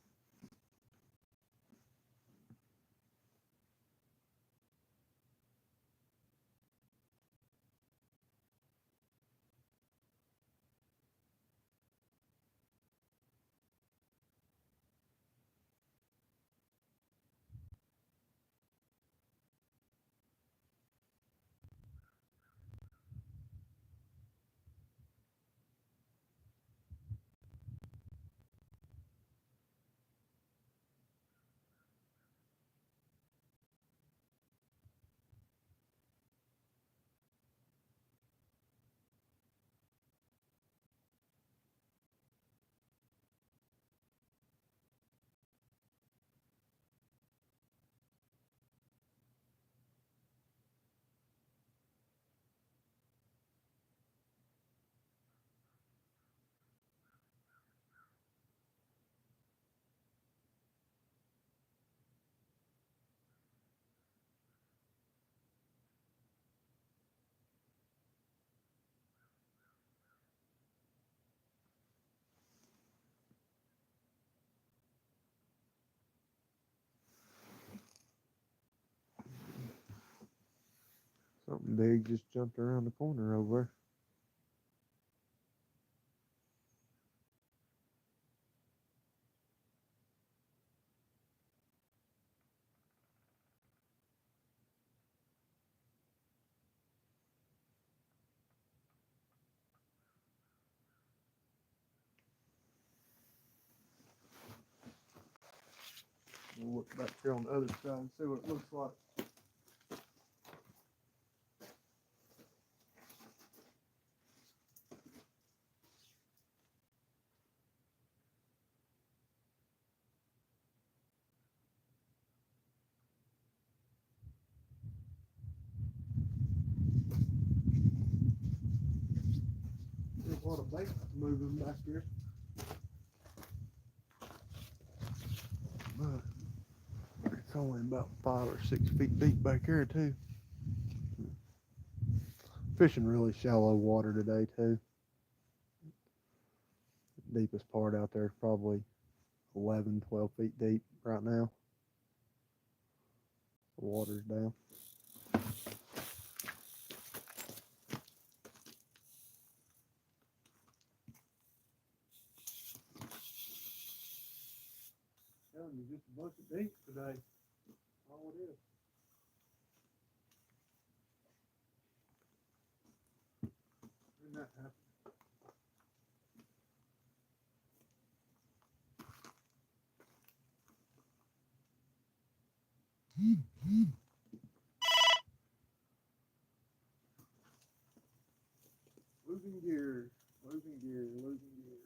Something big just jumped around the corner over there. We'll look back here on the other side and see what it looks like. a lot of bait moving back here. But it's only about 5 or 6 feet deep back here too. Fishing really shallow water today too. Deepest part out there is probably 11, 12 feet deep right now. The water's down. Telling you, just a bunch of deep today. All it is. Isn't that happen? Losing gear, losing gear, losing gear.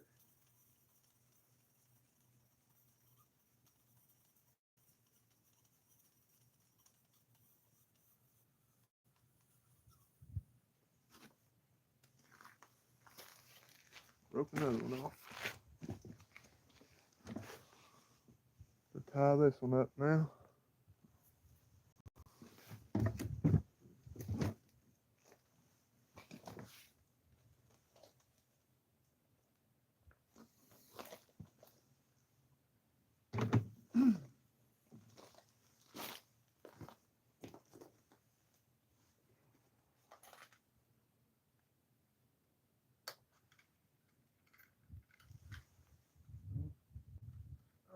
Broke another one off. To tie this one up now.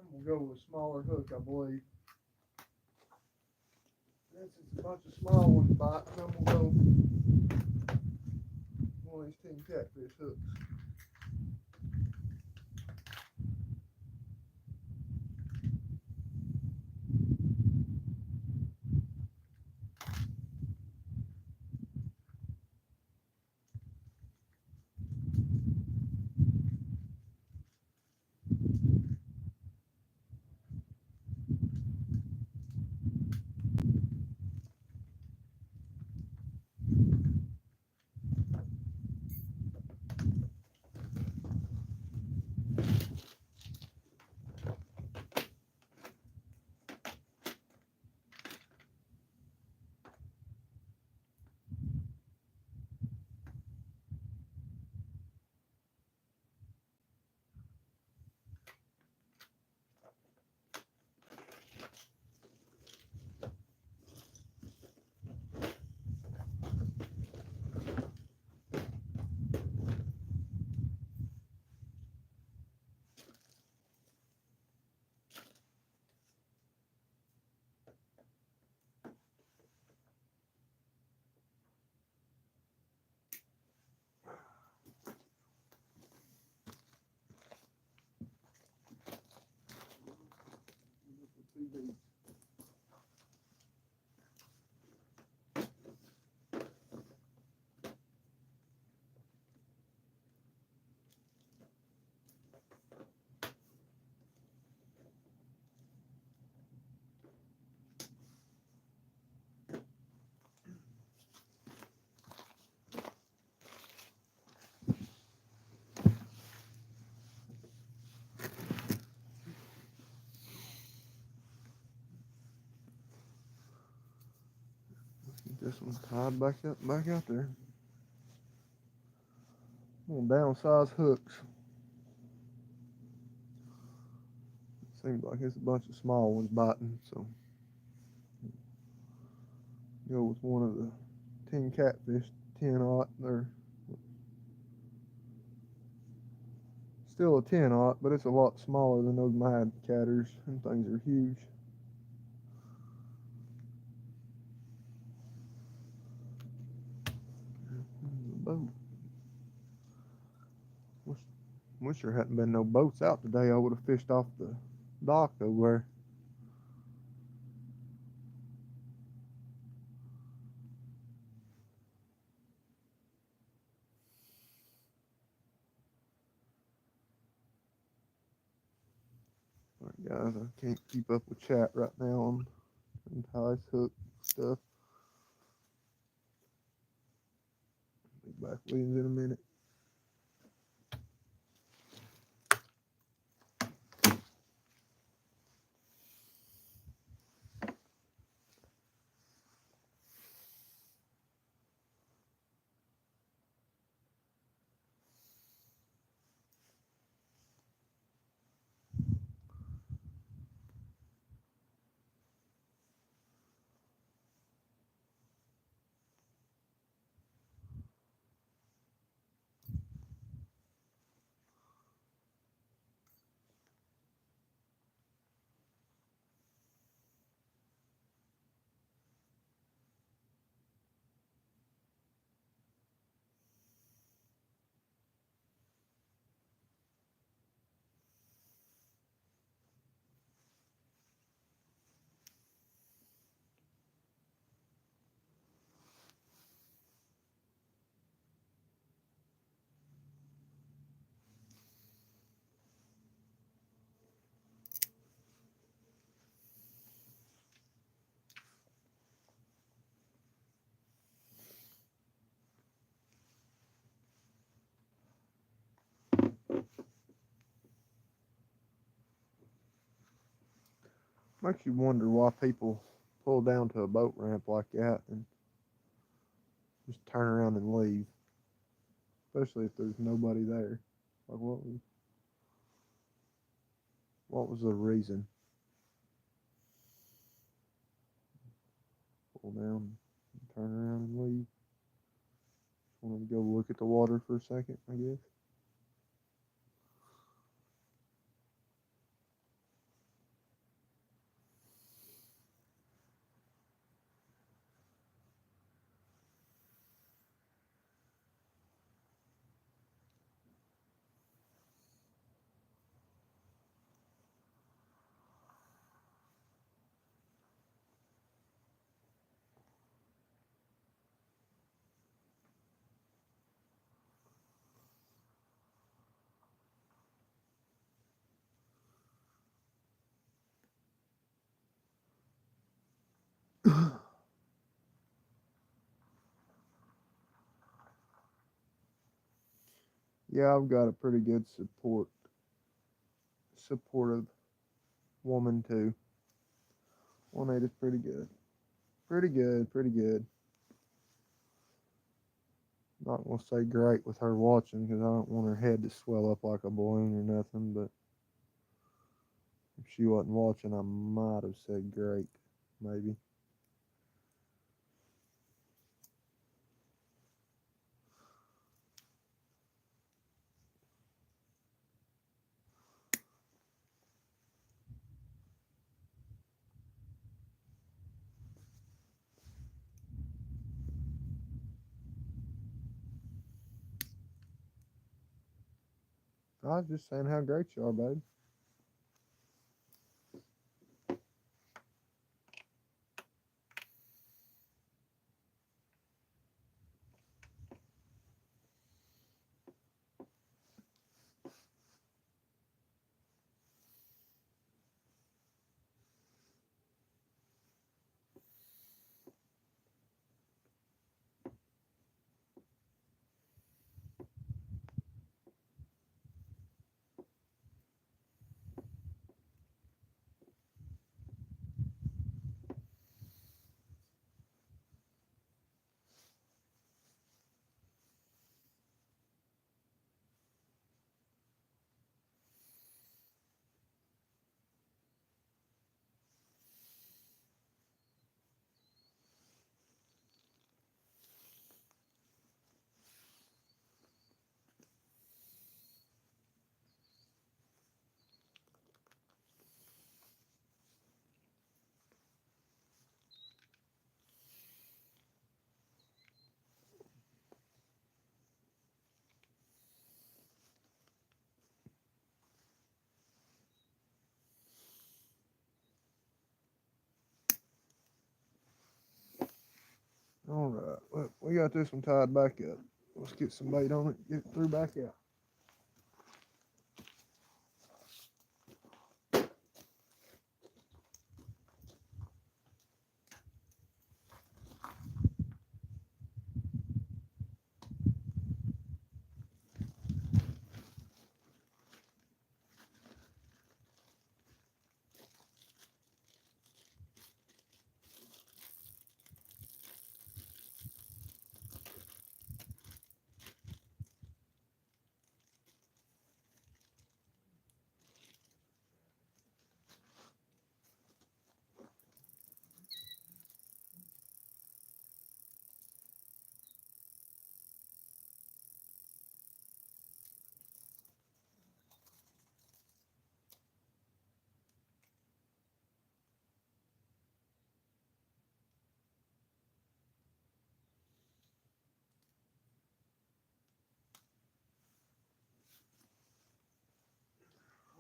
I'm gonna go with a smaller hook, I believe. Since it's a bunch of small ones biting, I'm gonna go one of these 10 catfish hooks. Get this one tied back up, back out there. Little downsize hooks. Seems like it's a bunch of small ones biting, so go with one of the 10 catfish, 10-aught. They're still a 10-aught, but it's a lot smaller than those mad catters. Them things are huge. The boat. Wish there hadn't been no boats out today. I would have fished off the dock over there. Alright guys, I can't keep up with chat right now on Ty's hook stuff. Be back with you in a minute. Makes you wonder why people pull down to a boat ramp like that and just turn around and leave, especially if there's nobody there. Like what was the reason? Pull down, and turn around and leave. Just wanted to go look at the water for a second, I guess. Yeah, I've got a pretty good supportive woman too. 1-8 is pretty good. Pretty good, pretty good. Not gonna say great with her watching because I don't want her head to swell up like a balloon or nothing, but if she wasn't watching, I might have said great, maybe. I was just saying how great you are, babe. All right, look, we got this one tied back up. Let's get some bait on it, get it through back out.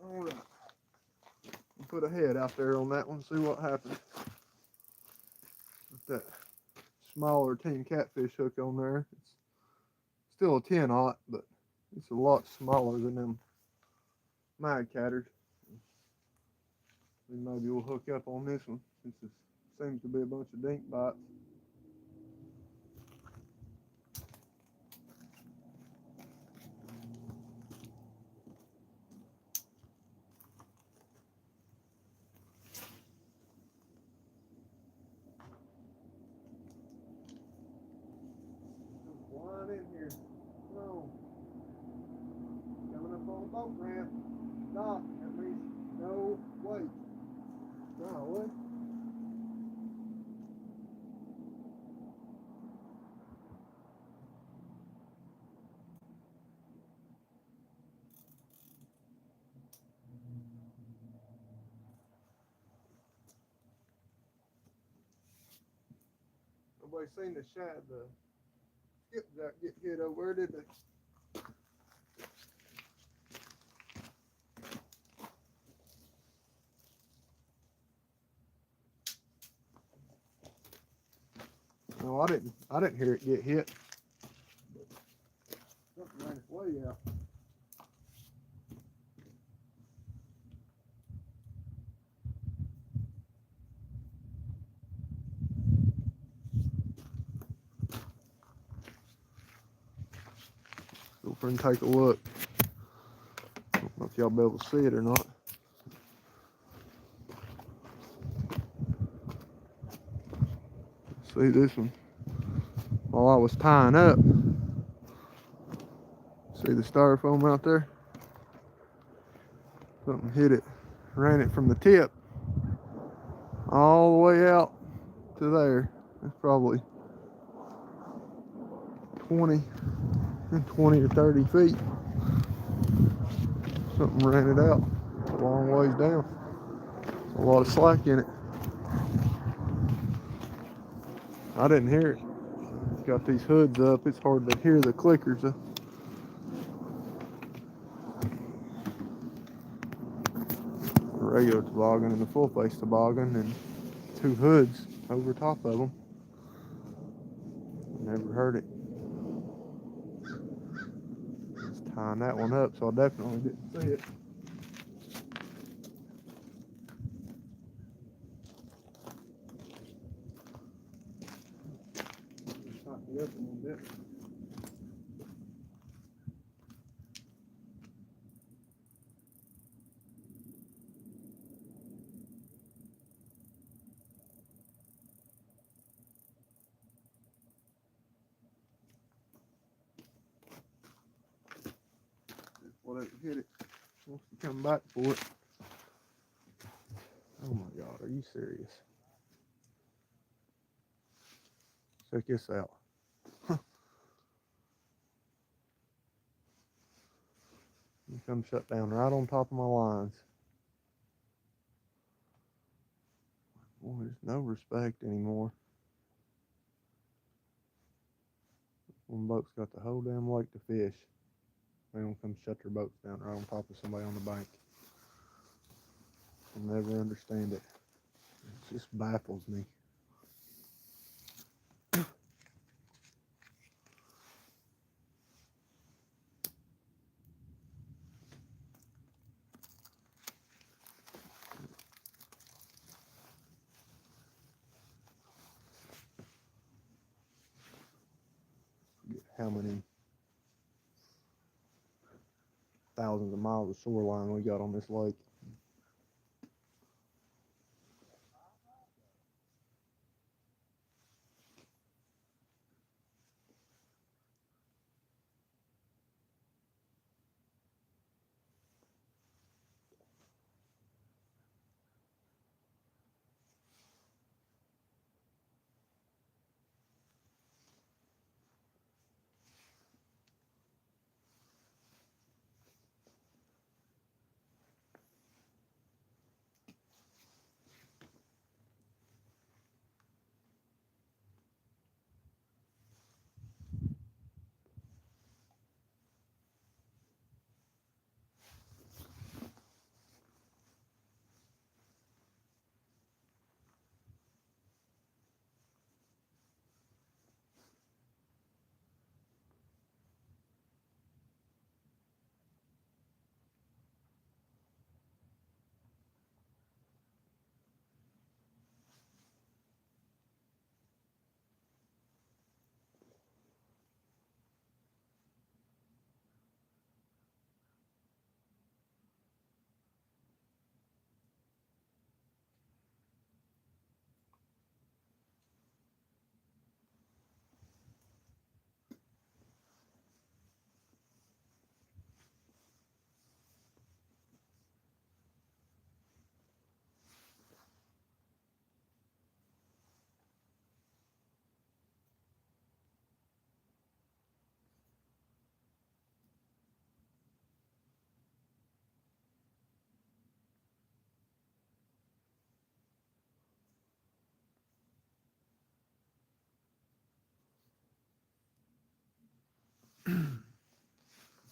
All right, we'll put a head out there on that one, see what happens. With that smaller team catfish hook on there, it's still a 10-aught, but it's a lot smaller than them mag catters. Maybe we'll hook up on this one since it seems to be a bunch of dink bites. boat ramp stop, that means no weight. Golly. Nobody seen the skipjack get hit over there, did they? No, I didn't hear it get hit. Something ran its way out. Go over and take a look. I don't know if y'all be able to see it or not. See this one? While I was tying up, see the styrofoam out there? Something hit it, ran it from the tip all the way out to there. That's probably 20 or 30 feet. Something ran it out a long ways down. A lot of slack in it. I didn't hear it. Got these hoods up, it's hard to hear the clickers. A regular toboggan and a full face toboggan and two hoods over top of them. Never heard it. Just tying that one up, so I definitely didn't see it. Tighten it up a little bit. Whatever hit it, wants to come back for it. Oh my God, are you serious? Check this out. You come shut down right on top of my lines. Boy, there's no respect anymore. One boat's got the whole damn lake to fish. They don't come shut their boats down right on top of somebody on the bank. I'll never understand it. It just baffles me. How many thousands of miles of shoreline we got on this lake.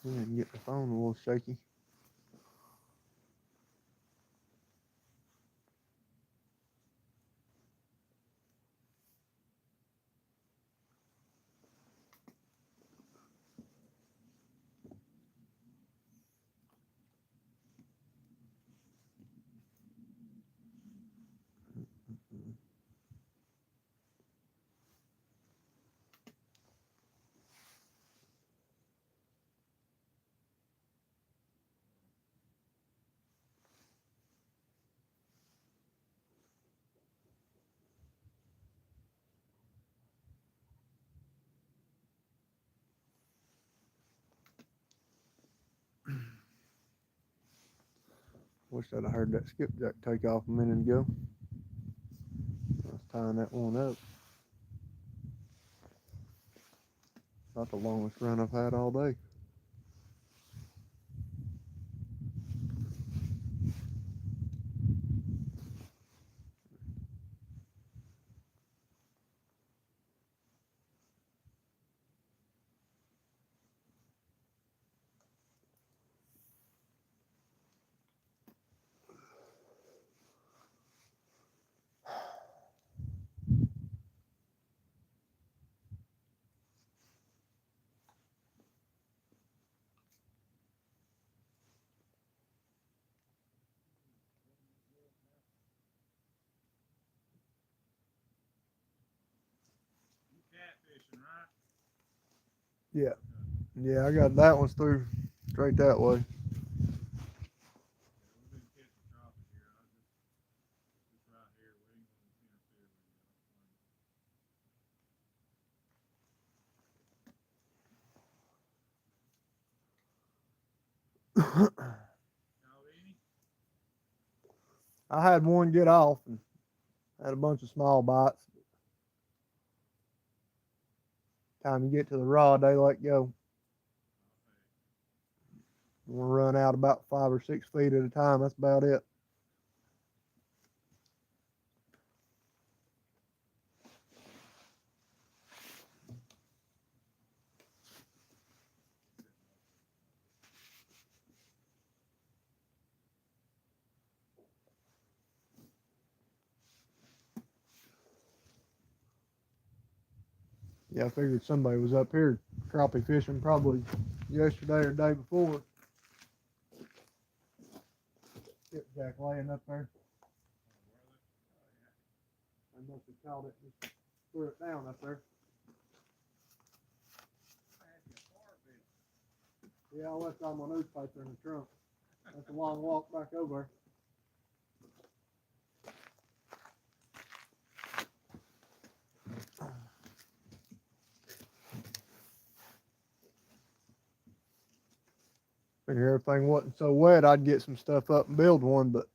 And get the phone a little shaky. Wish I'd have heard that skipjack take off a minute ago. I was tying that one up. Not the longest run I've had all day.
Catfishing, right?
Yeah. Yeah, I got that one through straight that way.
Yeah, we've been catching crappie here. I just right here. We ain't gonna interfere with you. Caught any?
I had one get off and had a bunch of small bites. Time you get to the rod, they let go. We'll run out about 5 or 6 feet at a time. That's about it. Yeah, I figured somebody was up here crappie fishing probably yesterday or the day before. Skipjack laying up there. I must have caught it, just threw it down up there. Yeah, I left all my newspaper in the trunk. That's a long walk back over. Figure everything wasn't so wet, I'd get some stuff up and build one, but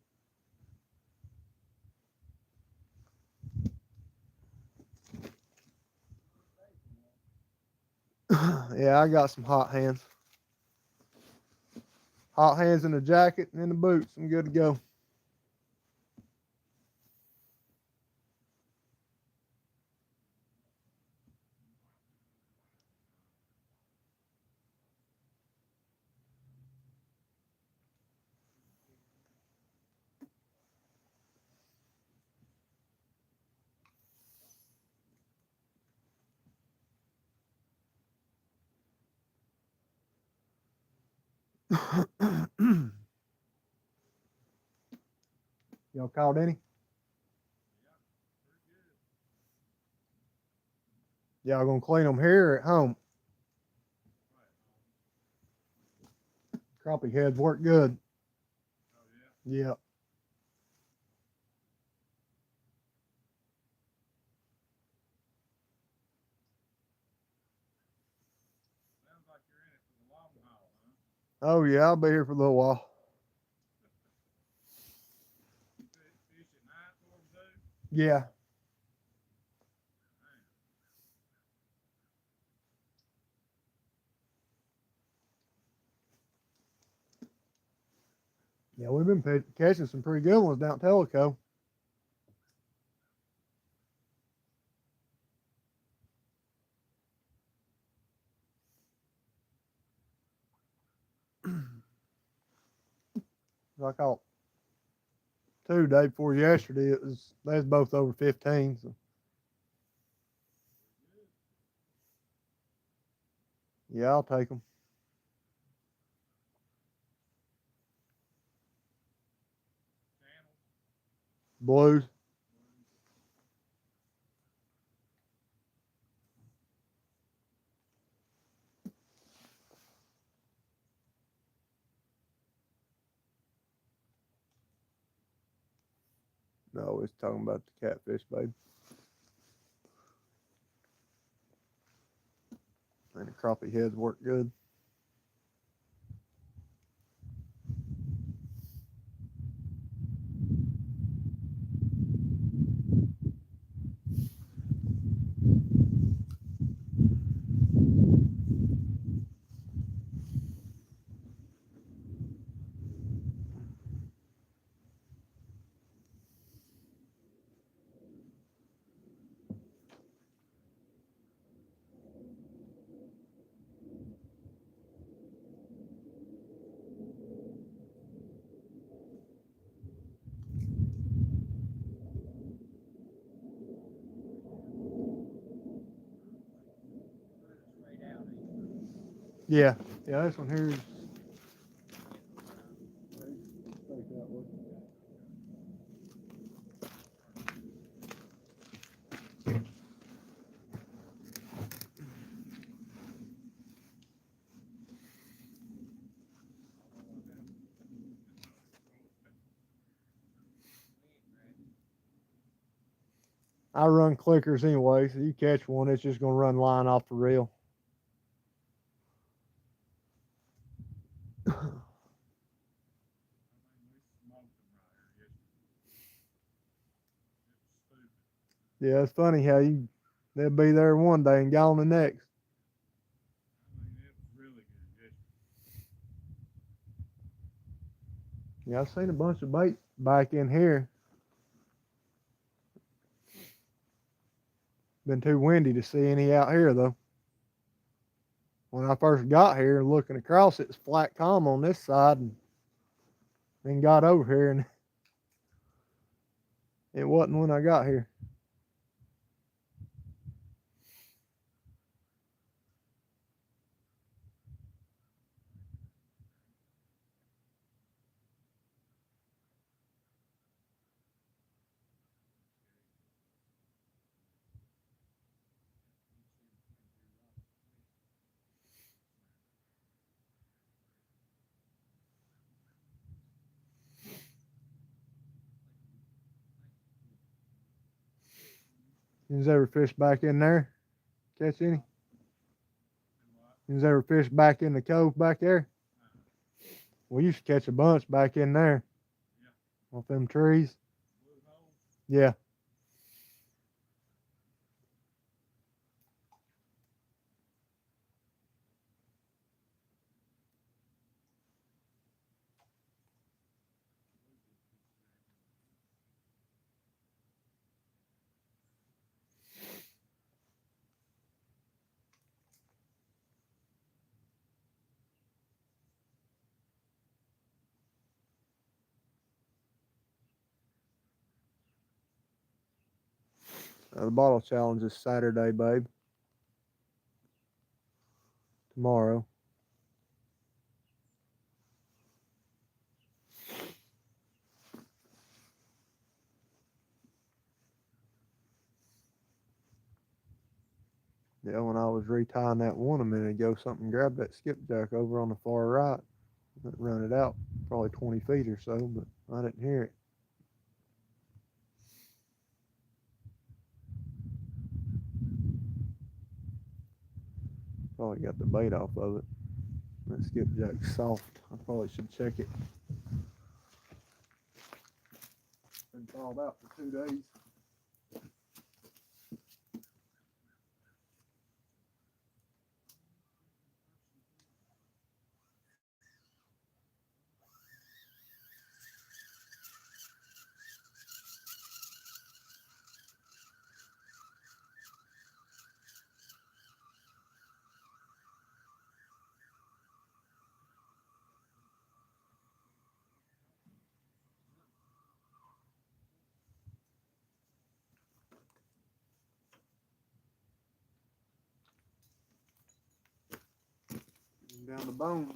yeah, I got some hot hands. Hot hands in the jacket and in the boots. I'm good to go. Y'all caught any? Y'all gonna clean them here or at home? Crappie heads work good.
Oh yeah.
Yep.
Sounds like you're in it for the long haul, huh?
Oh yeah, I'll be here for a little while.
Fish at night for them too?
Yeah. Yeah, we've been catching some pretty good ones down at Tellico. I caught two day before yesterday. They was both over 15. So. Yeah, I'll take them. Blues. No, it's talking about the catfish, babe. And the crappie heads work good. Yeah, yeah, this one here is. I run clickers anyway, so you catch one, it's just gonna run line off the reel. Yeah, it's funny how they'll be there one day and gone the next.
It was really good.
Yeah, I've seen a bunch of bait back in here. Been too windy to see any out here though. When I first got here, looking across, it was flat calm on this side, and then got over here, and it wasn't when I got here. You ever fish back in there? Catch any? You ever fish back in the cove back there? We used to catch a bunch back in there. Off them trees. Yeah. The bottle challenge is Saturday, babe. Tomorrow. Yeah, when I was retying that one a minute ago, something grabbed that skipjack over on the far right. It run it out probably 20 feet or so, but I didn't hear it. Probably got the bait off of it. That skipjack's soft. I probably should check it. Been thawed out for 2 days. down the bones.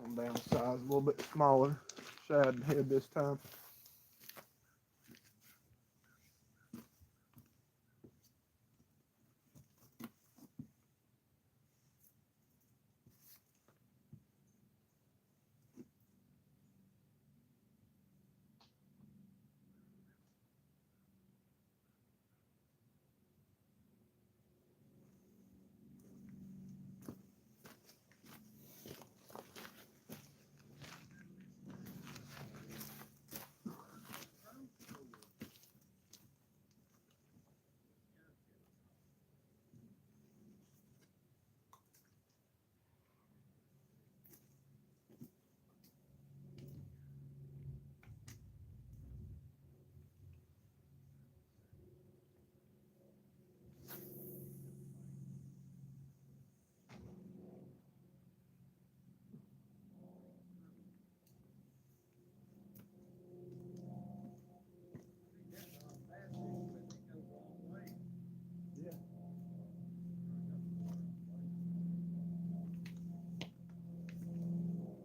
I'm downsized a little bit smaller shad head this time.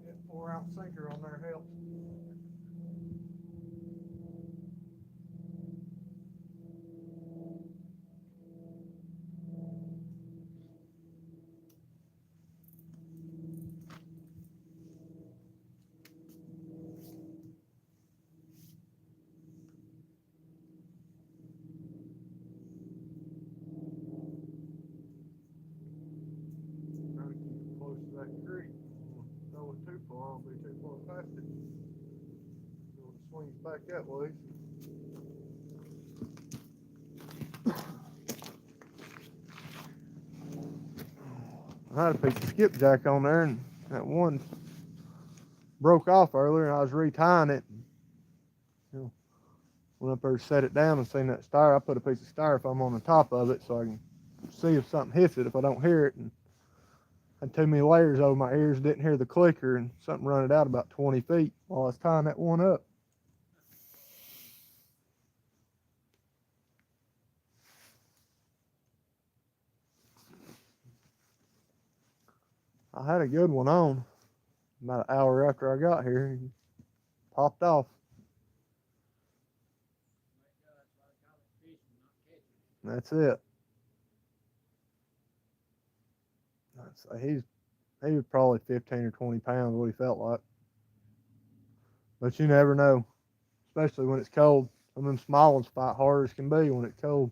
That 4-ounce sinker on there helps. Trying to keep it close to that creek. Throw it too far, I'll be too far past it. So it swings back that way. I had a piece of skipjack on there, and that one broke off earlier, and I was retying it. Went up there, set it down, and seen that styrofoam. I put a piece of styrofoam on the top of it so I can see if something hits it if I don't hear it. And had too many layers over my ears, didn't hear the clicker, and something run it out about 20 feet while I was tying that one up. I had a good one on about an hour after I got here. And popped off. That's it. He was probably 15 or 20 pounds, what he felt like. But you never know, especially when it's cold. Some of them small ones fight hard as can be when it's cold.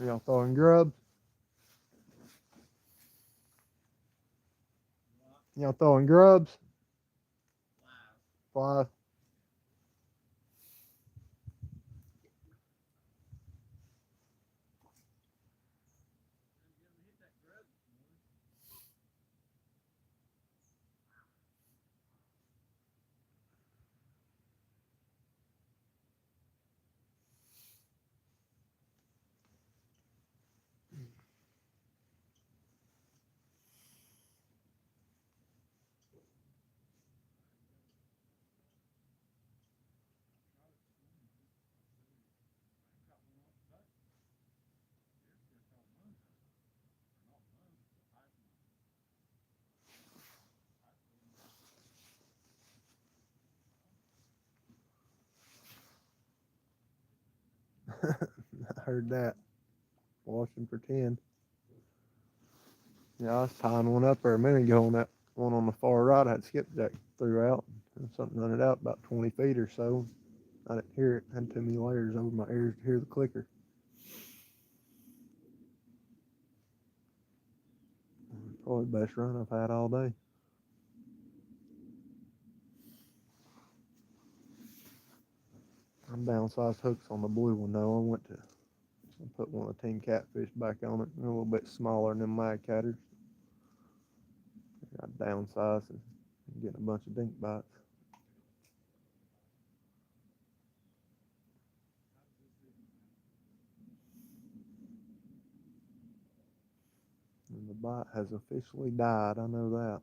Y'all throwing grubs? Y'all throwing grubs? Flies. I heard that. Washing for 10. Yeah, I was tying one up there a minute ago on that one on the far right. I had skipjack threw out. And something run it out about 20 feet or so. I didn't hear it. I had too many layers over my ears to hear the clicker. Probably the best run I've had all day. I'm downsized hooks on the blue one though. I went to put one of the team catfish back on it, a little bit smaller than them mag catters. I downsized and getting a bunch of dink bites. And the bite has officially died, I know that.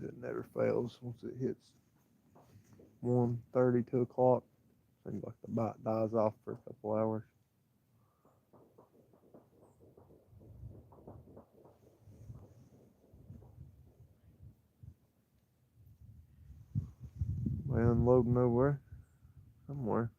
It never fails once it hits 1:30, 2 o'clock. Seems like the bite dies off for a couple hours. We're unloading over somewhere.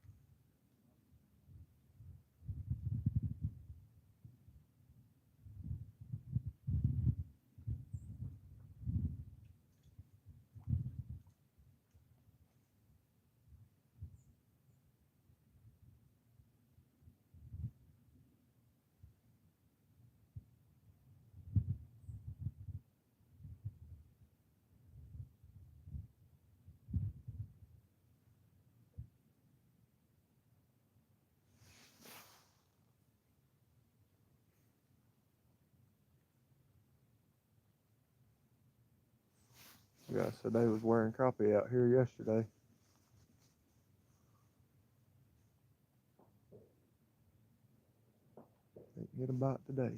Yeah, so they was wearing crappie out here yesterday. Didn't get a bite today.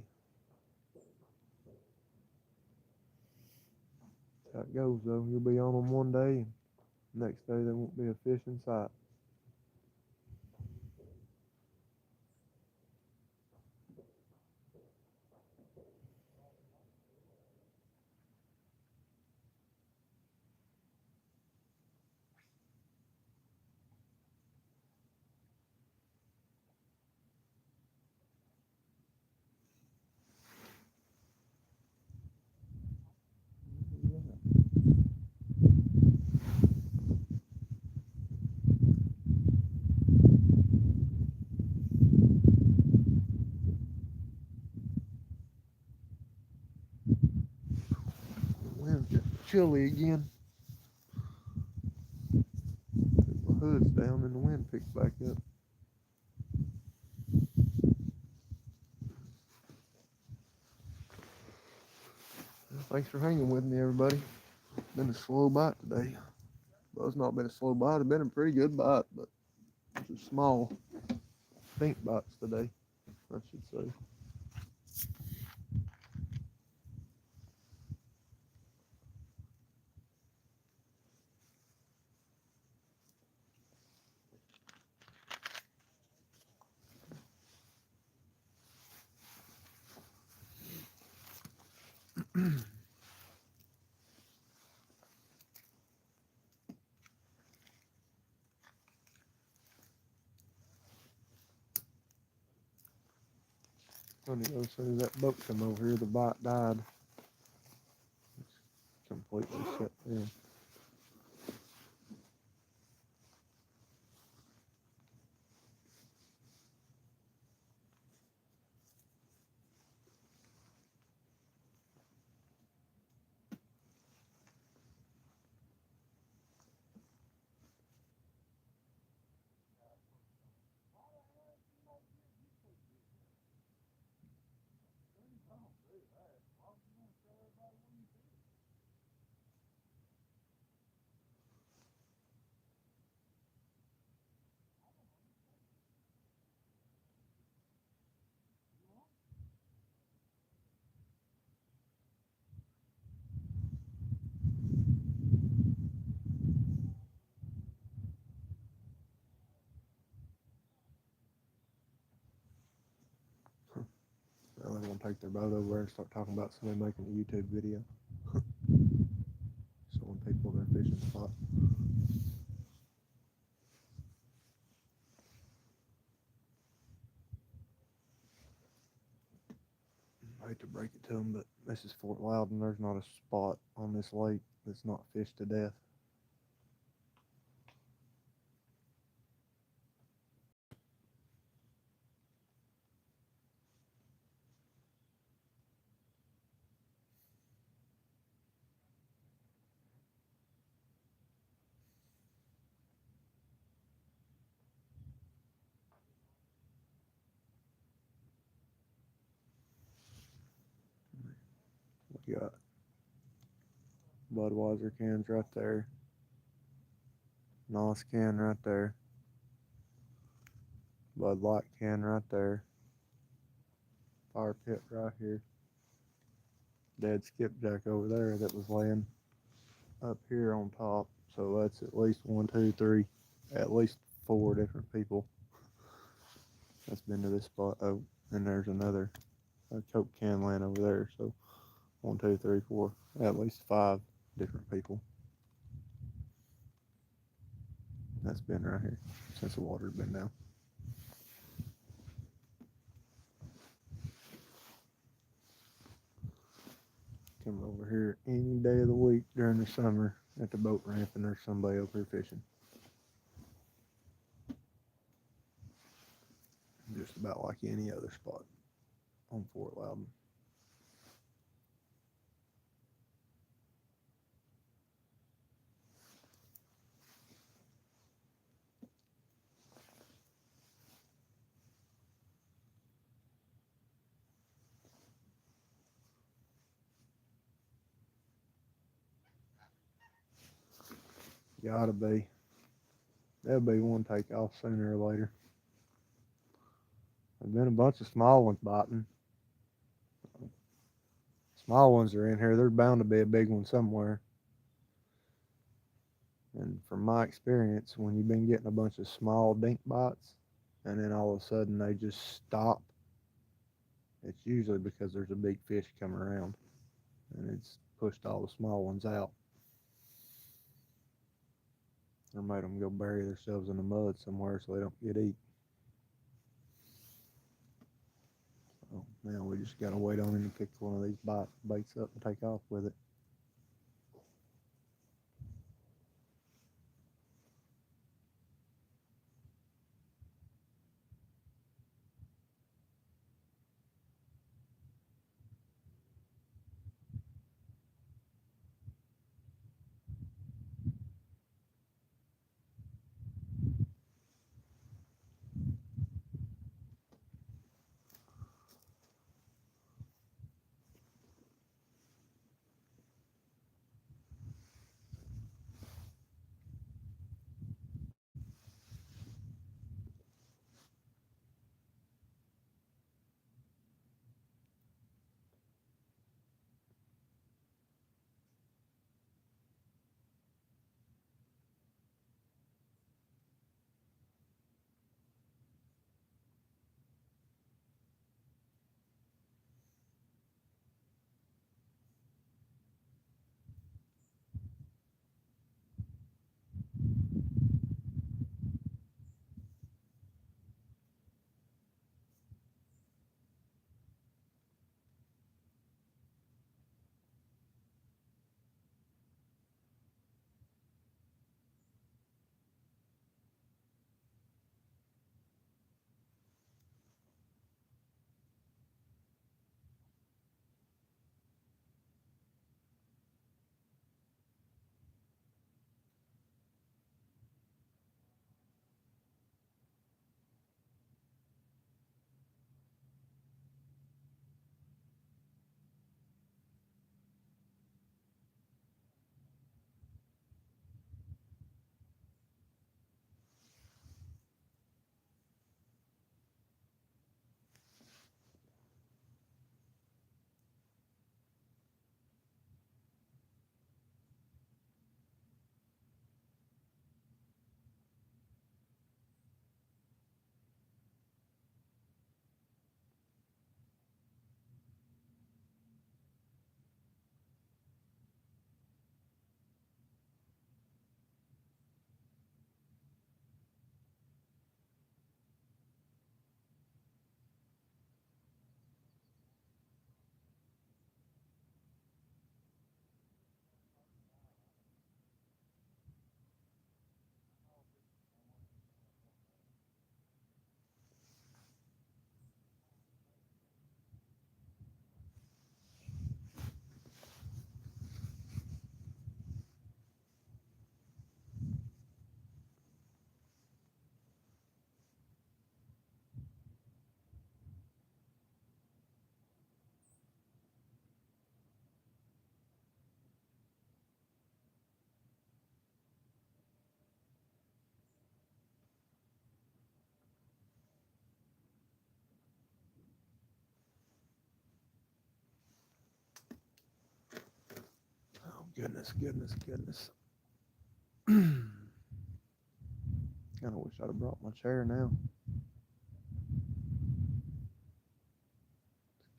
That's how it goes though. You'll be on them one day and next day there won't be a fish in sight. The wind's getting chilly again. Put my hood's down and the wind picks back up. Thanks for hanging with me, everybody. It's been a slow bite today. Well, it's not been a slow bite. It's been a pretty good bite, but it's a small pink bites today, I should say. Funny though, as soon as that boat come over here, the bite died. It's completely shut down. gonna take their boat over there and start talking about somebody making a YouTube video. Showing people their fishing spot. I hate to break it to them, but this is Fort Loudon. There's not a spot on this lake that's not fished to death. We got Budweiser cans right there. Nos can right there. Bud Light can right there. Fire pit right here. Dead skipjack over there that was laying up here on top. So that's at least 1, 2, 3, at least 4 different people that's been to this spot. Oh, and there's another Coke can laying over there. So 1, 2, 3, 4, at least 5 different people that's been right here since the water's been down. Come over here any day of the week during the summer at the boat ramp, and there's somebody up here fishing. Just about like any other spot on Fort Loudon. Gotta be. There'll be one take off sooner or later. There's been a bunch of small ones biting. Small ones are in here. There's bound to be a big one somewhere. And from my experience, when you've been getting a bunch of small dink bites, and then all of a sudden they just stop, it's usually because there's a big fish coming around, and it's pushed all the small ones out. Or made them go bury themselves in the mud somewhere so they don't get eat. So now we just gotta wait on him to pick one of these baits up and take off with it. Goodness, goodness, goodness. Kinda wish I'd have brought my chair now.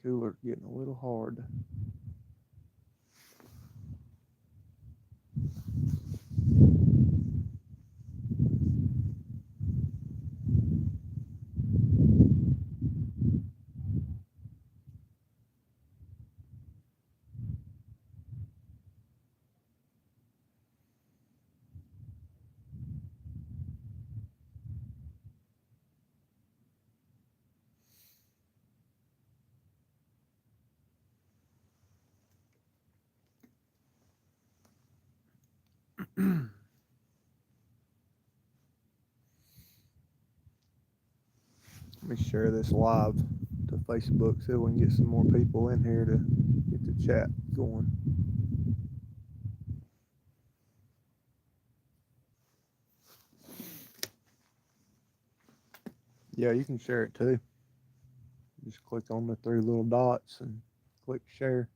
The cooler's getting a little hard. Let me share this live to Facebook so we can get some more people in here to get the chat going. Yeah, you can share it too. Just click on the three little dots and click share.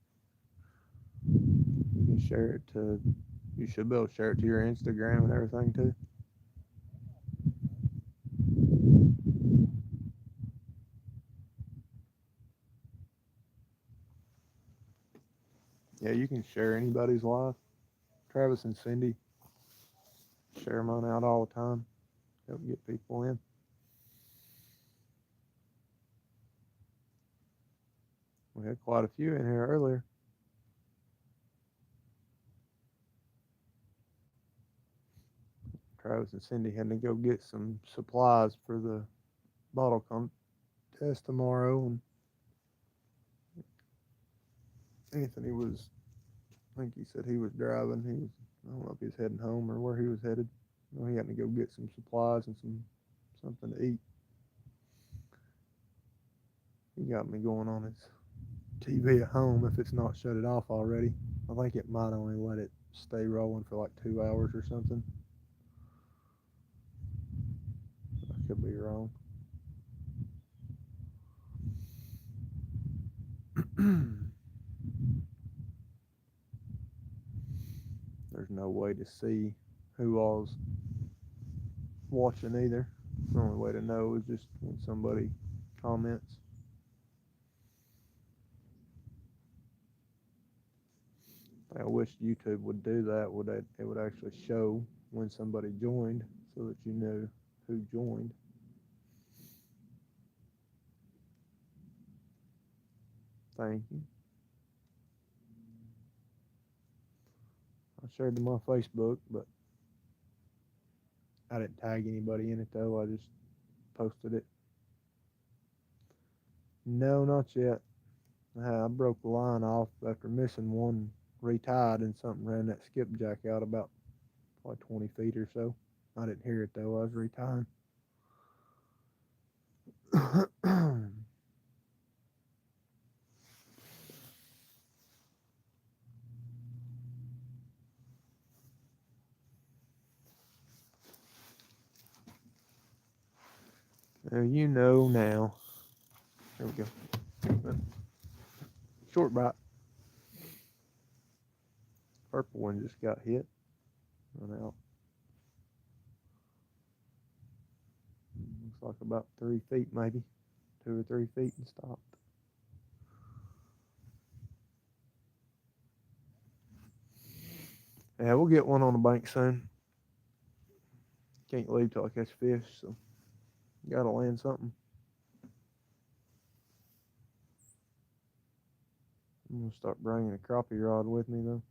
You can share it to, you should be able to share it to your Instagram and everything too. Yeah, you can share anybody's live. Travis and Cindy share mine out all the time. Help get people in. We had quite a few in here earlier. Travis and Cindy had to go get some supplies for the bottle contest tomorrow, and Anthony was, I think he said he was driving. He was, I don't know if he was heading home or where he was headed. You know, he had to go get some supplies and something to eat. He got me going on his TV at home if it's not shut it off already. I think it might only let it stay rolling for like 2 hours or something. I could be wrong. There's no way to see who all's watching either. The only way to know is just when somebody comments. I wish YouTube would do that. It would actually show when somebody joined so that you knew who joined. Thank you. I shared to my Facebook, but I didn't tag anybody in it though. I just posted it. No, not yet. I broke the line off after missing one, retied, and something ran that skipjack out about probably 20 feet or so. I didn't hear it though. I was retying. You know now. There we go. Short bite. Purple one just got hit. Run out. Looks like about 3 feet maybe. 2 or 3 feet and stopped. Yeah, we'll get one on the bank soon. Can't leave till I catch fish, so gotta land something. I'm gonna start bringing a crappie rod with me though.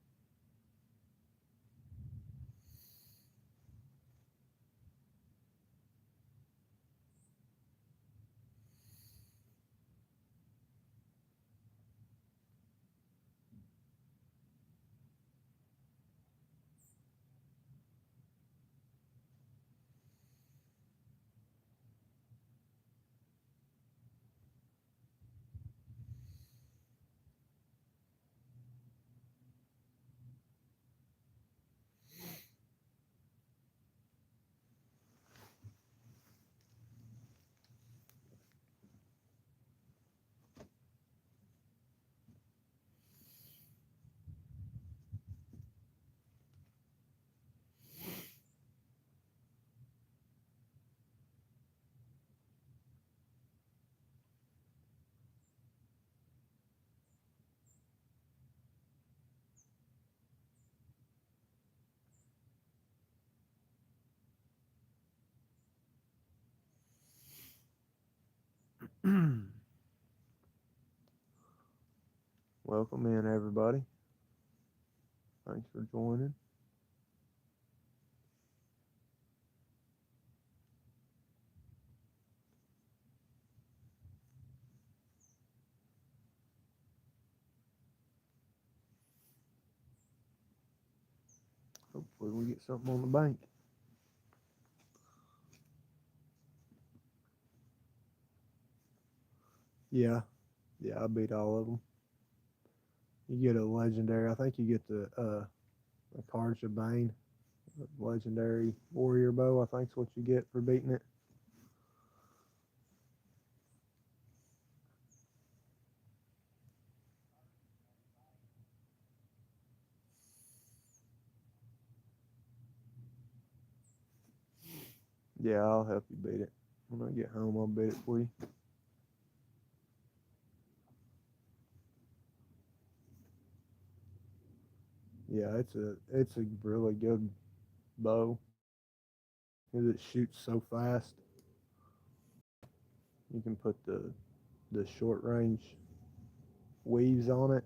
Welcome in, everybody. Thanks for joining. Hopefully, we get something on the bank. Yeah, I beat all of them. You get a legendary. I think you get the Cards of Bane, legendary warrior bow. I think's what you get for beating it. Yeah, I'll help you beat it. When I get home, I'll beat it for you. Yeah, it's a really good bow because it shoots so fast. You can put the short range weaves on it,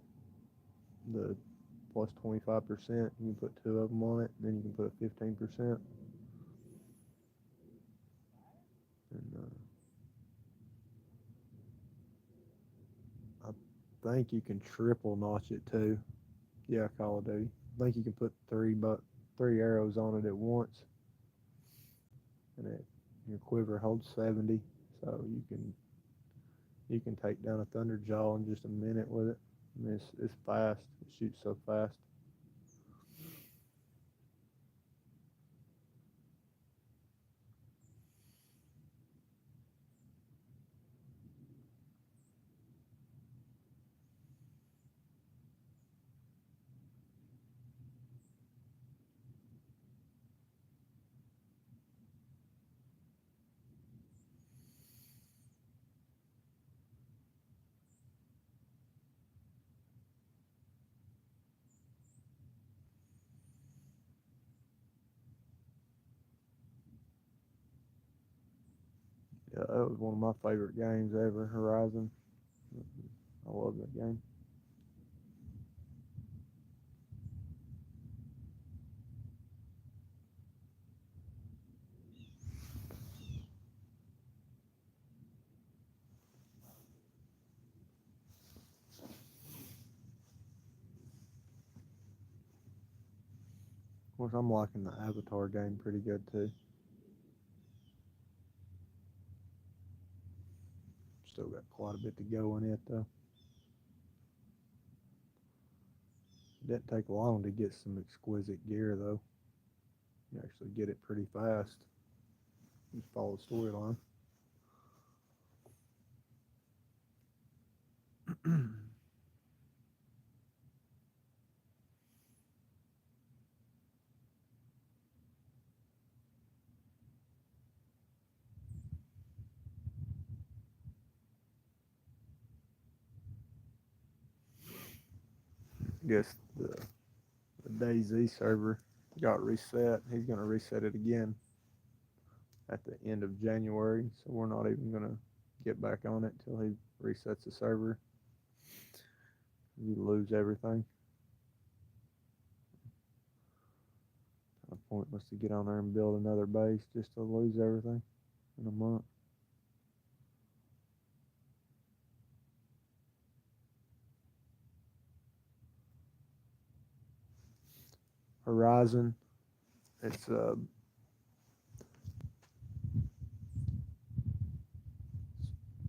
the plus 25%. You can put two of them on it, then you can put a 15%. And I think you can triple notch it too. Yeah, Call of Duty. I think you can put three arrows on it at once, and your quiver holds 70, so you can take down a Thunderjaw in just a minute with it. I mean, it's fast. It shoots so fast. Yeah, that was one of my favorite games ever, Horizon. I love that game. Of course, I'm liking the Avatar game pretty good too. Still got quite a bit to go in it though. It didn't take long to get some exquisite gear though. You actually get it pretty fast. Just follow the storyline. Guess the DayZ server got reset. He's gonna reset it again at the end of January, so we're not even gonna get back on it till he resets the server. You lose everything. Kind of pointless to get on there and build another base just to lose everything in a month. Horizon, it's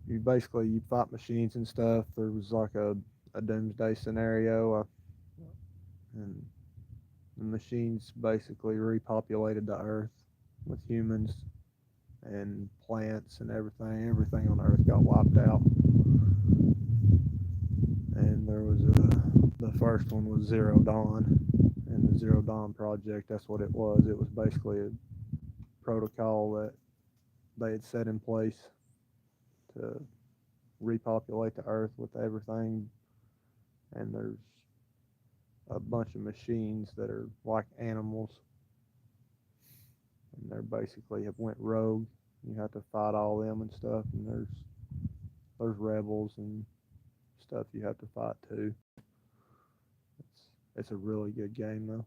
you fight machines and stuff. There was like a doomsday scenario, and the machines basically repopulated the earth with humans and plants and everything. Everything on earth got wiped out. And there was the first one was Zero Dawn, and the Zero Dawn project. That's what it was. It was basically a protocol that they had set in place to repopulate the earth with everything. And there's a bunch of machines that are like animals, and they're basically have went rogue. You have to fight all them and stuff, and there's there's rebels and stuff you have to fight too. It's a really good game though.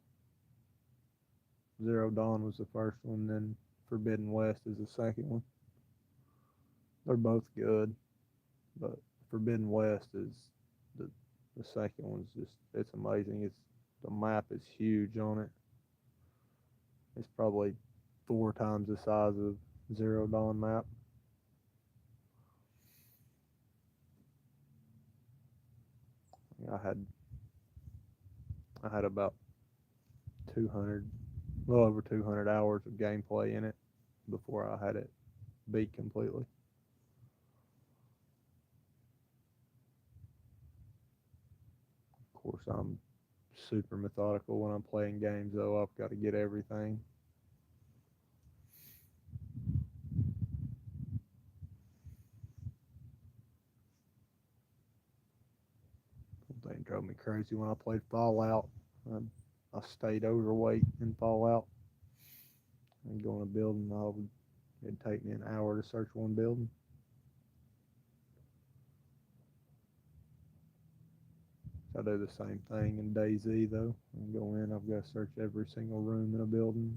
Zero Dawn was the first one, then Forbidden West is the second one. They're both good, but Forbidden West is the the second one's just it's amazing. It's the map is huge on it. It's probably 4 times the size of Zero Dawn map. I had I had about 200, a little over 200 hours of gameplay in it before I had it beat completely. Of course, I'm super methodical when I'm playing games, though. I've got to get everything. Something drove me crazy when I played Fallout. I stayed overweight in Fallout. I'd go in a building, it'd take me an hour to search one building. I do the same thing in DayZ though. I go in, I've got to search every single room in a building.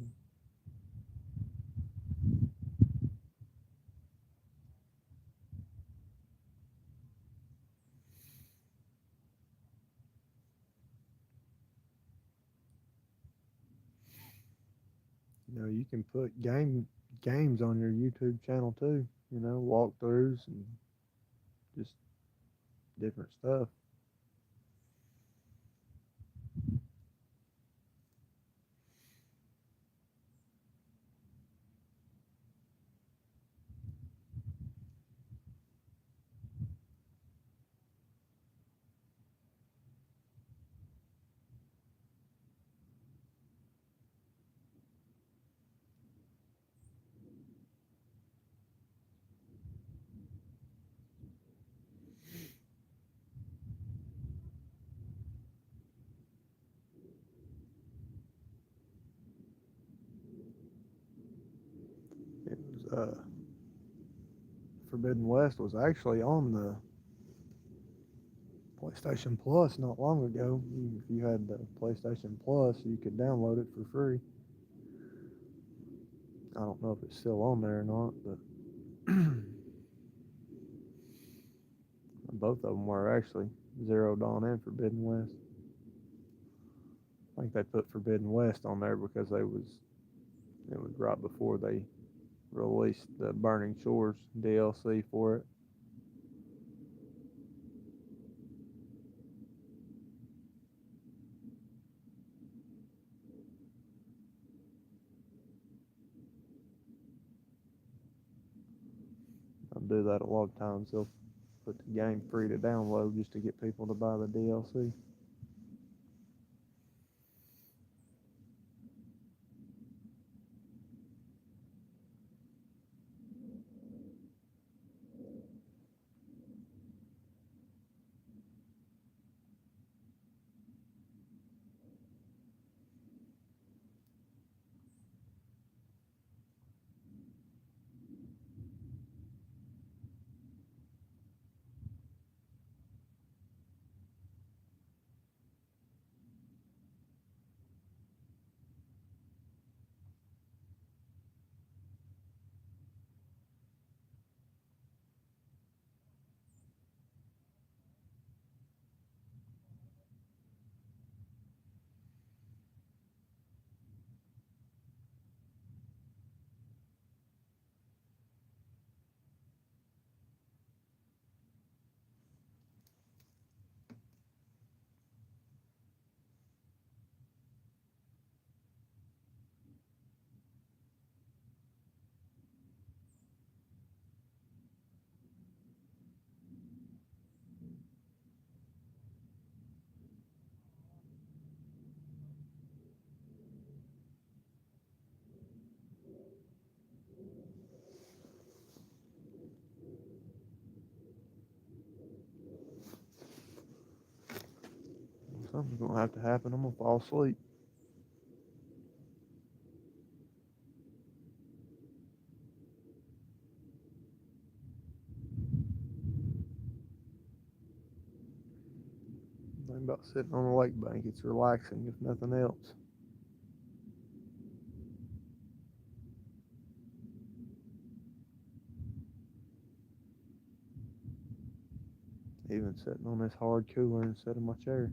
You can put games on your YouTube channel too. Walkthroughs and just different stuff. It was Forbidden West was actually on the PlayStation Plus not long ago. If you had the PlayStation Plus, you could download it for free. I don't know if it's still on there or not, but both of them were actually Zero Dawn and Forbidden West. I think they put Forbidden West on there because it was right before they released the Burning Shores DLC for it. I'll do that a lot of times. They'll put the game free to download just to get people to buy the DLC. Something's gonna have to happen. I'm gonna fall asleep. Something about sitting on a lake bank. It's relaxing, if nothing else. Even sitting on this hard cooler instead of my chair.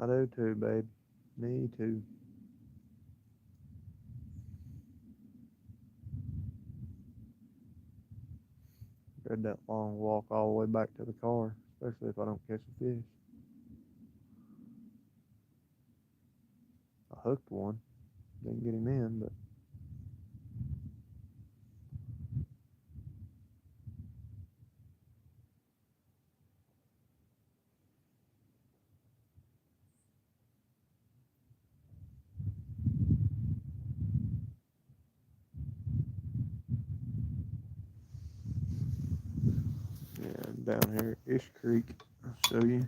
I do too, babe. Me too. Had that long walk all the way back to the car, especially if I don't catch a fish. I hooked one, didn't get him in, but yeah, down here at Ish Creek, I'll show you.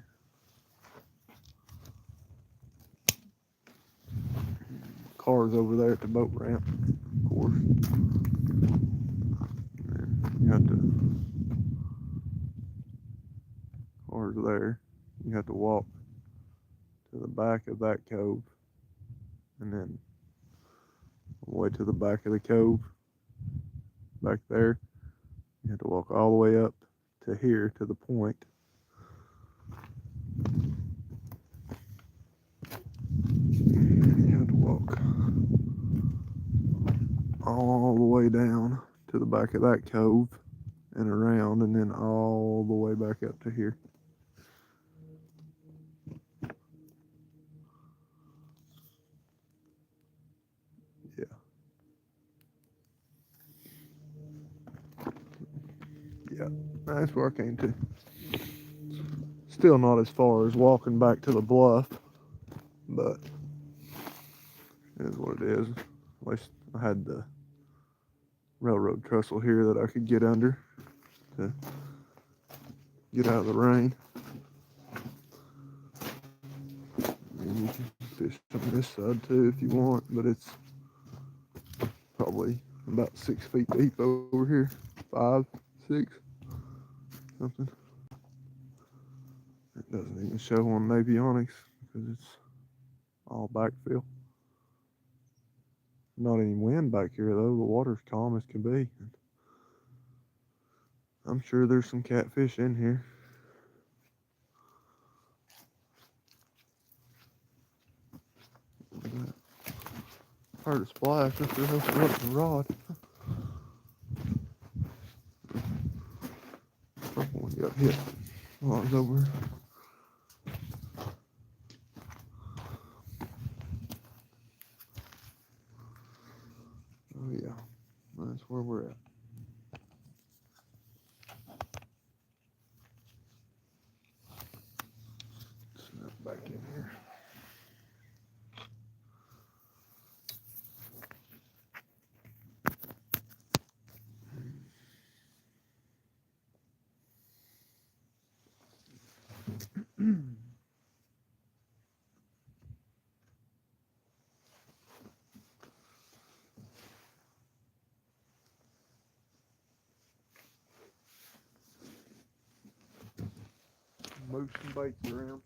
Cars over there at the boat ramp, of course. And you got the cars there. You have to walk to the back of that cove, and then all the way to the back of the cove, back there. You have to walk all the way up to here to the point. You have to walk all the way down to the back of that cove and around, and then all the way back up to here. Yeah. Yeah, that's where I came to. Still not as far as walking back to the bluff, but it is what it is. At least I had the railroad trestle here that I could get under to get out of the rain. And you can fish on this side too if you want, but it's probably about 6 feet deep over here. 5, 6, something. It doesn't even show on Navionics because it's all backfill. Not any wind back here though. The water's calm as can be. I'm sure there's some catfish in here. Heard a splash. I sure hope it wasn't a rod. Someone got hit while I was over. Oh yeah, that's where we're at. Snap back in here. Move some baits around.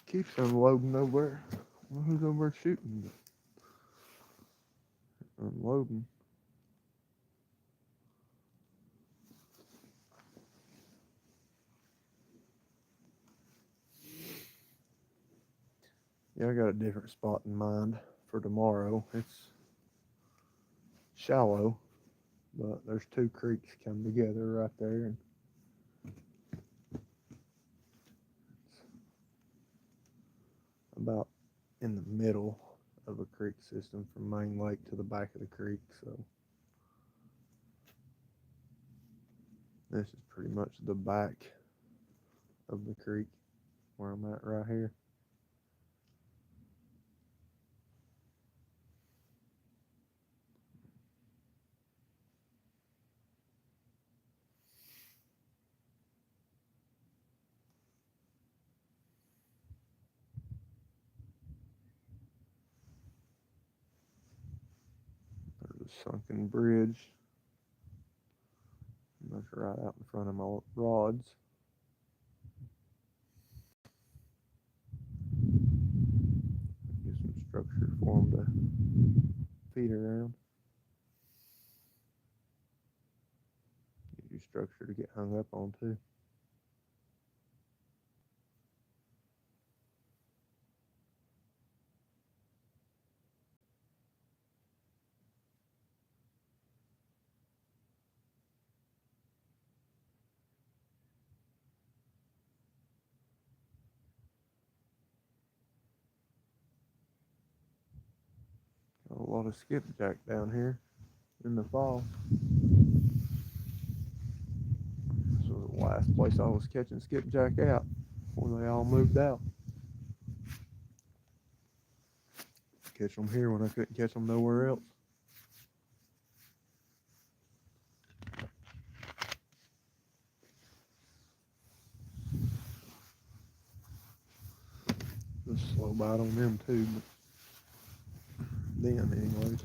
Keeps unloading over there. Well, who's over there shooting? Unloading. Yeah, I got a different spot in mind for tomorrow. It's shallow, but there's two creeks come together right there, and it's about in the middle of a creek system from main lake to the back of the creek. So this is pretty much the back of the creek where I'm at right here. There's a sunken bridge. And that's right out in front of my rods. Get some structure for them to feed around. Get you structure to get hung up on too. Got a lot of skipjack down here in the fall. This was the last place I was catching skipjack out before they all moved out. Catch them here when I couldn't catch them nowhere else. Just slow bite on them too, but then anyways.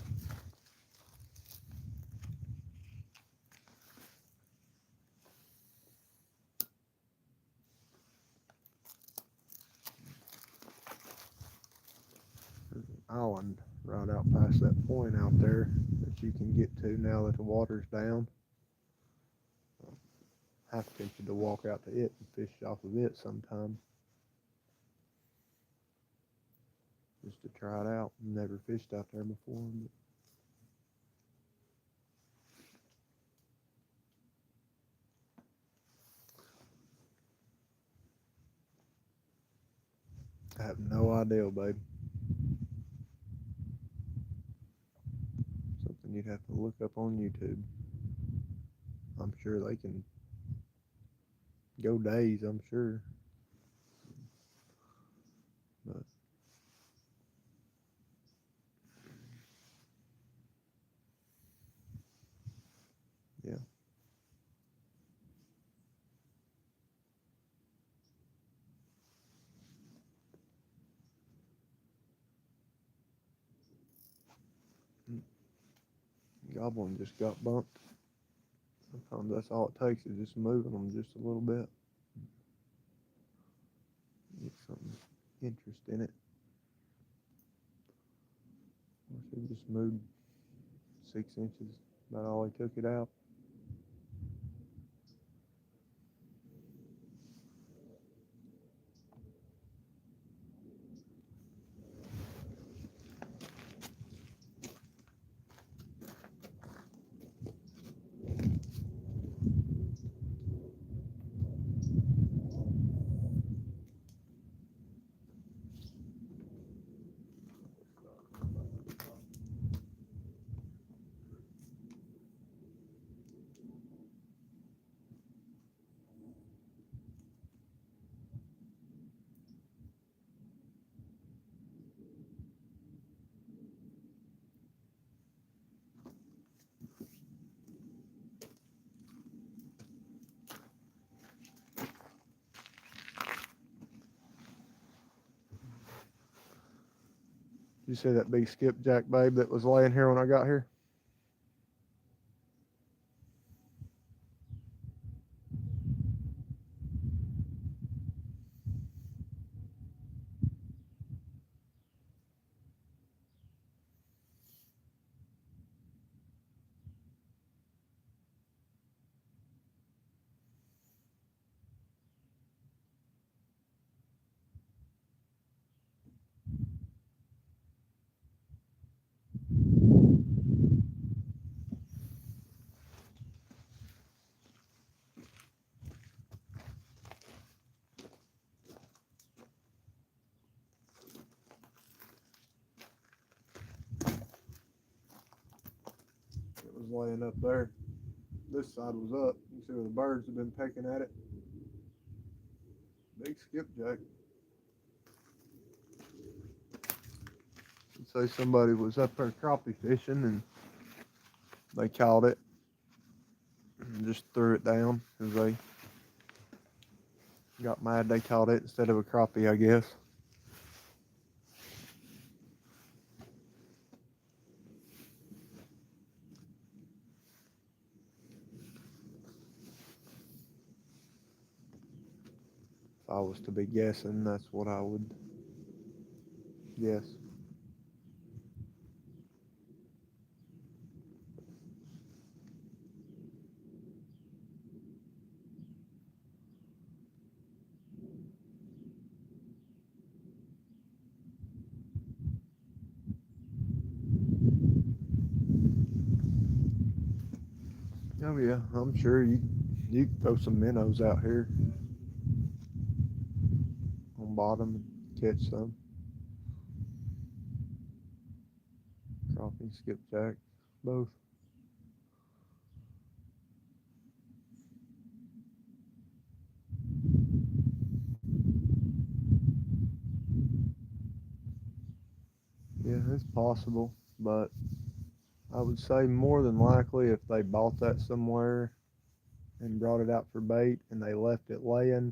There's an island right out past that point out there that you can get to now that the water's down. I have tempted to walk out to it and fish off of it sometime. Just to try it out. Never fished out there before. I have no idea, babe. Something you'd have to look up on YouTube. I'm sure they can go days, I'm sure. But yeah. Goblin just got bumped. Sometimes that's all it takes is just moving them just a little bit. Get some interest in it. I should have just moved 6 inches, about all he took it out. Did you see that big skipjack, babe, that was laying here when I got here? laying up there. This side was up. You see where the birds have been pecking at it. Big skipjack. Say somebody was up there crappie fishing and they caught it and just threw it down because they got mad they caught it instead of a crappie, I guess. If I was to be guessing, that's what I would guess. Oh yeah, I'm sure you can throw some minnows out here on bottom and catch some. Crappie, skipjack, both. Yeah, it's possible, but I would say more than likely if they bought that somewhere and brought it out for bait and they left it laying,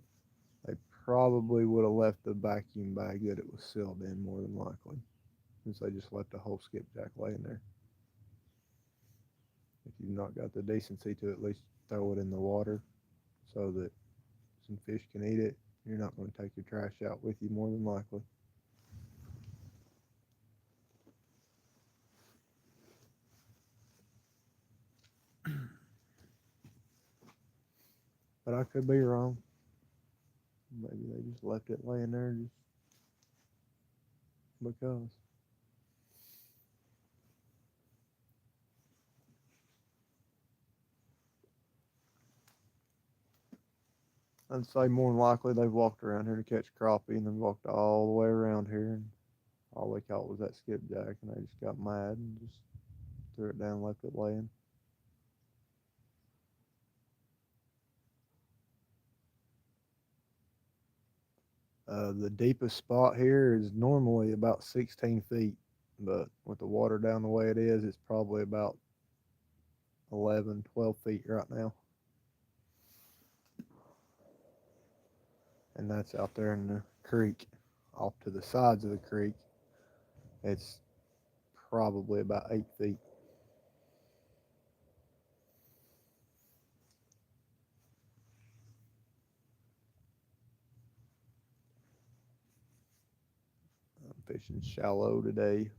they probably would have left the vacuum bag that it was sealed in more than likely, since they just left a whole skipjack laying there. If you've not got the decency to at least throw it in the water so that some fish can eat it, you're not going to take your trash out with you more than likely. But I could be wrong. Maybe they just left it laying there just because. I'd say more than likely they've walked around here to catch crappie and then walked all the way around here and all they caught was that skipjack and they just got mad and just threw it down and left it laying. The deepest spot here is normally about 16 feet, but with the water down the way it is, it's probably about 11, 12 feet right now. And that's out there in the creek. Off to the sides of the creek, it's probably about 8 feet. I'm fishing shallow today.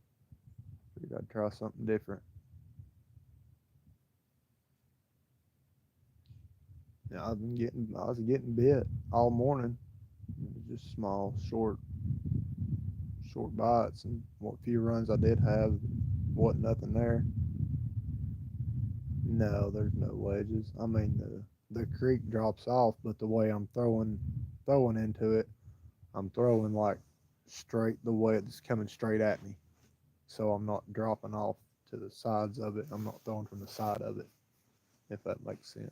Figured I'd try something different. Yeah, I was getting bit all morning. Just small, short bites, and what few runs I did have, wasn't nothing there. No, there's no ledges. I mean, the creek drops off, but the way I'm throwing into it, I'm throwing like straight the way it's coming straight at me. So I'm not dropping off to the sides of it. I'm not throwing from the side of it, if that makes sense.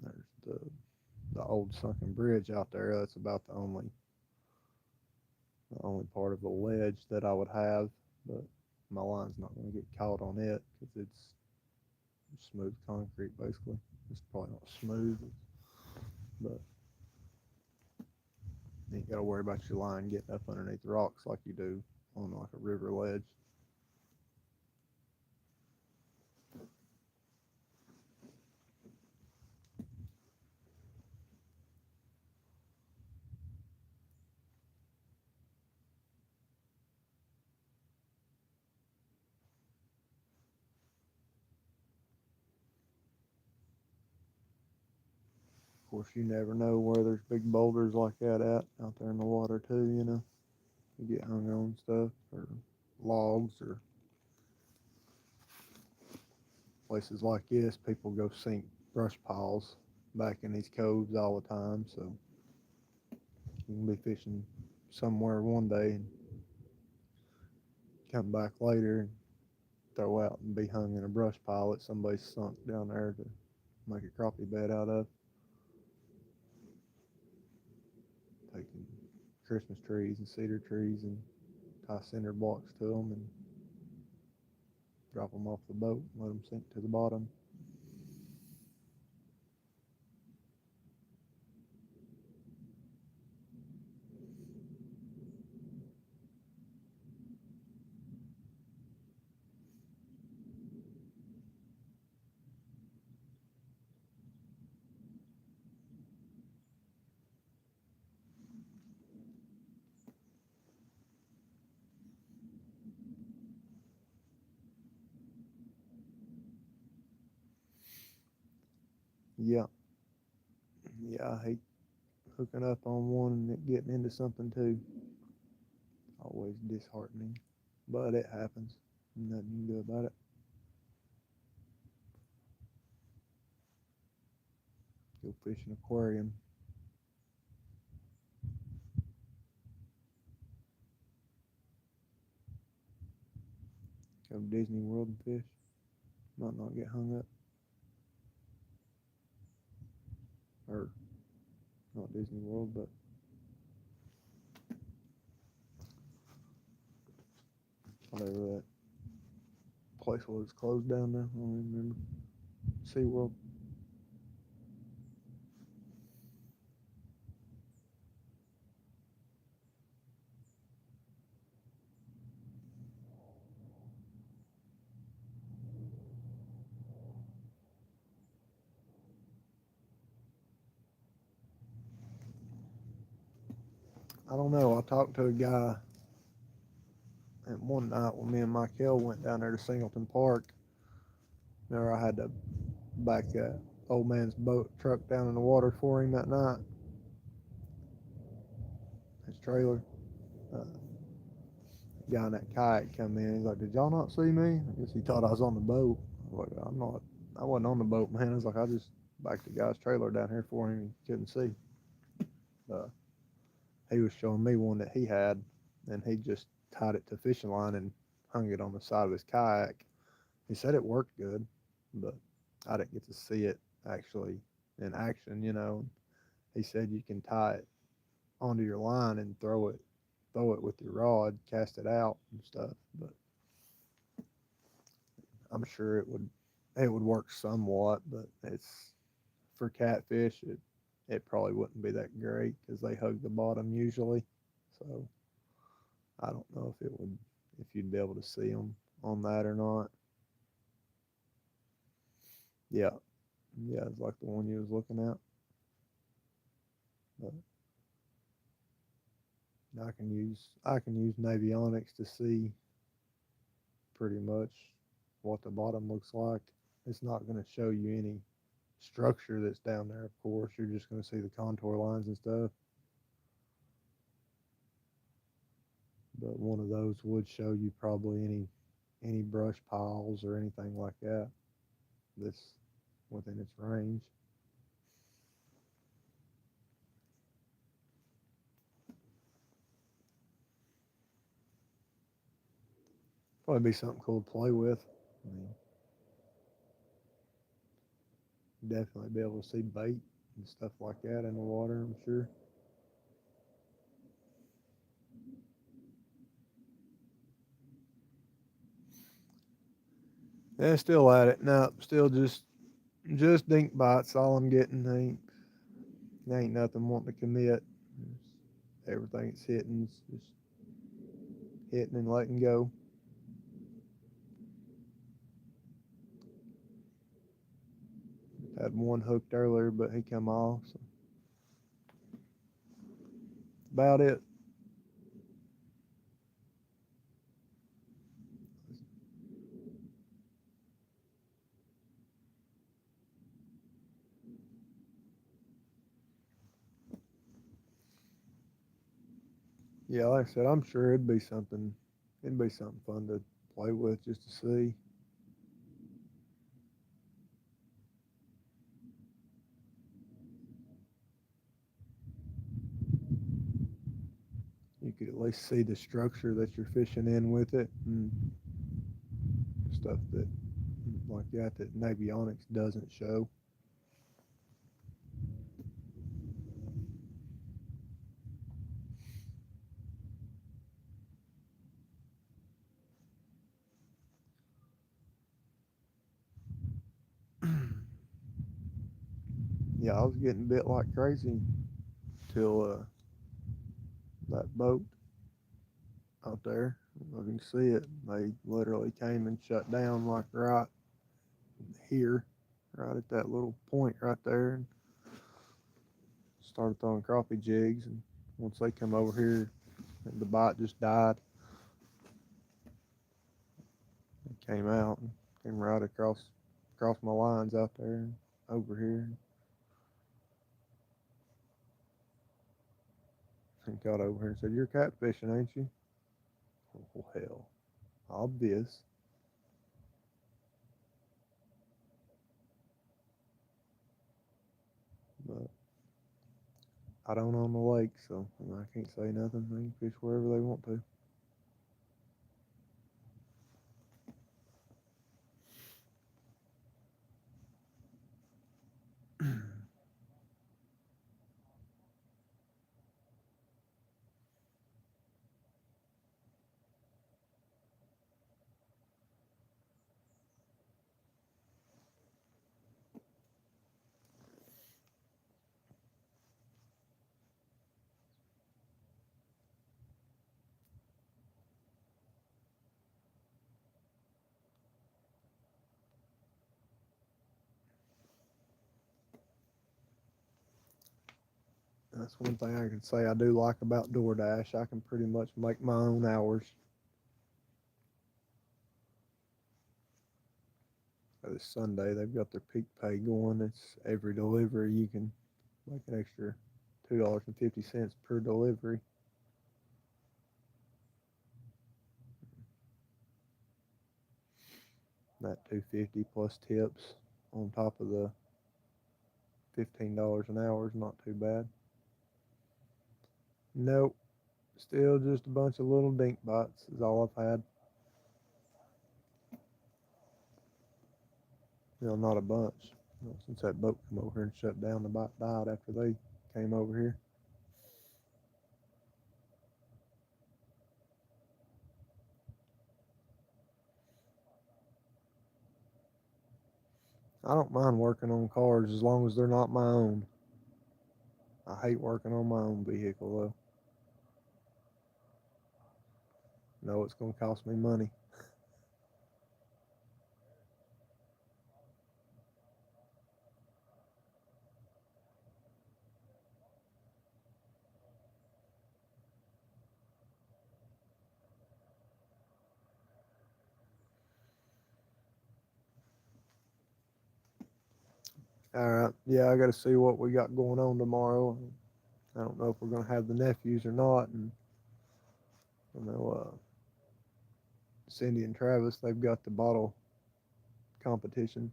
There's the old sunken bridge out there. That's about the only part of the ledge that I would have, but my line's not going to get caught on it because it's smooth concrete basically. It's probably not smooth, but you ain't got to worry about your line getting up underneath rocks like you do on like a river ledge. Of course, you never know where there's big boulders like that out there in the water too. You get hung on stuff or logs or places like this. People go sink brush piles back in these coves all the time, so you can be fishing somewhere one day and come back later and throw out and be hung in a brush pile that somebody sunk down there to make a crappie bed out of. Taking Christmas trees and cedar trees and tie cinder blocks to them and drop them off the boat and let them sink to the bottom. Yeah, yeah, I hate hooking up on one and it getting into something too. Always disheartening, but it happens. Nothing you can do about it. Go fish an aquarium. Go to Disney World and fish. Might not get hung up. Or not Disney World, but whatever that place was closed down now. I don't even remember. SeaWorld. I don't know. I talked to a guy and one night when me and Michael went down there to Singleton Park. There I had to back that old man's boat truck down in the water for him that night. His trailer. Uh, guy in that kayak come in. He's like, "Did y'all not see me?" I guess he thought I was on the boat. I was like, "I'm not. I wasn't on the boat, man." I was like, "I just backed the guy's trailer down here for him. He couldn't see." Uh, he was showing me one that he had, and he just tied it to a fishing line and hung it on the side of his kayak. He said it worked good, but I didn't get to see it actually in action. He said you can tie it onto your line and throw it with your rod, cast it out and stuff. But I'm sure it would work somewhat, but it's for catfish. It probably wouldn't be that great because they hug the bottom usually. So I don't know if you'd be able to see them on that or not. Yeah, yeah, it's like the one you was looking at. But I can use Navionics to see pretty much what the bottom looks like. It's not going to show you any structure that's down there, of course. You're just going to see the contour lines and stuff. But one of those would show you probably any brush piles or anything like that that's within its range. Probably be something cool to play with. I mean, definitely be able to see bait and stuff like that in the water, I'm sure. Yeah, still at it. No, still just dink bites. All I'm getting. Ain't nothing wanting to commit. Everything it's hitting is just hitting and letting go. Had one hooked earlier, but he come off. So about it. Yeah, like I said, I'm sure it'd be something. It'd be something fun to play with just to see. You could at least see the structure that you're fishing in with it, and stuff that like that Navionics doesn't show. Yeah, I was getting bit like crazy till that boat out there. I can see it. They literally came and shut down like right here, right at that little point right there, and started throwing crappie jigs. And once they come over here, the bite just died. It came out and came right across my lines out there and over here. And got over here and said, "You're catfishing, ain't you?" Oh hell, obvious. But I don't own the lake, so I can't say nothing. They can fish wherever they want to. That's one thing I can say I do like about DoorDash. I can pretty much make my own hours. This Sunday, they've got their peak pay going. It's every delivery you can make an extra $2.50 per delivery. That 250 plus tips on top of the $15 an hour is not too bad. Nope, still just a bunch of little dink bites is all I've had. Not a bunch. Since that boat came over here and shut down, the bite died after they came over here. I don't mind working on cars as long as they're not my own. I hate working on my own vehicle though. No, it's going to cost me money. All right, yeah, I got to see what we got going on tomorrow. I don't know if we're going to have the nephews or not, and Cindy and Travis, they've got the bottle competition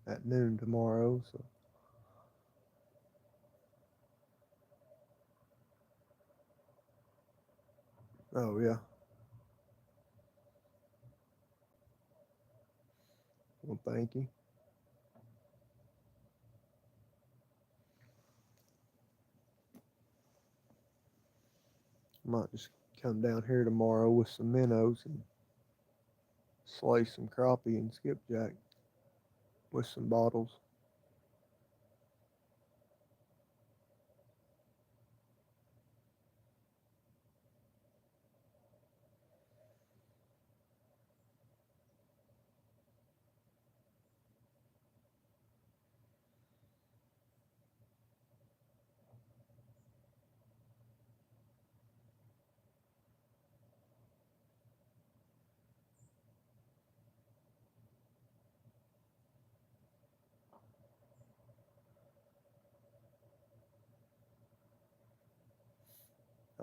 at noon tomorrow. So, oh yeah, well, thank you. Might just come down here tomorrow with some minnows and slice some crappie and skipjack with some bottles.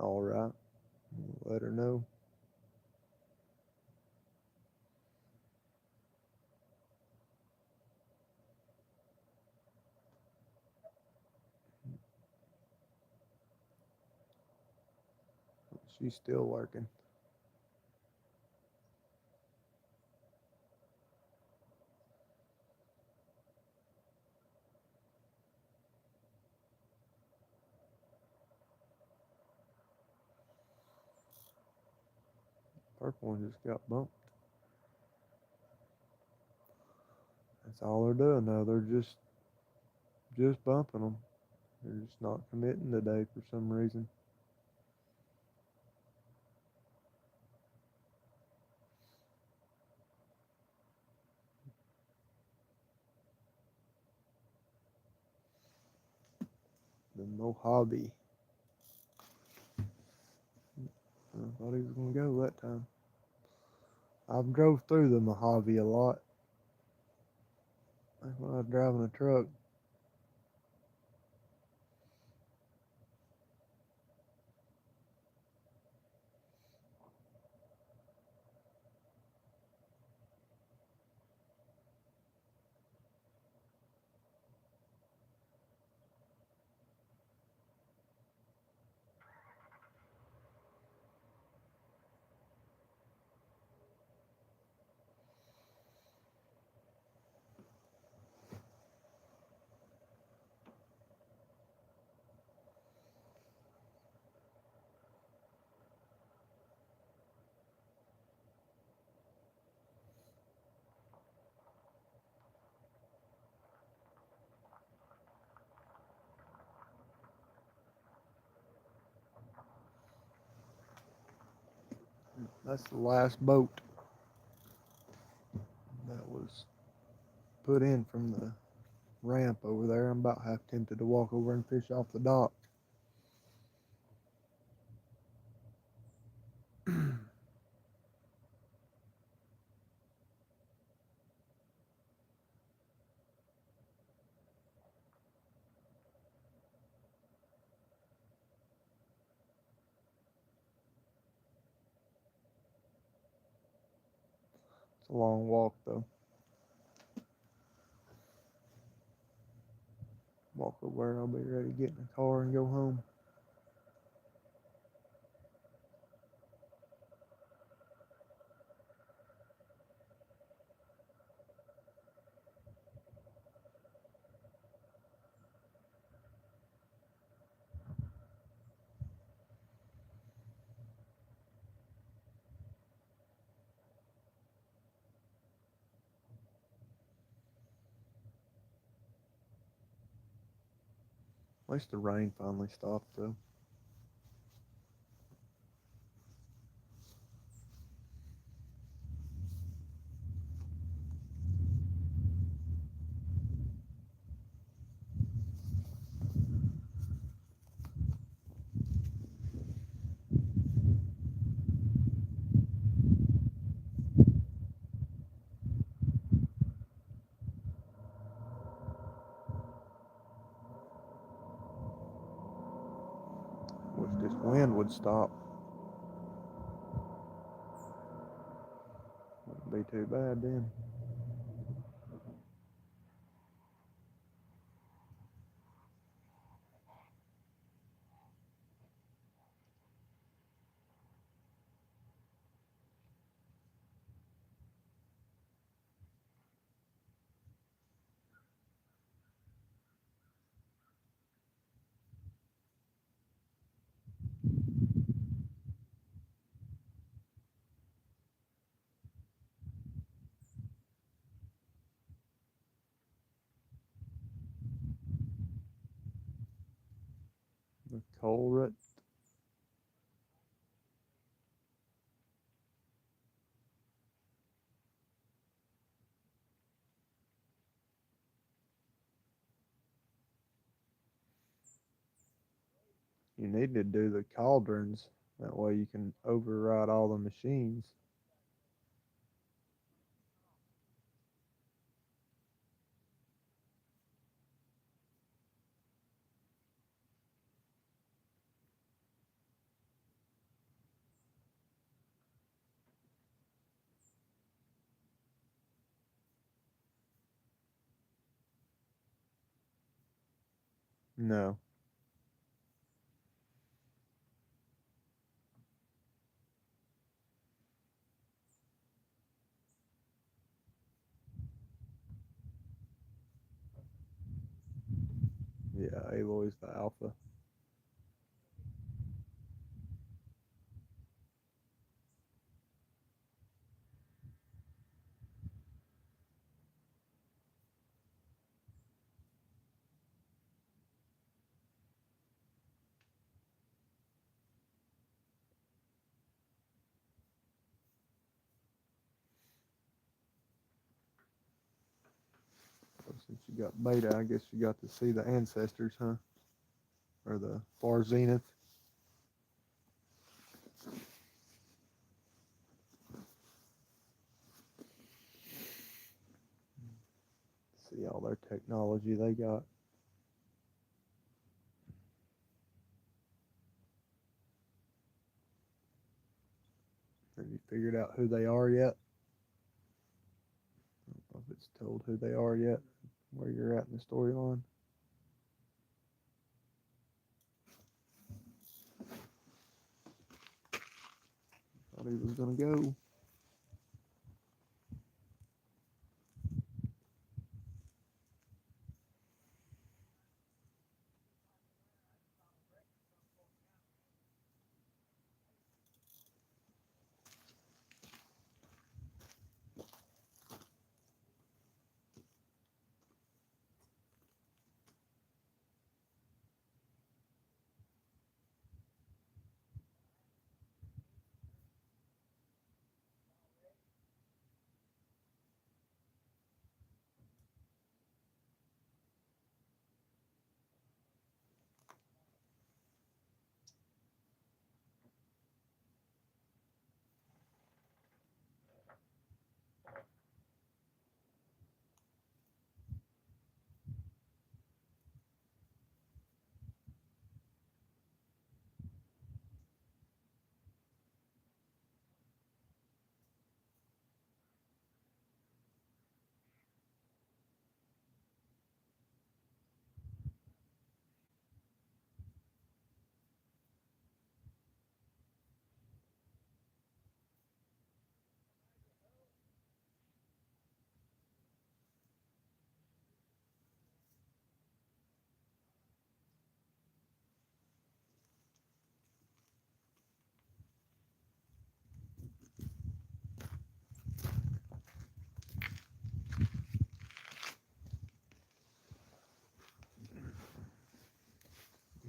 All right, let her know. She's still working. Purple one just got bumped. That's all they're doing now. They're just bumping them. They're just not committing today for some reason. The Mojave. I thought he was gonna go that time. I've drove through the Mojave a lot. Like when I was driving a truck. That's the last boat that was put in from the ramp over there. I'm about half tempted to walk over and fish off the dock. It's a long walk though. Walk over and I'll be ready to get in the car and go home. At least the rain finally stopped though. Wish this wind would stop. Wouldn't be too bad then. The culprit. You need to do the cauldrons. That way you can override all the machines. No. Aloy's the alpha. So since you got beta, I guess you got to see the ancestors, huh? Or the far zenith. See all their technology they got. Have you figured out who they are yet? I don't know if it's told who they are yet, where you're at in the storyline. Thought he was gonna go.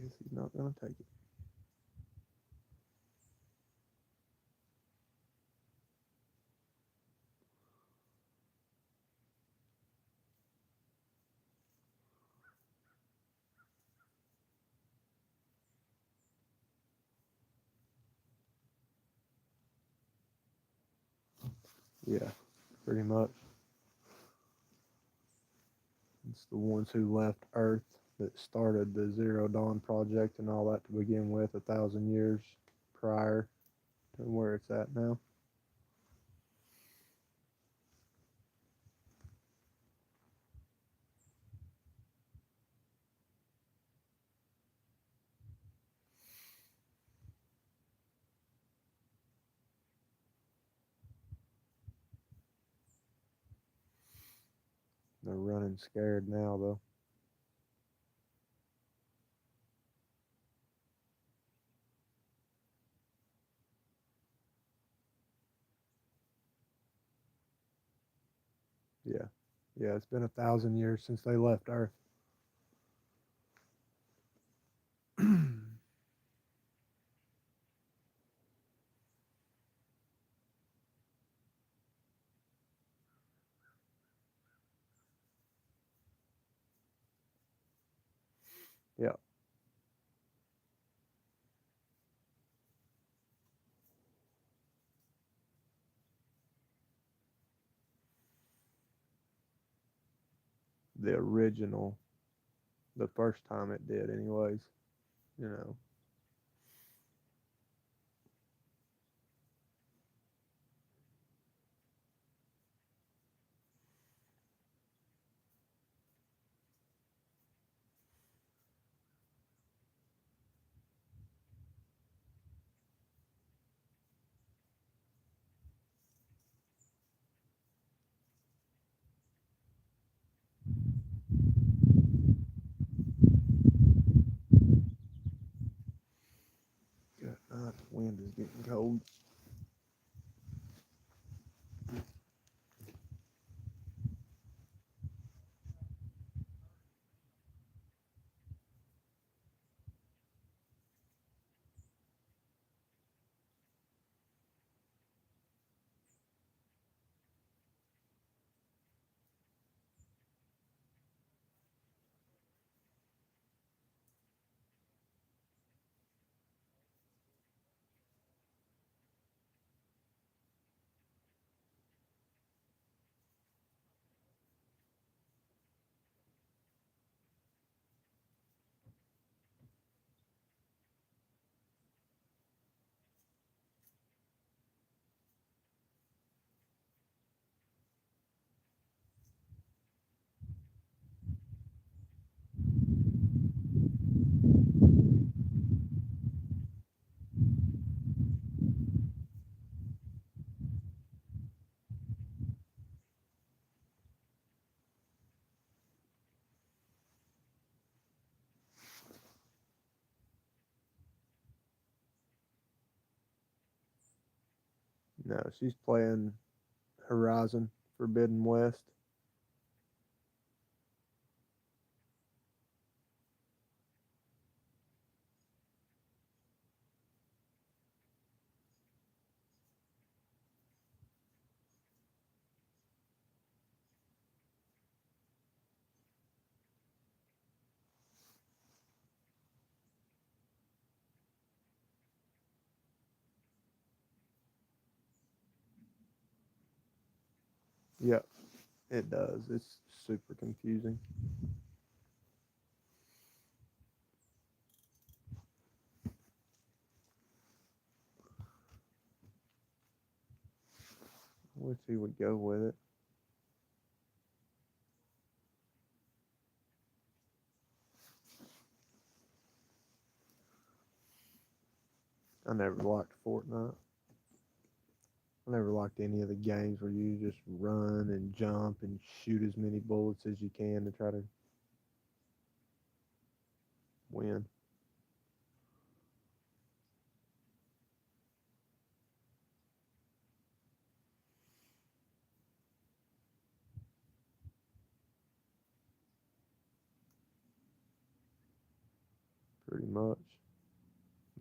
Guess he's not gonna take it. Yeah, pretty much. It's the ones who left Earth that started the Zero Dawn project and all that to begin with 1,000 years prior to where it's at now. They're running scared now, though. Yeah. Yeah, it's been 1,000 years since they left Earth. Yeah. The original, the first time it did, anyways. You know. No, she's playing Horizon Forbidden West. Yep, it does. It's super confusing. Let's see, we go with it. I never liked Fortnite. I never liked any of the games where you just run and jump and shoot as many bullets as you can to try to win. Pretty much.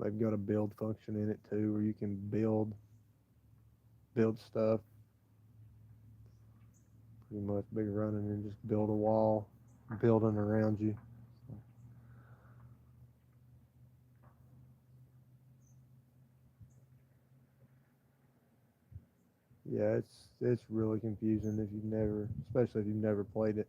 They've got a build function in it too, where you can build stuff. Pretty much be running and just build a wall, building around you. Yeah, it's really confusing if you've never, especially if you've never played it.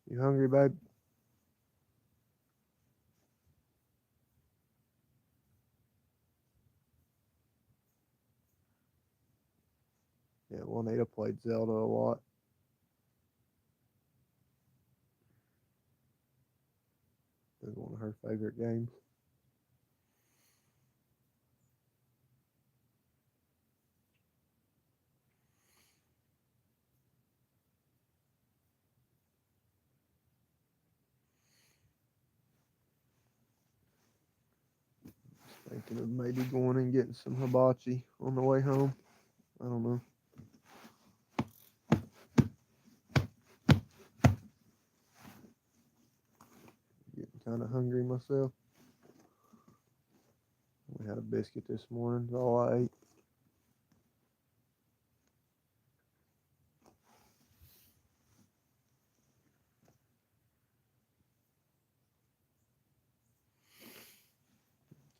You hungry, babe? Yeah, Juanita played Zelda a lot. It was one of her favorite games. Thinking of maybe going and getting some hibachi on the way home. I don't know. Getting kind of hungry myself. We had a biscuit this morning. That's all I ate.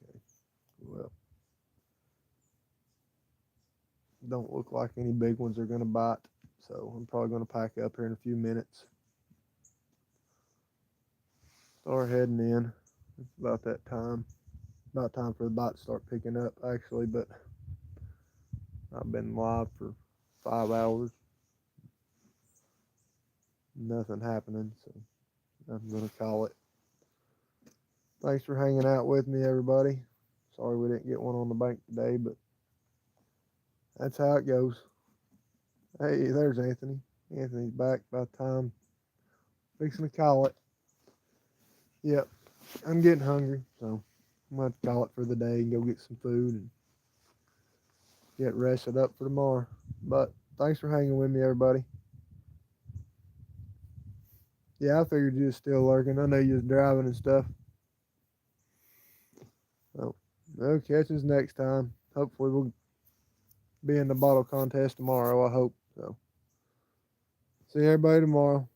Okay. Well, don't look like any big ones are going to bite. So I'm probably going to pack up here in a few minutes. Start heading in. It's about that time. About time for the bite to start picking up, actually. But I've been live for 5 hours. Nothing happening. So I'm going to call it. Thanks for hanging out with me, everybody. Sorry we didn't get one on the bank today, but that's how it goes. Hey, there's Anthony. Anthony's back by the time. Fixing to call it. Yep, I'm getting hungry, so I'm going to have to call it for the day and go get some food and get rested up for tomorrow. But thanks for hanging with me, everybody. Yeah, I figured you was still lurking. I know you was driving and stuff. So, no catches next time. Hopefully we'll be in the bottle contest tomorrow, I hope. So, see everybody tomorrow.